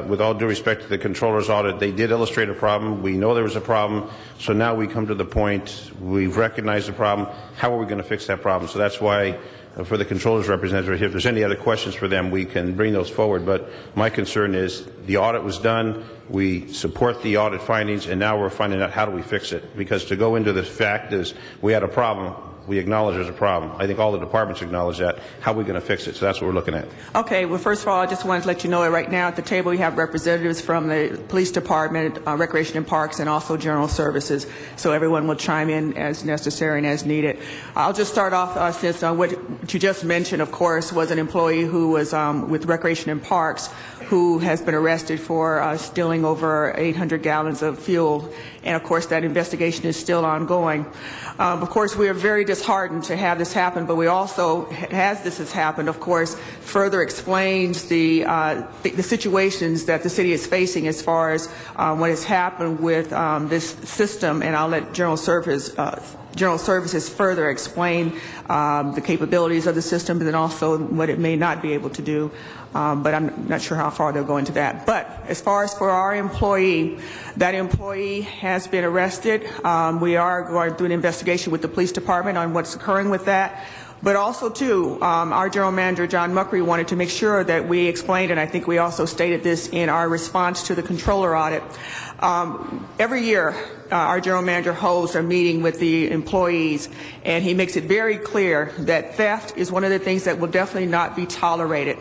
with all due respect to the Controller's audit, they did illustrate a problem. We know there was a problem. So now we come to the point, we've recognized the problem. How are we going to fix that problem? So that's why for the Controller's representative, if there's any other questions for them, we can bring those forward. But my concern is the audit was done, we support the audit findings, and now we're finding out how do we fix it. Because to go into the fact is we had a problem, we acknowledge there's a problem. I think all the departments acknowledge that. How are we going to fix it? So that's what we're looking at. Okay, well, first of all, I just wanted to let you know that right now at the table we have representatives from the Police Department, Recreation and Parks, and also General Services. So everyone will chime in as necessary and as needed. I'll just start off since what you just mentioned, of course, was an employee who was with Recreation and Parks who has been arrested for stealing over 800 gallons of fuel. And, of course, that investigation is still ongoing. Of course, we are very disheartened to have this happen, but we also, as this has happened, of course, further explains the situations that the city is facing as far as what has happened with this system, and I'll let General Services further explain the capabilities of the system, but then also what it may not be able to do. But I'm not sure how far they'll go into that. But as far as for our employee, that employee has been arrested. We are going through an investigation with the police department on what's occurring with that. But also, too, our general manager, John Muckery, wanted to make sure that we explained, and I think we also stated this in our response to the controller audit. Every year, our general manager holds a meeting with the employees, and he makes it very clear that theft is one of the things that will definitely not be tolerated.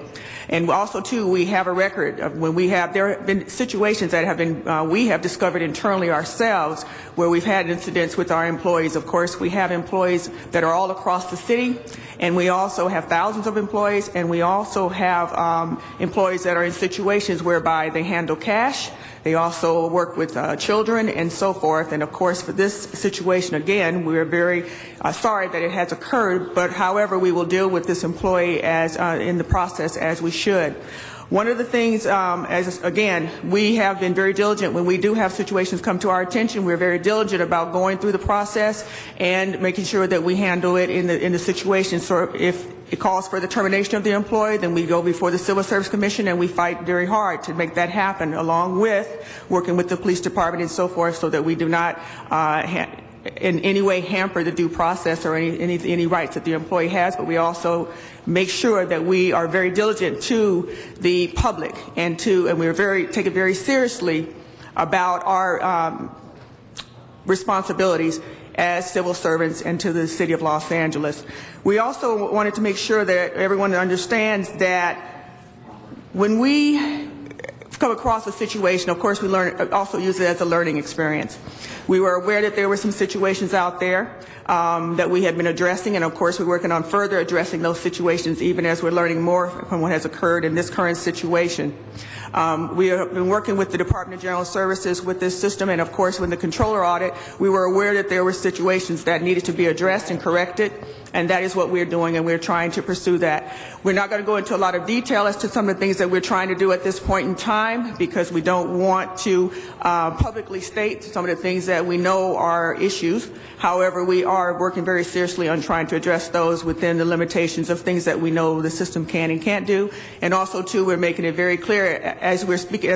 And also, too, we have a record of when there have been situations that have been, we have discovered internally ourselves where we've had incidents with our employees. Of course, we have employees that are all across the city, and we also have thousands of employees, and we also have employees that are in situations whereby they handle cash. They also work with children and so forth. And of course, for this situation, again, we're very sorry that it has occurred. But however, we will deal with this employee as in the process as we should. One of the things, again, we have been very diligent when we do have situations come to our attention. We're very diligent about going through the process and making sure that we handle it in the situation. So if it calls for the termination of the employee, then we go before the Civil Service Commission and we fight very hard to make that happen, along with working with the police department and so forth, so that we do not in any way hamper the due process or any rights that the employee has. But we also make sure that we are very diligent to the public and we take it very seriously about our responsibilities as civil servants and to the city of Los Angeles. We also wanted to make sure that everyone understands that when we come across a situation, of course, we also use it as a learning experience. We were aware that there were some situations out there that we had been addressing, and of course we're working on further addressing those situations even as we're learning more from what has occurred in this current situation. We have been working with the Department of General Services with this system, and of course with the controller audit, we were aware that there were situations that needed to be addressed and corrected, and that is what we're doing, and we're trying to pursue that. We're not going to go into a lot of detail as to some of the things that we're trying to do at this point in time, because we don't want to publicly state some of the things that we know are issues. However, we are working very seriously on trying to address those within the limitations of things that we know the system can and can't do. And also, too, we're making it very clear as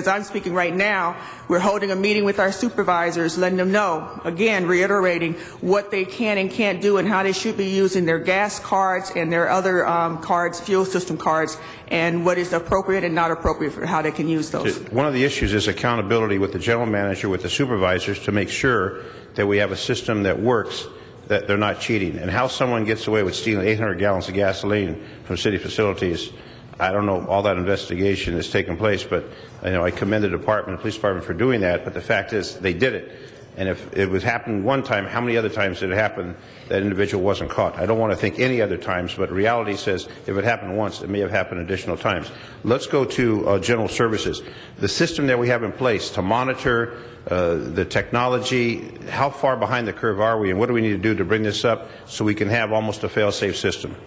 I'm speaking right now, we're holding a meeting with our supervisors, letting them know, again, reiterating what they can and can't do and how they should be using their gas cards and their other cards, fuel system cards, and what is appropriate and not appropriate for how they can use those. One of the issues is accountability with the general manager, with the supervisors, to make sure that we have a system that works, that they're not cheating. And how someone gets away with stealing 800 gallons of gasoline from city facilities, I don't know, all that investigation has taken place, but I commend the police department for doing that, but the fact is they did it. And if it was happened one time, how many other times did it happen that individual wasn't caught? I don't want to think any other times, but reality says if it happened once, it may have happened additional times. Let's go to General Services. The system that we have in place to monitor the technology, how far behind the curve are we, and what do we need to do to bring this up so we can have almost a fail-safe system?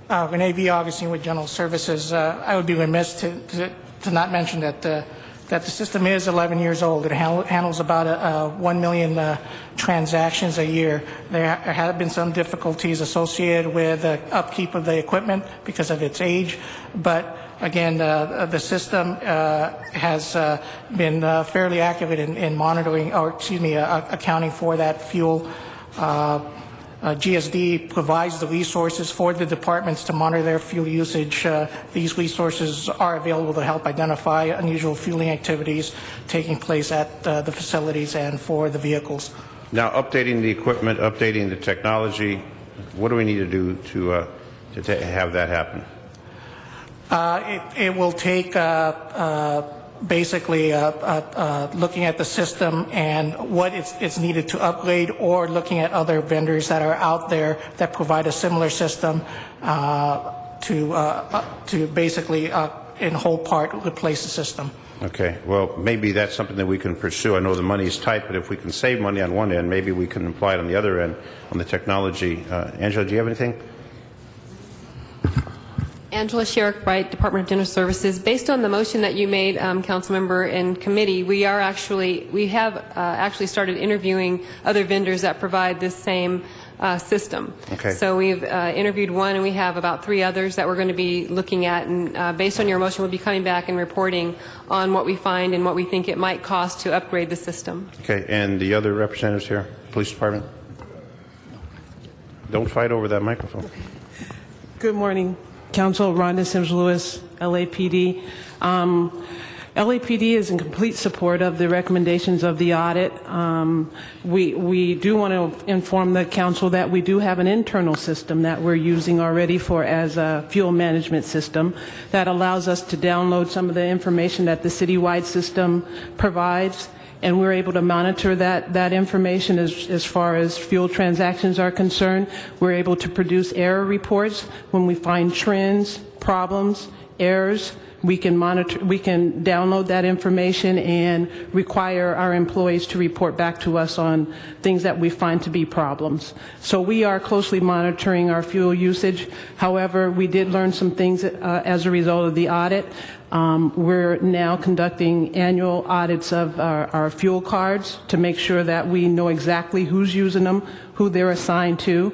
Renee V. Augustine with General Services. I would be remiss to to not mention that the system is 11 years old. It handles about 1 million transactions a year. There have been some difficulties associated with upkeep of the equipment because of its age, but again, the system has been fairly accurate in monitoring, or excuse me, accounting for that fuel. GSD provides the resources for the departments to monitor their fuel usage. These resources are available to help identify unusual fueling activities taking place at the facilities and for the vehicles. Now, updating the equipment, updating the technology, what do we need to do to have that happen? It will take basically looking at the system and what it's needed to upgrade, or looking at other vendors that are out there that provide a similar system to basically in whole part replace the system. Okay, well, maybe that's something that we can pursue. I know the money is tight, but if we can save money on one end, maybe we can apply it on the other end on the technology. Angela, do you have anything? Angela Sherrick, Bright, Department of General Services. Based on the motion that you made, council member, in committee, we have actually started interviewing other vendors that provide this same system. Okay. So we've interviewed one, and we have about 3 others that we're going to be looking at. And based on your motion, we'll be coming back and reporting on what we find and what we think it might cost to upgrade the system. Okay, and the other representatives here, police department? Don't fight over that microphone. Good morning, Council. Rhonda Sims-Lewis, LAPD. LAPD is in complete support of the recommendations of the audit. We do want to inform the council that we do have an internal system that we're using already as a fuel management system that allows us to download some of the information that the citywide system provides, and we're able to monitor that information as far as fuel transactions are concerned. We're able to produce error reports when we find trends, problems, errors. We can download that information and require our employees to report back to us on things that we find to be problems. So we are closely monitoring our fuel usage. However, we did learn some things as a result of the audit. We're now conducting annual audits of our fuel cards to make sure that we know exactly who's using them, who they're assigned to.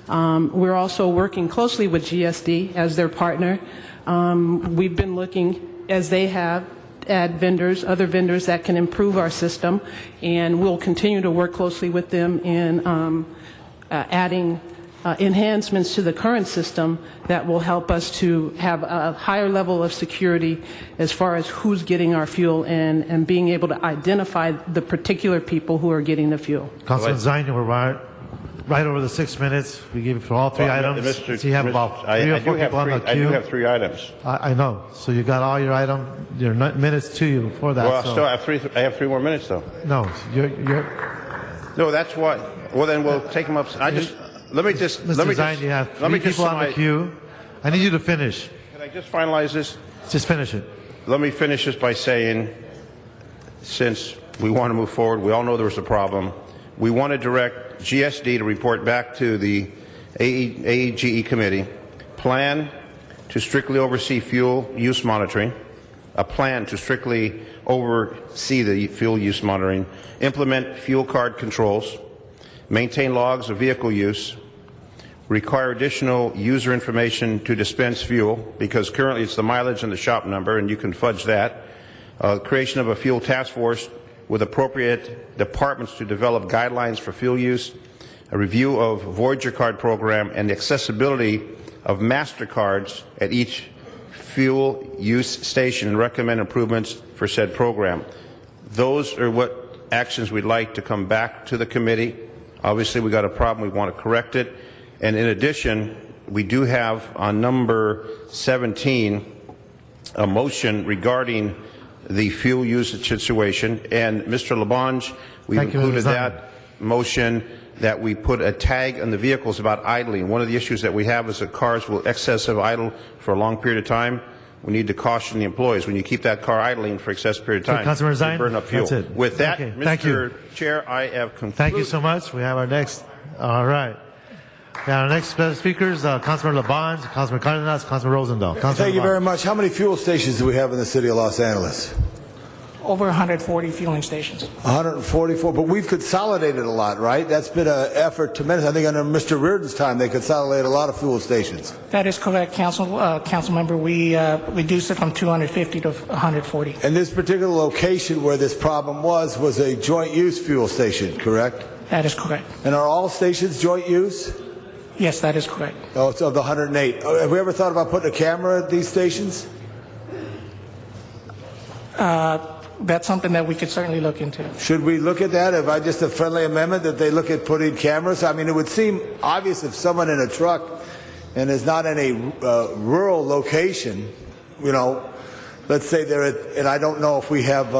We're also working closely with GSD as their partner. We've been looking, as they have, at other vendors that can improve our system, and we'll continue to work closely with them in adding enhancements to the current system that will help us to have a higher level of security as far as who's getting our fuel and being able to identify the particular people who are getting the fuel. Councilman Zine, we're right over the 6 minutes. We gave you for all 3 items. So you have about 3 or 4 people on the queue. I do have 3 items. I know. So you got all your minutes to you before that. Well, still have 3 more minutes, though. No, No, that's what. Well, then we'll take them up. Let me just. Mr. Zine, you have 3 people on the queue. I need you to finish. Can I just finalize this? Just finish it. Let me finish this by saying, since we want to move forward, we all know there was a problem. We want to direct GSD to report back to the AEGE committee, plan to strictly oversee fuel use monitoring, a plan to strictly oversee the fuel use monitoring, implement fuel card controls, maintain logs of vehicle use, require additional user information to dispense fuel, because currently it's the mileage and the shop number, and you can fudge that, creation of a fuel task force with appropriate departments to develop guidelines for fuel use, a review of Voyager card program, and the accessibility of MasterCards at each fuel use station, and recommend improvements for said program. Those are what actions we'd like to come back to the committee. Obviously, we got a problem. We want to correct it. And in addition, we do have on number 17 a motion regarding the fuel usage situation. And Mr. Labange, we've included that motion that we put a tag on the vehicles about idling. One of the issues that we have is that cars will excessive idle for a long period of time. We need to caution the employees when you keep that car idling for excessive period of time, Councilor Zine, burn up fuel. that's it. With that, Okay, thank Mr. Chair, I have concluded. Thank you so much. We have our next. All right. Now, our next speaker is Councilman Labange, Councilman Cardenas, Councilman Rosendahl. Thank you very much. How many fuel stations do we have in the city of Los Angeles? Over 140 fueling stations. 144, but we've consolidated a lot, right? That's been an effort tremendous. I think under Mr. Reardon's time, they consolidated a lot of fuel stations. That is correct, council member. We reduced it from 250 to 140. And this particular location where this problem was a joint use fuel station, correct? That is correct. And are all stations joint use? Yes, that is correct. Oh, it's of the 108. Have we ever thought about putting a camera at these stations? That's something that we could certainly look into. Should we look at that? If I just a friendly amendment that they look at putting cameras? I mean, it would seem obvious if someone in a truck and is not in a rural location, you know, let's say they're at, and I don't know if we have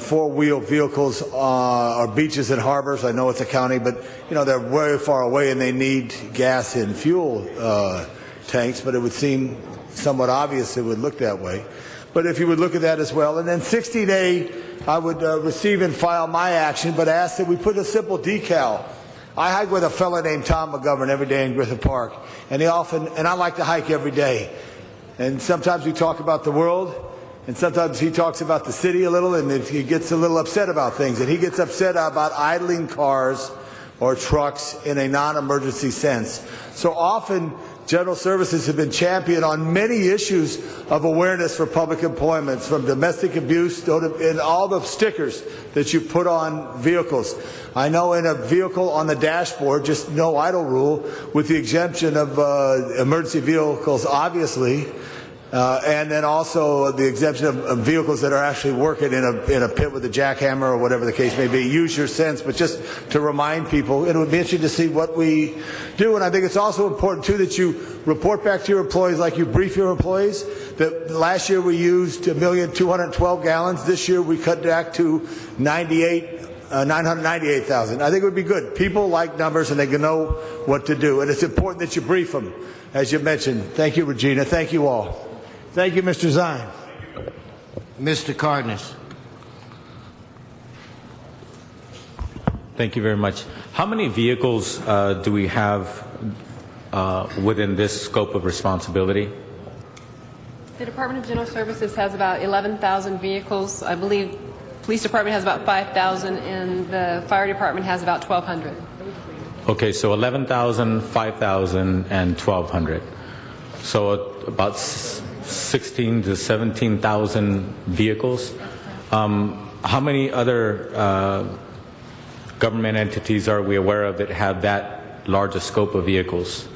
four-wheel vehicles or beaches and harbors. I know it's a county, but you know they're very far away and they need gas and fuel tanks. But it would seem somewhat obvious it would look that way. But if you would look at that as well. And then 60-day, I would receive and file my action, but ask that we put a simple decal. I hike with a fellow named Tom McGovern every day in Griffith Park, and I like to hike every day. And sometimes we talk about the world, and sometimes he talks about the city a little, and he gets a little upset about things. And he gets upset about idling cars or trucks in a non-emergency sense. So often, General Services have been championed on many issues of awareness for public employment, from domestic abuse and all the stickers that you put on vehicles. I know in a vehicle on the dashboard, just no idle rule, with the exemption of emergency vehicles, obviously, and then also the exemption of vehicles that are actually working in a pit with a jackhammer or whatever the case may be. Use your sense, but just to remind people, it would be interesting to see what we do. And I think it's also important, too, that you report back to your employees like you brief your employees. That last year we used 1,212 gallons. This year we cut back to 998,000. I think it would be good. People like numbers and they can know what to do. And it's important that you brief them, as you mentioned. Thank you, Regina. Thank you all. Thank you, Mr. Zine. Mr. Cardenas. Thank you very much. How many vehicles do we have within this scope of responsibility? The Department of General Services has about 11,000 vehicles. I believe Police Department has about 5,000, and the Fire Department has about 1,200. Okay, so 11,000, 5,000, and 1,200. So about 16 to 17,000 vehicles. How many other government entities are we aware of that have that large a scope of vehicles?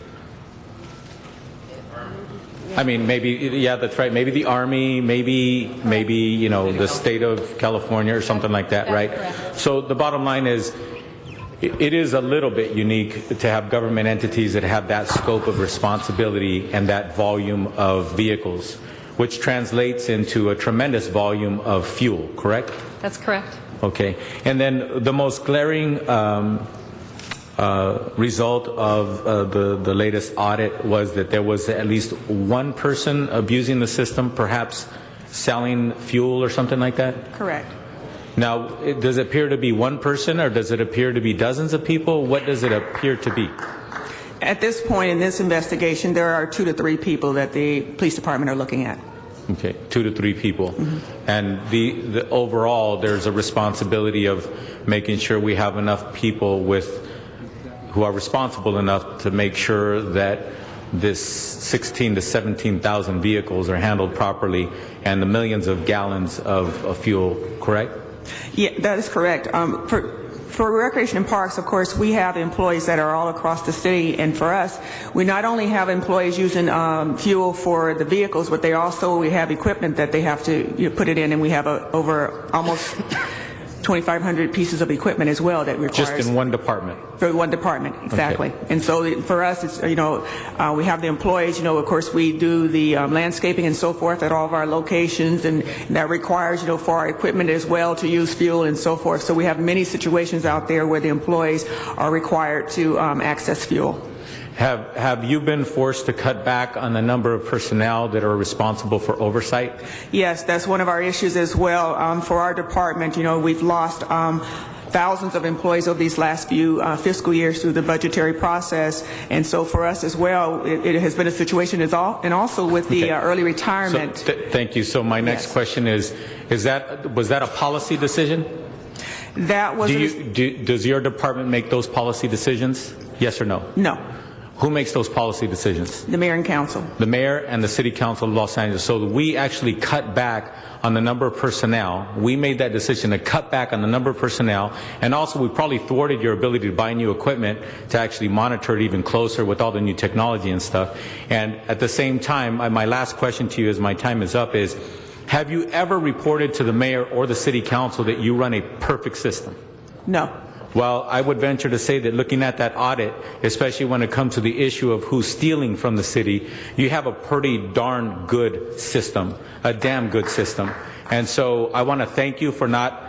I mean, maybe, yeah, that's right. Maybe the Army, maybe you know, the state of California or something like that, right? So the bottom line is, it is a little bit unique to have government entities that have that scope of responsibility and that volume of vehicles, which translates into a tremendous volume of fuel, correct? That's correct. Okay. And then the most glaring result of the latest audit was that there was at least one person abusing the system, perhaps selling fuel or something like that? Correct. Now, does it appear to be one person, or does it appear to be dozens of people? What does it appear to be? At this point in this investigation, there are 2 to 3 people that the police department are looking at. Okay, 2 to 3 people. Mm-hmm. And the overall, there's a responsibility of making sure we have enough people who are responsible enough to make sure that this 16 to 17,000 vehicles are handled properly and the millions of gallons of fuel, correct? Yeah, that is correct. For Recreation and Parks, of course, we have employees that are all across the city, and for us, we not only have employees using fuel for the vehicles, but we have equipment that they have to put it in, and we have over almost 2,500 pieces of equipment as well that requires. Just in one department? For one department, exactly. Okay. And so for us, it's, we have the employees, of course, we do the landscaping and so forth at all of our locations, and that requires, for our equipment as well to use fuel and so forth. So we have many situations out there where the employees are required to access fuel. Have you been forced to cut back on the number of personnel that are responsible for oversight? Yes, that's one of our issues as well. For our department, we've lost thousands of employees over these last few fiscal years through the budgetary process. And so for us as well, it has been a situation and also with the early retirement. So, thank you. So my next question was that a policy decision? That was. Does your department make those policy decisions? Yes or no? No. Who makes those policy decisions? The mayor and council. The mayor and the city council of Los Angeles. So we actually cut back on the number of personnel. We made that decision to cut back on the number of personnel, and also we probably thwarted your ability to buy new equipment to actually monitor it even closer with all the new technology and stuff. And at the same time, my last question to you as my time is up is, have you ever reported to the mayor or the city council that you run a perfect system? No. Well, I would venture to say that looking at that audit, especially when it comes to the issue of who's stealing from the city, you have a pretty darn good system, a damn good system. And so I want to thank you for not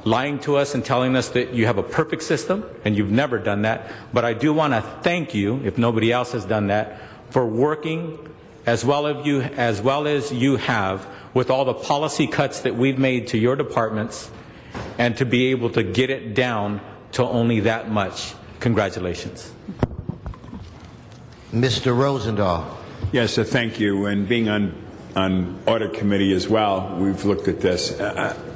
lying to us and telling us that you have a perfect system, and you've never done that. But I do want to thank you, if nobody else has done that, for working as well as you have with all the policy cuts that we've made to your departments, and to be able to get it down to only that much. Congratulations. Mr. Rosendahl. Yes, thank you. And being on audit committee as well, we've looked at this.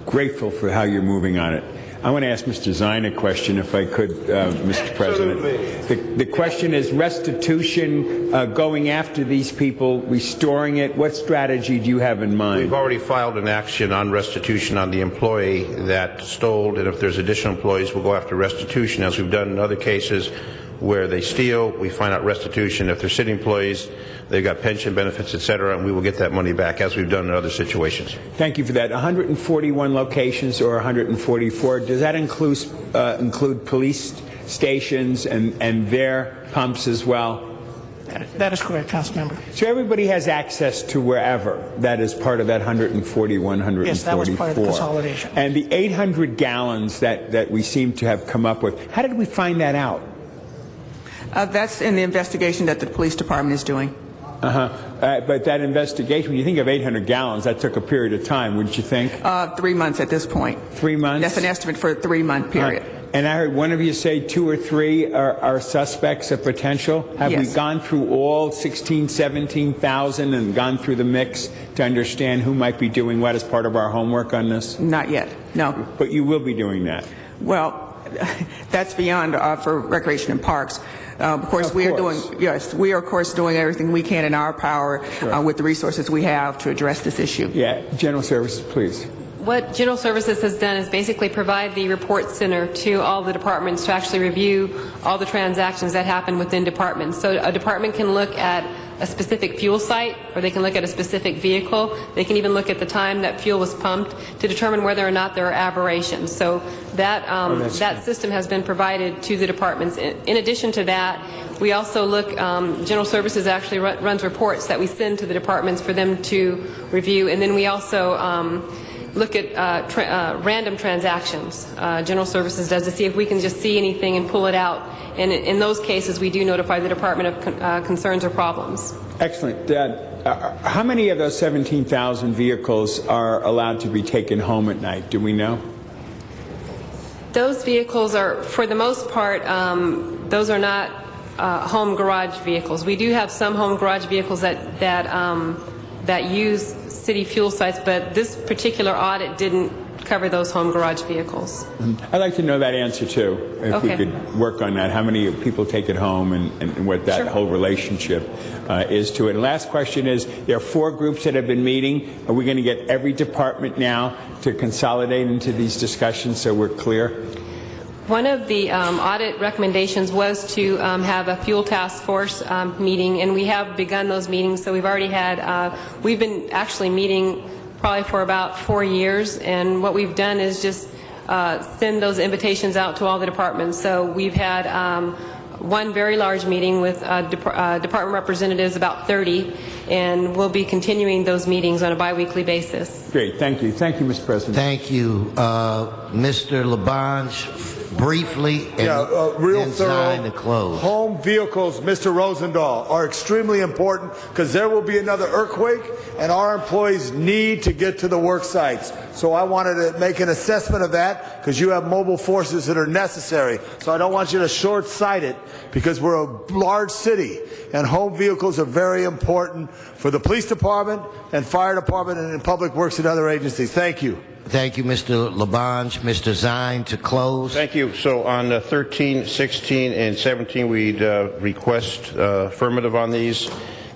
Grateful for how you're moving on it. I want to ask Mr. Zine a question, if I could, Mr. President. The question is restitution, going after these people, restoring it. What strategy do you have in mind? We've already filed an action on restitution on the employee that stole, and if there's additional employees, we'll go after restitution, as we've done in other cases where they steal. We find out restitution. If they're city employees, they've got pension benefits, et cetera, and we will get that money back, as we've done in other situations. Thank you for that. 141 locations or 144, does that include police stations and their pumps as well? That is correct, Councilmember. So everybody has access to wherever that is part of that 141, 144. Yes, that was part of the consolidation. And the 800 gallons that we seem to have come up with, how did we find that out? That's in the investigation that the police department is doing. But that investigation, when you think of 800 gallons, that took a period of time, wouldn't you think? 3 months at this point. 3 months? That's an estimate for a 3-month period. And I heard one of you say 2 or 3 are suspects of potential. Have we gone through all 16, 17,000 and gone through the mix to understand who might be doing what as part of our homework on this? Not yet, no. But you will be doing that? Well, that's beyond for Recreation and Parks. Of course, we are of course doing everything we can in our power with the resources we have to address this issue. Yeah, General Services, please. What General Services has done is basically provide the report center to all the departments to actually review all the transactions that happen within departments. So a department can look at a specific fuel site, or they can look at a specific vehicle. They can even look at the time that fuel was pumped to determine whether or not there are aberrations. So that that system has been provided to the departments. In addition to that, we also look, General Services actually runs reports that we send to the departments for them to review, and then we also look at random transactions. General Services does to see if we can just see anything and pull it out. And in those cases, we do notify the Department of concerns or problems. Excellent. How many of those 17,000 vehicles are allowed to be taken home at night? Do we know? Those vehicles are, for the most part, those are not home garage vehicles. We do have some home garage vehicles that use city fuel sites, but this particular audit didn't cover those home garage vehicles. I'd like to know that answer too, if we could work on that, how many people take it home and what that whole relationship is to it. And last question is, there are 4 groups that have been meeting. Are we going to get every department now to consolidate into these discussions so we're clear? One of the audit recommendations was to have a fuel task force meeting, and we have begun those meetings. So we've already had, we've been actually meeting probably for about 4 years, and what we've done is just send those invitations out to all the departments. So we've had one very large meeting with department representatives, about 30, and we'll be continuing those meetings on a biweekly basis. Great, thank you. Thank you, Mr. President. Thank you. Mr. Labange briefly and real then sign to thorough. close. Home vehicles, Mr. Rosendahl, are extremely important because there will be another earthquake and our employees need to get to the work sites. So I wanted to make an assessment of that because you have mobile forces that are necessary. So I don't want you to short-sight it because we're a large city and home vehicles are very important for the police department and fire department and public works and other agencies. Thank you. Thank you, Mr. Labange. Mr. Zine to close. Thank you. So on 13, 16, and 17, we'd request affirmative on these,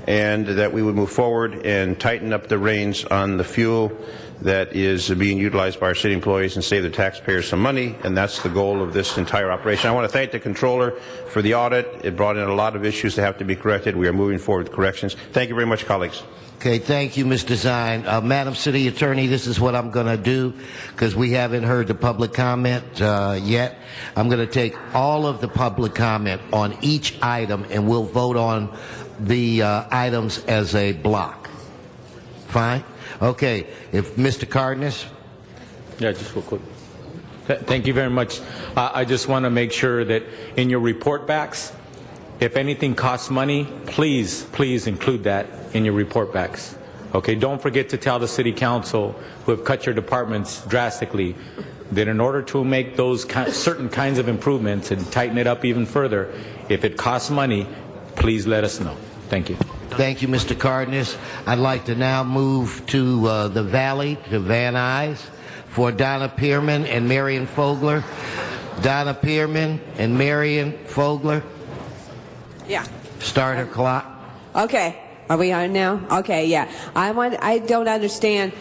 and that we would move forward and tighten up the reins on the fuel that is being utilized by our city employees and save the taxpayers some money, and that's the goal of this entire operation. I want to thank the Controller for the audit. It brought in a lot of issues that have to be corrected. We are moving forward with corrections. Thank you very much, colleagues. Okay, thank you, Mr. Zine. Madam City Attorney, this is what I'm going to do because we haven't heard the public comment yet. I'm going to take all of the public comment on each item and we'll vote on the items as a block. Fine? Okay, if Mr. Cardenas? Yeah, just real quick. Thank you very much. I just want to make sure that in your report backs, if anything costs money, please include that in your report backs. Okay, don't forget to tell the City Council, who have cut your departments drastically, that in order to make those certain kinds of improvements and tighten it up even further, if it costs money, please let us know. Thank you. Thank you, Mr. Cardenas. I'd like to now move to the Valley, to Van Nuys, for Donna Pearman and Marion Fogler. Donna Pearman and Marion Fogler. Yeah. Start her clock. Okay. Are we on now? Okay, yeah. I don't understand.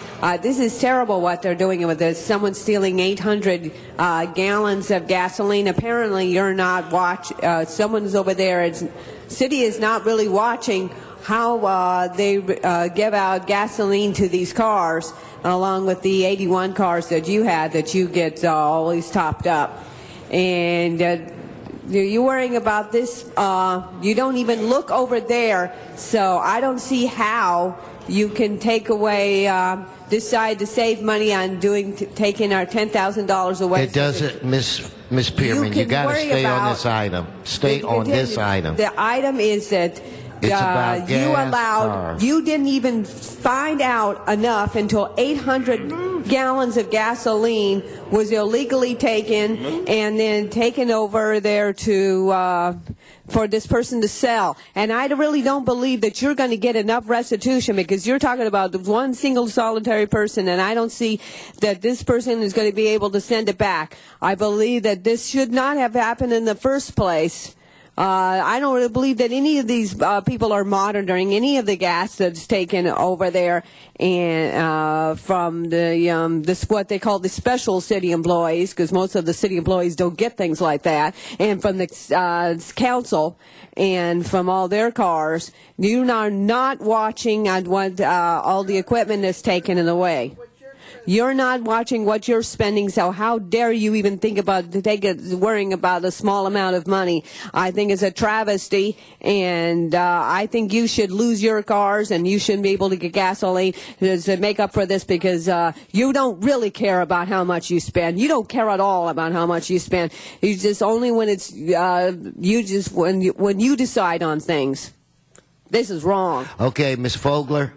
This is terrible what they're doing with this. Someone stealing 800 gallons of gasoline. Apparently you're not someone's over there. City is not really watching how they give out gasoline to these cars, along with the 81 cars that you had that you get always topped up. And you're worrying about this. You don't even look over there, so I don't see how you can take away, decide to save money on taking our $10,000 away. It doesn't, Miss Pearman. You got to stay on this item. Stay on this item. The item is that you didn't even find out enough until 800 gallons of gasoline was illegally taken and then taken over there for this person to sell. And I really don't believe that you're going to get enough restitution because you're talking about one single solitary person, and I don't see that this person is going to be able to send it back. I believe that this should not have happened in the first place. I don't really believe that any of these people are monitoring any of the gas that's taken over there, and from this what they call the special city employees, because most of the city employees don't get things like that, and from the council and from all their cars. You are not watching on what all the equipment is taken away. You're not watching what you're spending, so how dare you even think about worrying about a small amount of money? I think it's a travesty, and I think you should lose your cars, and you shouldn't be able to get gasoline to make up for this because you don't really care about how much you spend. You don't care at all about how much you spend. You just only when it's when you decide on things. This is wrong. Okay, Ms. Fogler.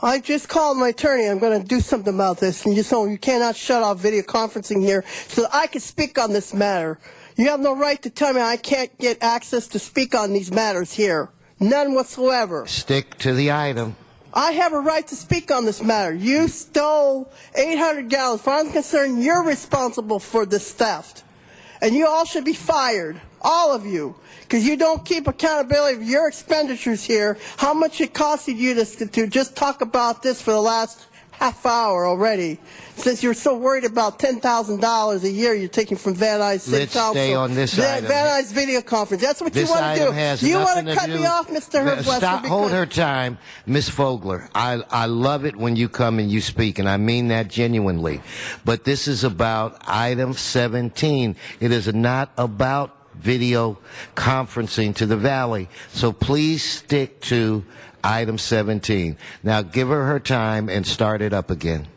I just called my attorney. I'm going to do something about this. And you cannot shut off video conferencing here so that I can speak on this matter. You have no right to tell me I can't get access to speak on these matters here. None whatsoever. Stick to the item. I have a right to speak on this matter. You stole 800 gallons. As far as I'm concerned, you're responsible for this theft. And you all should be fired. All of you. Because you don't keep accountability of your expenditures here, how much it costed you to just talk about this for the last half hour already. Since you're so worried about $10,000 a year you're taking from Van Nuys City Council. Let's stay on this item. Van Nuys video conference. That's what you This want to item do. has You nothing want to cut do- me off, Mr. Herb Wessler? Stop, hold her time, Ms. Fogler. I love it when you come and you speak, and I mean that genuinely. But this is about item 17. It is not about video conferencing to the Valley. So please stick to item 17. Now give her time and start it up again.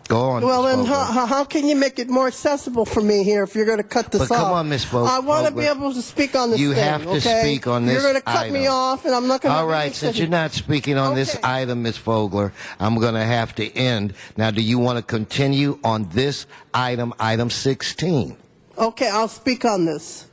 Go on. Well, Ms. then Vogler. how can you make it more accessible for me here if you're going to cut this But off? come on, Ms. Vogler. I want to be able to speak on this You thing, have to okay? speak on this You're going to cut item. me off, and I'm not going to... All right, since you're not speaking on this item, Ms. Vogler, I'm going to have to end. Now, do you want to continue on this item, item 16? Okay, I'll speak on this.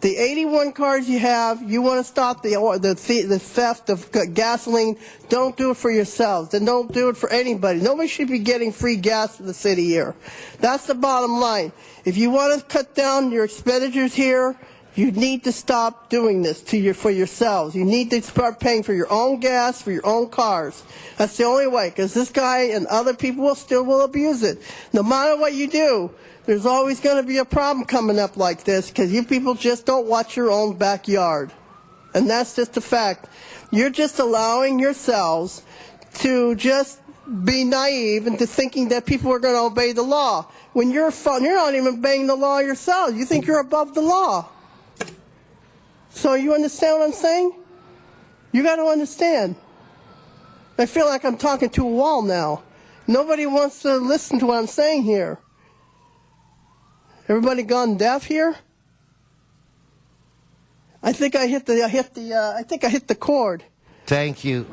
The 81 cars you have, you want to stop the theft of gasoline, don't do it for yourselves. Then don't do it for anybody. Nobody should be getting free gas in the city here. That's the bottom line. If you want to cut down your expenditures here, you need to stop doing this for yourselves. You need to start paying for your own gas, for your own cars. That's the only way, because this guy and other people will abuse it. No matter what you do, there's always going to be a problem coming up like this because you people just don't watch your own backyard. And that's just a fact. You're just allowing yourselves to just be naive into thinking that people are going to obey the law. When you're not even obeying the law yourselves. You think you're above the law. So you understand what I'm saying? You got to understand. I feel like I'm talking to a wall now. Nobody wants to listen to what I'm saying here. Everybody gone deaf here? I think I hit the chord. Thank you.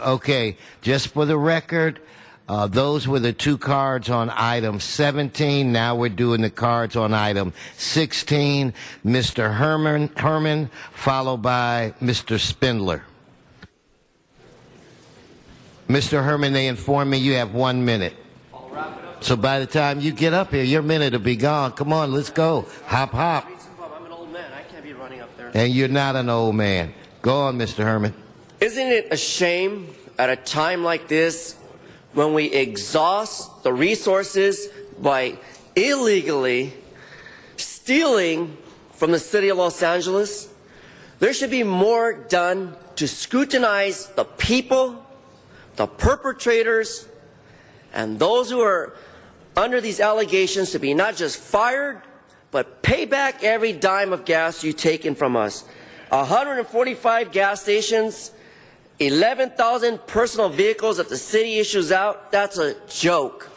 Okay, just for the record, those were the two cards on item 17. Now we're doing the cards on item 16. Mr. Herman, followed by Mr. Spindler. Mr. Herman, they inform me you have 1 minute. So by the time you get up here, your minute will be gone. Come on, let's go. Hop, hop. I'm an old man. I can't be running up there. And you're not an old man. Go on, Mr. Herman. Isn't it a shame at a time like this when we exhaust the resources by illegally stealing from the city of Los Angeles? There should be more done to scrutinize the people, the perpetrators, and those who are under these allegations to be not just fired, but pay back every dime of gas you've taken from us. 145 gas stations, 11,000 personal vehicles that the city issues out, that's a joke.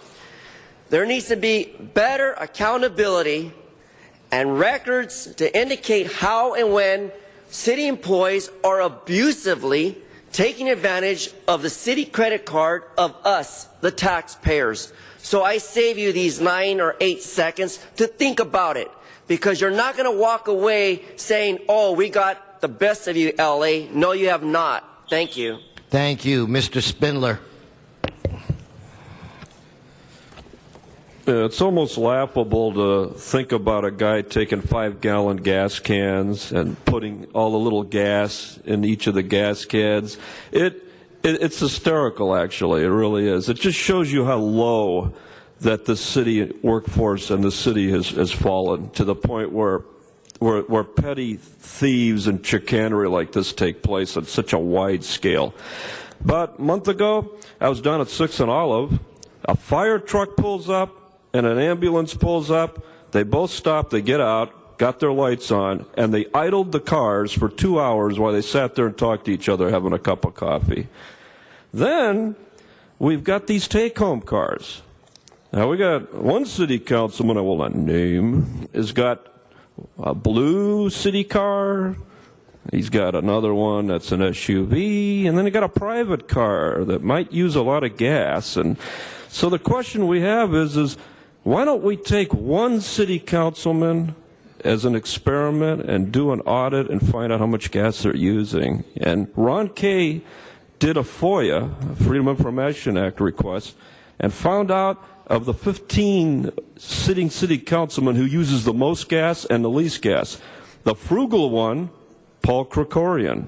There needs to be better accountability and records to indicate how and when city employees are abusively taking advantage of the city credit card of us, the taxpayers. So I save you these 9 or 8 seconds to think about it, because you're not going to walk away saying, oh, we got the best of you, LA. No, you have not. Thank you. Thank you. Mr. Spindler. It's almost laughable to think about a guy taking 5-gallon gas cans and putting all the little gas in each of the gas cans. It's hysterical, actually. It really is. It just shows you how low that the city workforce and the city has fallen, to the point where petty thieves and chicanery like this take place on such a wide scale. About a month ago, I was down at 6th and Olive. A fire truck pulls up and an ambulance pulls up. They both stop, they get out, got their lights on, and they idled the cars for 2 hours while they sat there and talked to each other having a cup of coffee. Then we've got these take-home cars. Now we got one city councilman I will not name has got a blue city car. He's got another one that's an SUV, and then he got a private car that might use a lot of gas. And so the question we have is why don't we take one city councilman as an experiment and do an audit and find out how much gas they're using? And Ron Kay did a FOIA, Freedom of Information Act request, and found out of the 15 sitting city councilmen who uses the most gas and the least gas. The frugal one, Paul Krikorian.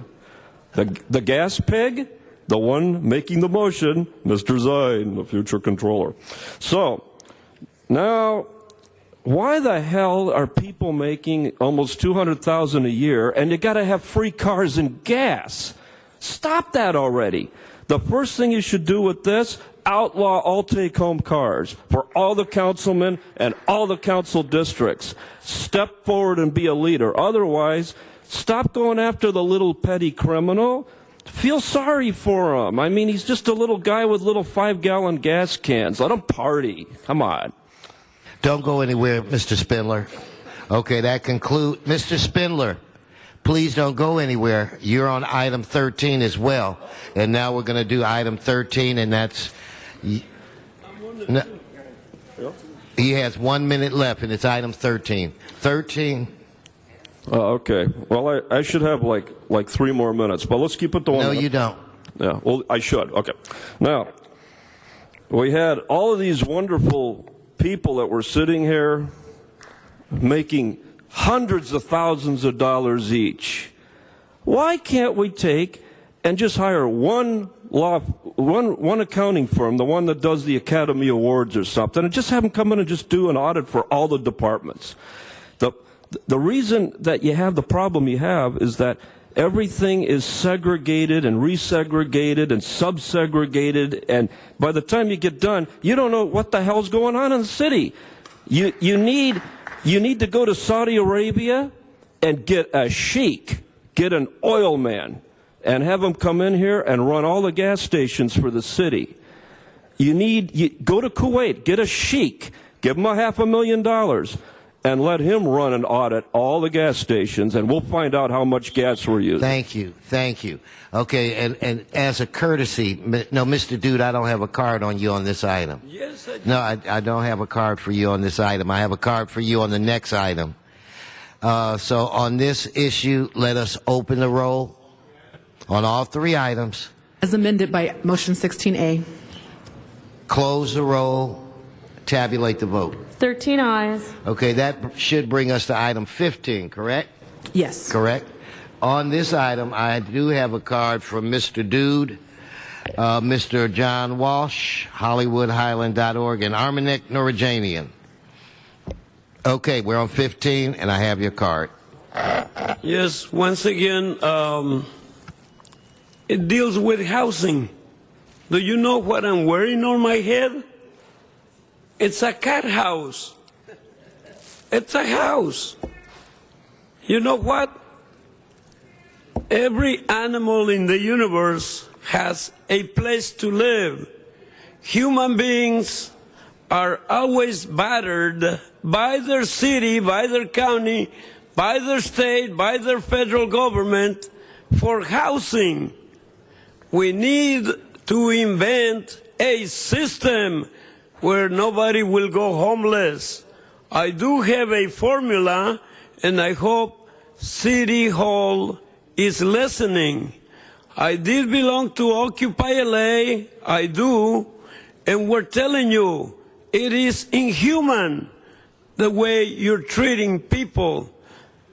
The gas pig, the one making the motion, Mr. Zine, the future controller. So, now, why the hell are people making almost $200,000 a year and you got to have free cars and gas? Stop that already. The first thing you should do with this, outlaw all take-home cars for all the councilmen and all the council districts. Step forward and be a leader. Otherwise, Stop going after the little petty criminal. Feel sorry for him. I mean, he's just a little guy with little 5-gallon gas cans. Let him party. Come on. Don't go anywhere, Mr. Spindler. Okay, that concludes. Mr. Spindler, please don't go anywhere. You're on item 13 as well. And now we're going to do item 13, and that's... No, he has 1 minute left, and it's item 13. 13. Okay. Well, I should have like 3 more minutes, but let's keep it to 1 minute. No, you don't. Yeah, well, I should. Okay. Now, we had all of these wonderful people that were sitting here making hundreds of thousands of dollars each. Why can't we take and just hire one accounting firm, the one that does the Academy Awards or something, and just have them come in and just do an audit for all the departments? The reason that you have the problem you have is that everything is segregated and resegregated and subsegregated, and by the time you get done, you don't know what the hell's going on in the city. You need to go to Saudi Arabia and get a sheik, get an oil man, and have him come in here and run all the gas stations for the city. Go to Kuwait, get a sheik, give him $500,000. And let him run and audit all the gas stations, and we'll find out how much gas we're using. Thank you. Okay, and as a courtesy, no, Mr. Dude, I don't have a card on you on this item. Yes, I do. No, I don't have a card for you on this item. I have a card for you on the next item. So on this issue, let us open the roll on all 3 items. As amended by motion 16A. Close the roll. Tabulate the vote. 13 ayes. Okay, that should bring us to item 15, correct? Yes. Correct. On this item, I do have a card from Mr. Dude, Mr. John Walsh, HollywoodHighland.org, and Armanek Noorajanian. Okay, we're on 15, and I have your card. Yes, once again, it deals with housing. Do you know what I'm wearing on my head? It's a cat house. It's a house. You know what? Every animal in the universe has a place to live. Human beings are always battered by their city, by their county, by their state, by their federal government for housing. We need to invent a system where nobody will go homeless. I do have a formula, and I hope City Hall is listening. I did belong to Occupy LA, I do, and we're telling you, it is inhuman the way you're treating people.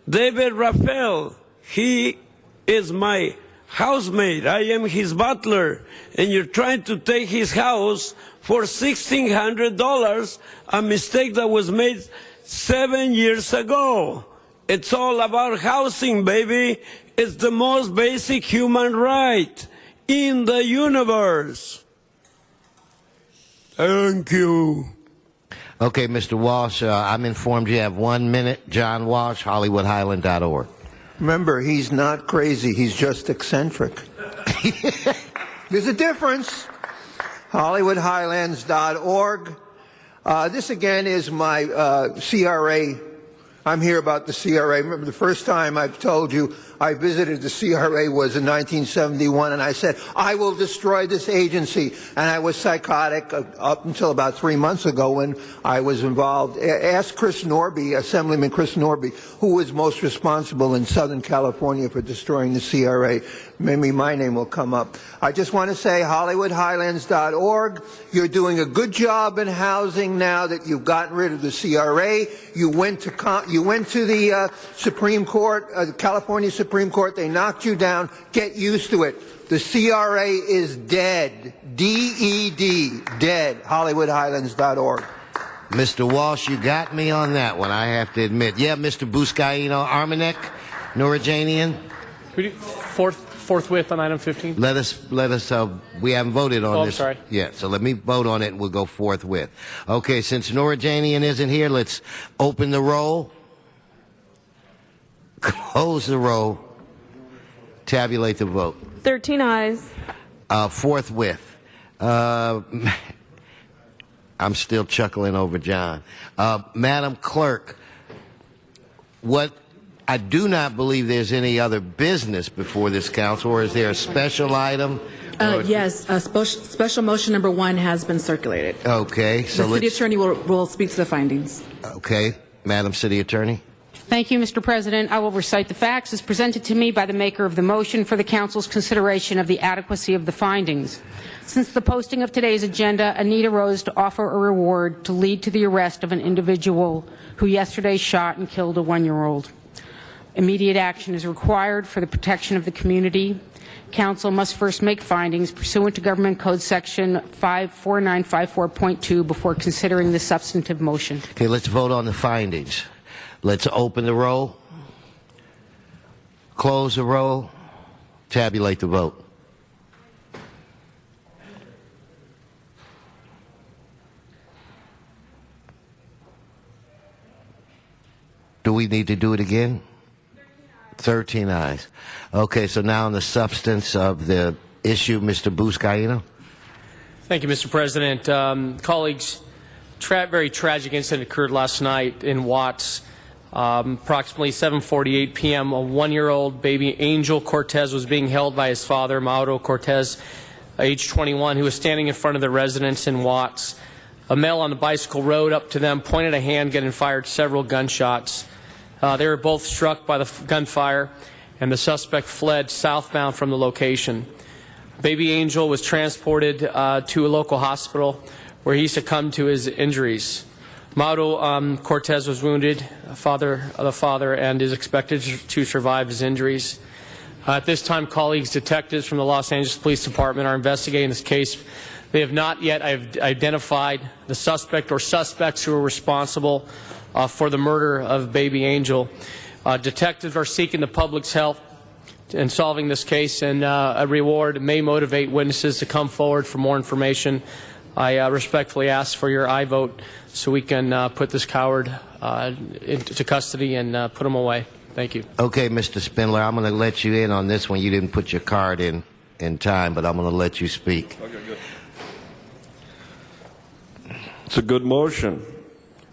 David Raphael, he is my housemate. I am his butler, and you're trying to take his house for $1,600, a mistake that was made 7 years ago. It's all about housing, baby. It's the most basic human right in the universe. Thank you. Okay, Mr. Walsh, I'm informed you have 1 minute. John Walsh, HollywoodHighland.org. Remember, he's not crazy. He's just eccentric. There's a difference. HollywoodHighlands.org. This again is my CRA. I'm here about the CRA. Remember the first time I've told you I visited the CRA was in 1971, and I said, I will destroy this agency. And I was psychotic up until about 3 months ago when I was involved. Ask Chris Norby, Assemblyman Chris Norby, who was most responsible in Southern California for destroying the CRA. Maybe my name will come up. I just want to say HollywoodHighlands.org. You're doing a good job in housing now that you've gotten rid of the CRA. You went to the Supreme Court, the California Supreme Court. They knocked you down. Get used to it. The CRA is dead. D-E-D. Dead. HollywoodHighlands.org. Mr. Walsh, you got me on that one, I have to admit. Yeah, Mr. Buscaino, Armanek Noorajanian. Forthwith on item 15. Let us, we haven't voted on this. I'm sorry. Yeah, so let me vote on it and we'll go forthwith. Okay, since Noorajanian isn't here, let's open the roll. Close the roll. Tabulate the vote. 13 ayes. Forthwith. I'm still chuckling over John. Madam Clerk, I do not believe there's any other business before this council, or is there a special item? Yes, special motion number 1 has been circulated. Okay. So the city attorney will speak to the findings. Okay. Madam City Attorney. Thank you, Mr. President. I will recite the facts as presented to me by the maker of the motion for the Council's consideration of the adequacy of the findings. Since the posting of today's agenda, a need arose to offer a reward to lead to the arrest of an individual who yesterday shot and killed a 1-year-old. Immediate action is required for the protection of the community. Council must first make findings pursuant to Government Code Section 54954.2 before considering the substantive motion. Okay, let's vote on the findings. Let's open the roll, close the roll, tabulate the vote. Do we need to do it again? 13 ayes. Okay, so now on the substance of the issue, Mr. Buscaino. Thank you, Mr. President. Colleagues, very tragic incident occurred last night in Watts. Approximately 7:48 p.m., a 1-year-old baby Angel Cortez was being held by his father, Mauro Cortez, age 21, who was standing in front of the residence in Watts. A male on the bicycle rode up to them, pointed a handgun, and fired several gunshots. They were both struck by the gunfire, and the suspect fled southbound from the location. Baby Angel was transported to a local hospital where he succumbed to his injuries. Mauro Cortez was wounded, the father, and is expected to survive his injuries. At this time, colleagues, detectives from the Los Angeles Police Department are investigating this case. They have not yet identified the suspect or suspects who are responsible for the murder of baby Angel. Detectives are seeking the public's help in solving this case, and a reward may motivate witnesses to come forward for more information. I respectfully ask for your aye vote so we can put this coward into custody and put him away. Thank you. Okay, Mr. Spindler, I'm going to let you in on this one. You didn't put your card in time, but I'm going to let you speak. Okay, good. It's a good motion.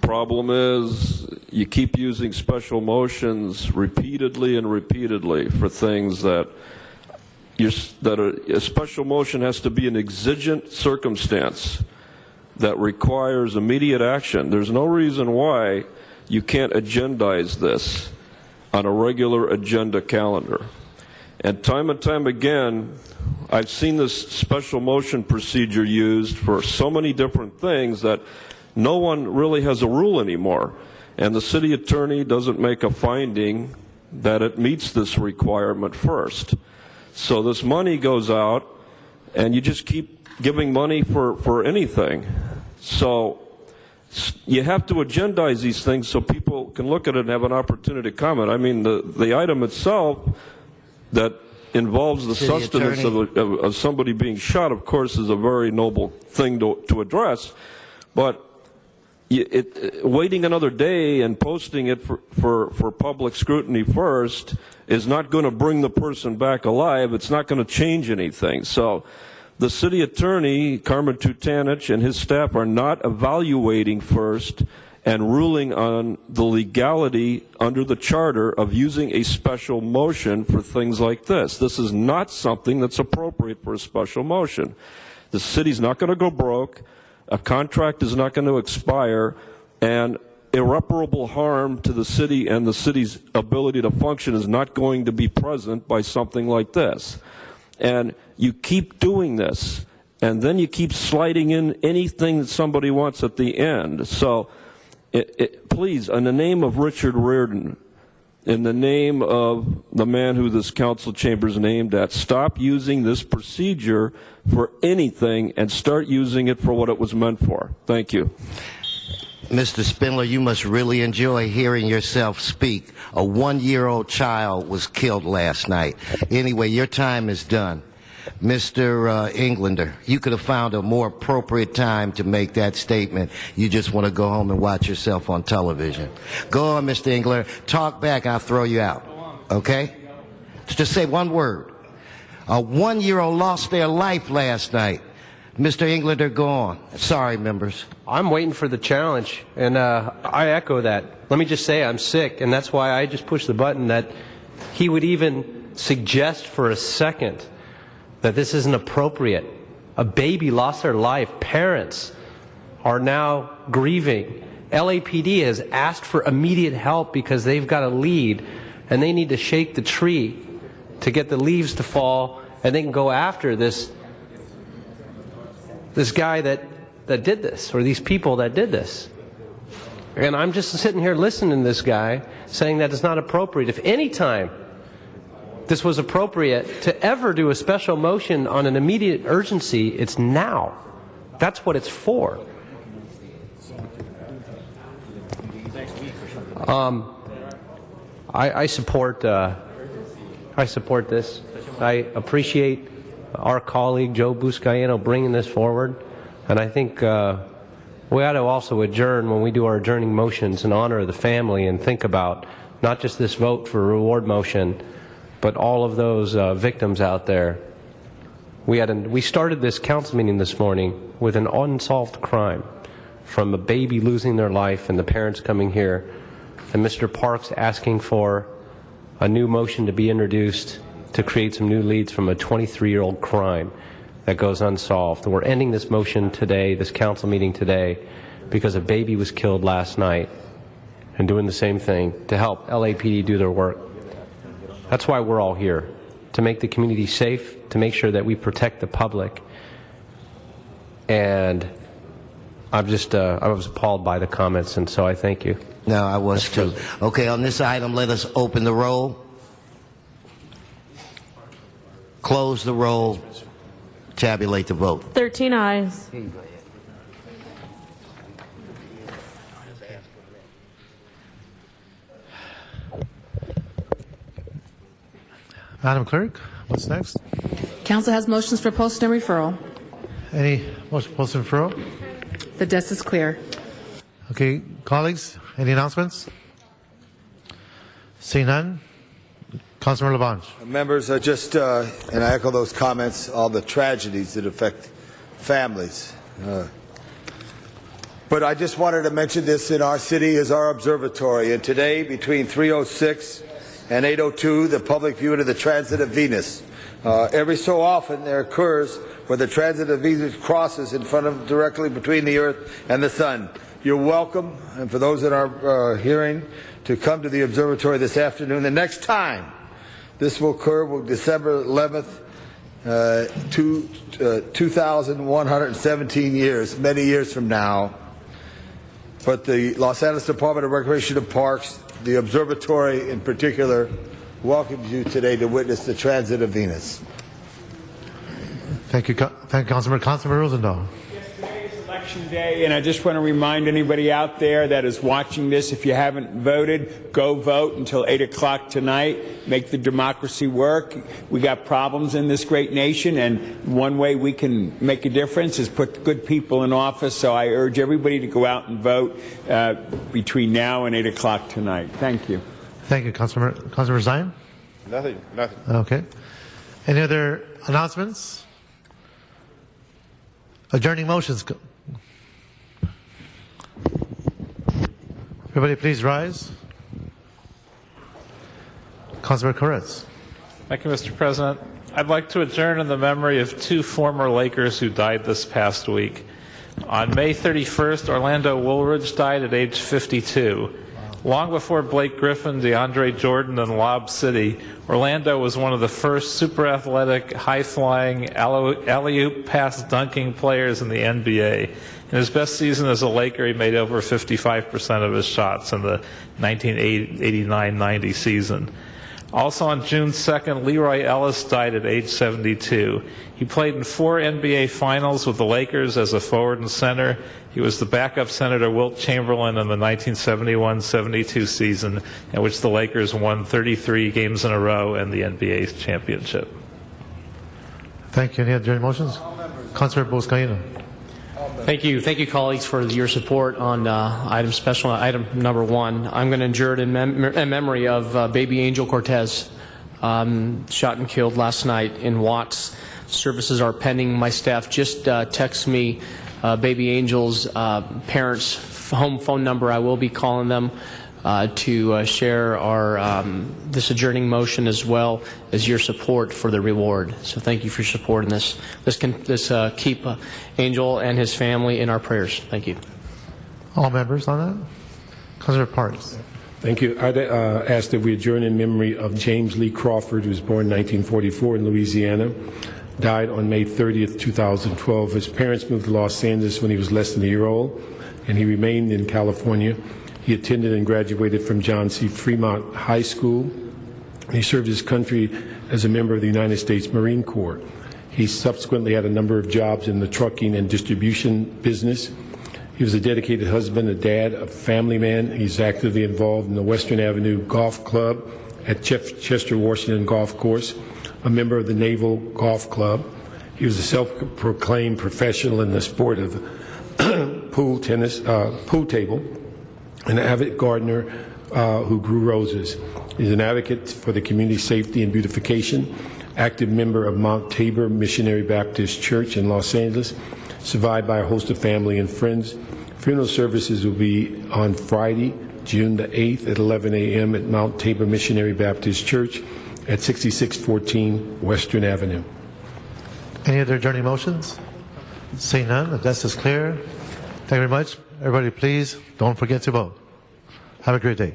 Problem is, you keep using special motions repeatedly and repeatedly for things that a special motion has to be an exigent circumstance that requires immediate action. There's no reason why you can't agendize this on a regular agenda calendar. And time again, I've seen this special motion procedure used for so many different things that no one really has a rule anymore. And the city attorney doesn't make a finding that it meets this requirement first. So this money goes out, and you just keep giving money for anything. So you have to agendize these things so people can look at it and have an opportunity to comment. I mean, the item itself that involves the sustenance of somebody being shot, of course, is a very noble thing to address. But waiting another day and posting it for public scrutiny first is not going to bring the person back alive. It's not going to change anything. So the city attorney, Carmen Tutanich, and his staff are not evaluating first and ruling on the legality under the charter of using a special motion for things like this. This is not something that's appropriate for a special motion. The city's not going to go broke. A contract is not going to expire, and irreparable harm to the city and the city's ability to function is not going to be present by something like this. And you keep doing this, and then you keep sliding in anything that somebody wants at the end. So please, in the name of Richard Riordan, in the name of the man who this council chamber is named at, stop using this procedure for anything and start using it for what it was meant for. Thank you. Mr. Spindler, you must really enjoy hearing yourself speak. A 1-year-old child was killed last night. Anyway, your time is done. Mr. Englander, you could have found a more appropriate time to make that statement. You just want to go home and watch yourself on television. Go on, Mr. Englander. Talk back. I'll throw you out. Okay? Just say one word. A 1-year-old lost their life last night. Mr. Englander, go on. Sorry, members. I'm waiting for the challenge, and I echo that. Let me just say I'm sick, and that's why I just pushed the button that he would even suggest for a second that this isn't appropriate. A baby lost their life. Parents are now grieving. LAPD has asked for immediate help because they've got a lead, and they need to shake the tree to get the leaves to fall, and they can go after this guy that did this, or these people that did this. And I'm just sitting here listening to this guy saying that it's not appropriate. If any time this was appropriate to ever do a special motion on an immediate urgency, it's now. That's what it's for. I support this. I appreciate our colleague Joe Buscaino bringing this forward, and I think we ought to also adjourn when we do our adjourning motions in honor of the family and think about not just this vote for a reward motion, but all of those victims out there. We started this council meeting this morning with an unsolved crime, from a baby losing their life and the parents coming here, and Mr. Parks asking for a new motion to be introduced to create some new leads from a 23-year-old crime that goes unsolved. And we're ending this motion today, this council meeting today, because a baby was killed last night, and doing the same thing to help LAPD do their work. That's why we're all here, to make the community safe, to make sure that we protect the public. And I was appalled by the comments, and so I thank you. No, I was too. Okay, on this item, let us open the roll, close the roll, tabulate the vote. 13 ayes. Madam Clerk, what's next? Council has motions for posting and referral. Any motion for post and referral? The desk is clear. Okay, colleagues, any announcements? Seeing none, Councilor LaBange. Members, and I echo those comments, all the tragedies that affect families. But I just wanted to mention this: in our city is our observatory, and today between 3:06 and 8:02, the public viewing of the transit of Venus. Every so often there occurs where the transit of Venus crosses in front of, directly between the Earth and the Sun. You're welcome, and for those that are hearing, to come to the observatory this afternoon. The next time this will occur will be December 11th, 2,117 years, many years from now. But the Los Angeles Department of Recreation and Parks, the observatory in particular, welcomes you today to witness the transit of Venus. Thank you, Councilman Rosendahl. Election Day, and I just want to remind anybody out there that is watching this, if you haven't voted, go vote until 8 o'clock tonight. Make the democracy work. We got problems in this great nation, and one way we can make a difference is put good people in office. So I urge everybody to go out and vote between now and 8 o'clock tonight. Thank you. Thank you, Councilor Zion. Nothing. Okay. Any other announcements? Adjourning motions. Everybody please rise. Councilor Koretz. Thank you, Mr. President. I'd like to adjourn in the memory of two former Lakers who died this past week. On May 31st, Orlando Woolridge died at age 52. Long before Blake Griffin, DeAndre Jordan, and Lob City, Orlando was one of the first super athletic, high-flying, alley-oop pass dunking players in the NBA. In his best season as a Laker, he made over 55% of his shots in the 1989-90 season. Also on June 2nd, Leroy Ellis died at age 72. He played in 4 NBA Finals with the Lakers as a forward and center. He was the backup center to Wilt Chamberlain in the 1971-72 season, in which the Lakers won 33 games in a row and the NBA championship. Thank you. Any adjourned motions? Councilor Buscaino. Thank you, colleagues, for your support on item number 1. I'm going to adjourn in memory of baby Angel Cortez, shot and killed last night in Watts. Services are pending. My staff just texted me baby Angel's parents' home phone number. I will be calling them to share our this adjourning motion as well as your support for the reward. So thank you for your support in this. Keep Angel and his family in our prayers. Thank you. All members on that? Councilor Parks. Thank you. I'd ask that we adjourn in memory of James Lee Crawford, who was born in 1944 in Louisiana, died on May 30th, 2012. His parents moved to Los Angeles when he was less than a year old, and he remained in California. He attended and graduated from John C. Fremont High School. He served his country as a member of the United States Marine Corps. He subsequently had a number of jobs in the trucking and distribution business. He was a dedicated husband, a dad, a family man. He's actively involved in the Western Avenue Golf Club at Chester, Washington Golf Course, a member of the Naval Golf Club. He was a self-proclaimed professional in the sport of pool table, an avid gardener who grew roses. He's an advocate for the community safety and beautification, active member of Mount Tabor Missionary Baptist Church in Los Angeles, survived by a host of family and friends. Funeral services will be on Friday, June the 8th at 11 a.m. at Mount Tabor Missionary Baptist Church at 6614 Western Avenue. Any other adjourning motions? Seeing none, the desk is clear. Thank you very much. Everybody, please don't forget to vote. Have a great day.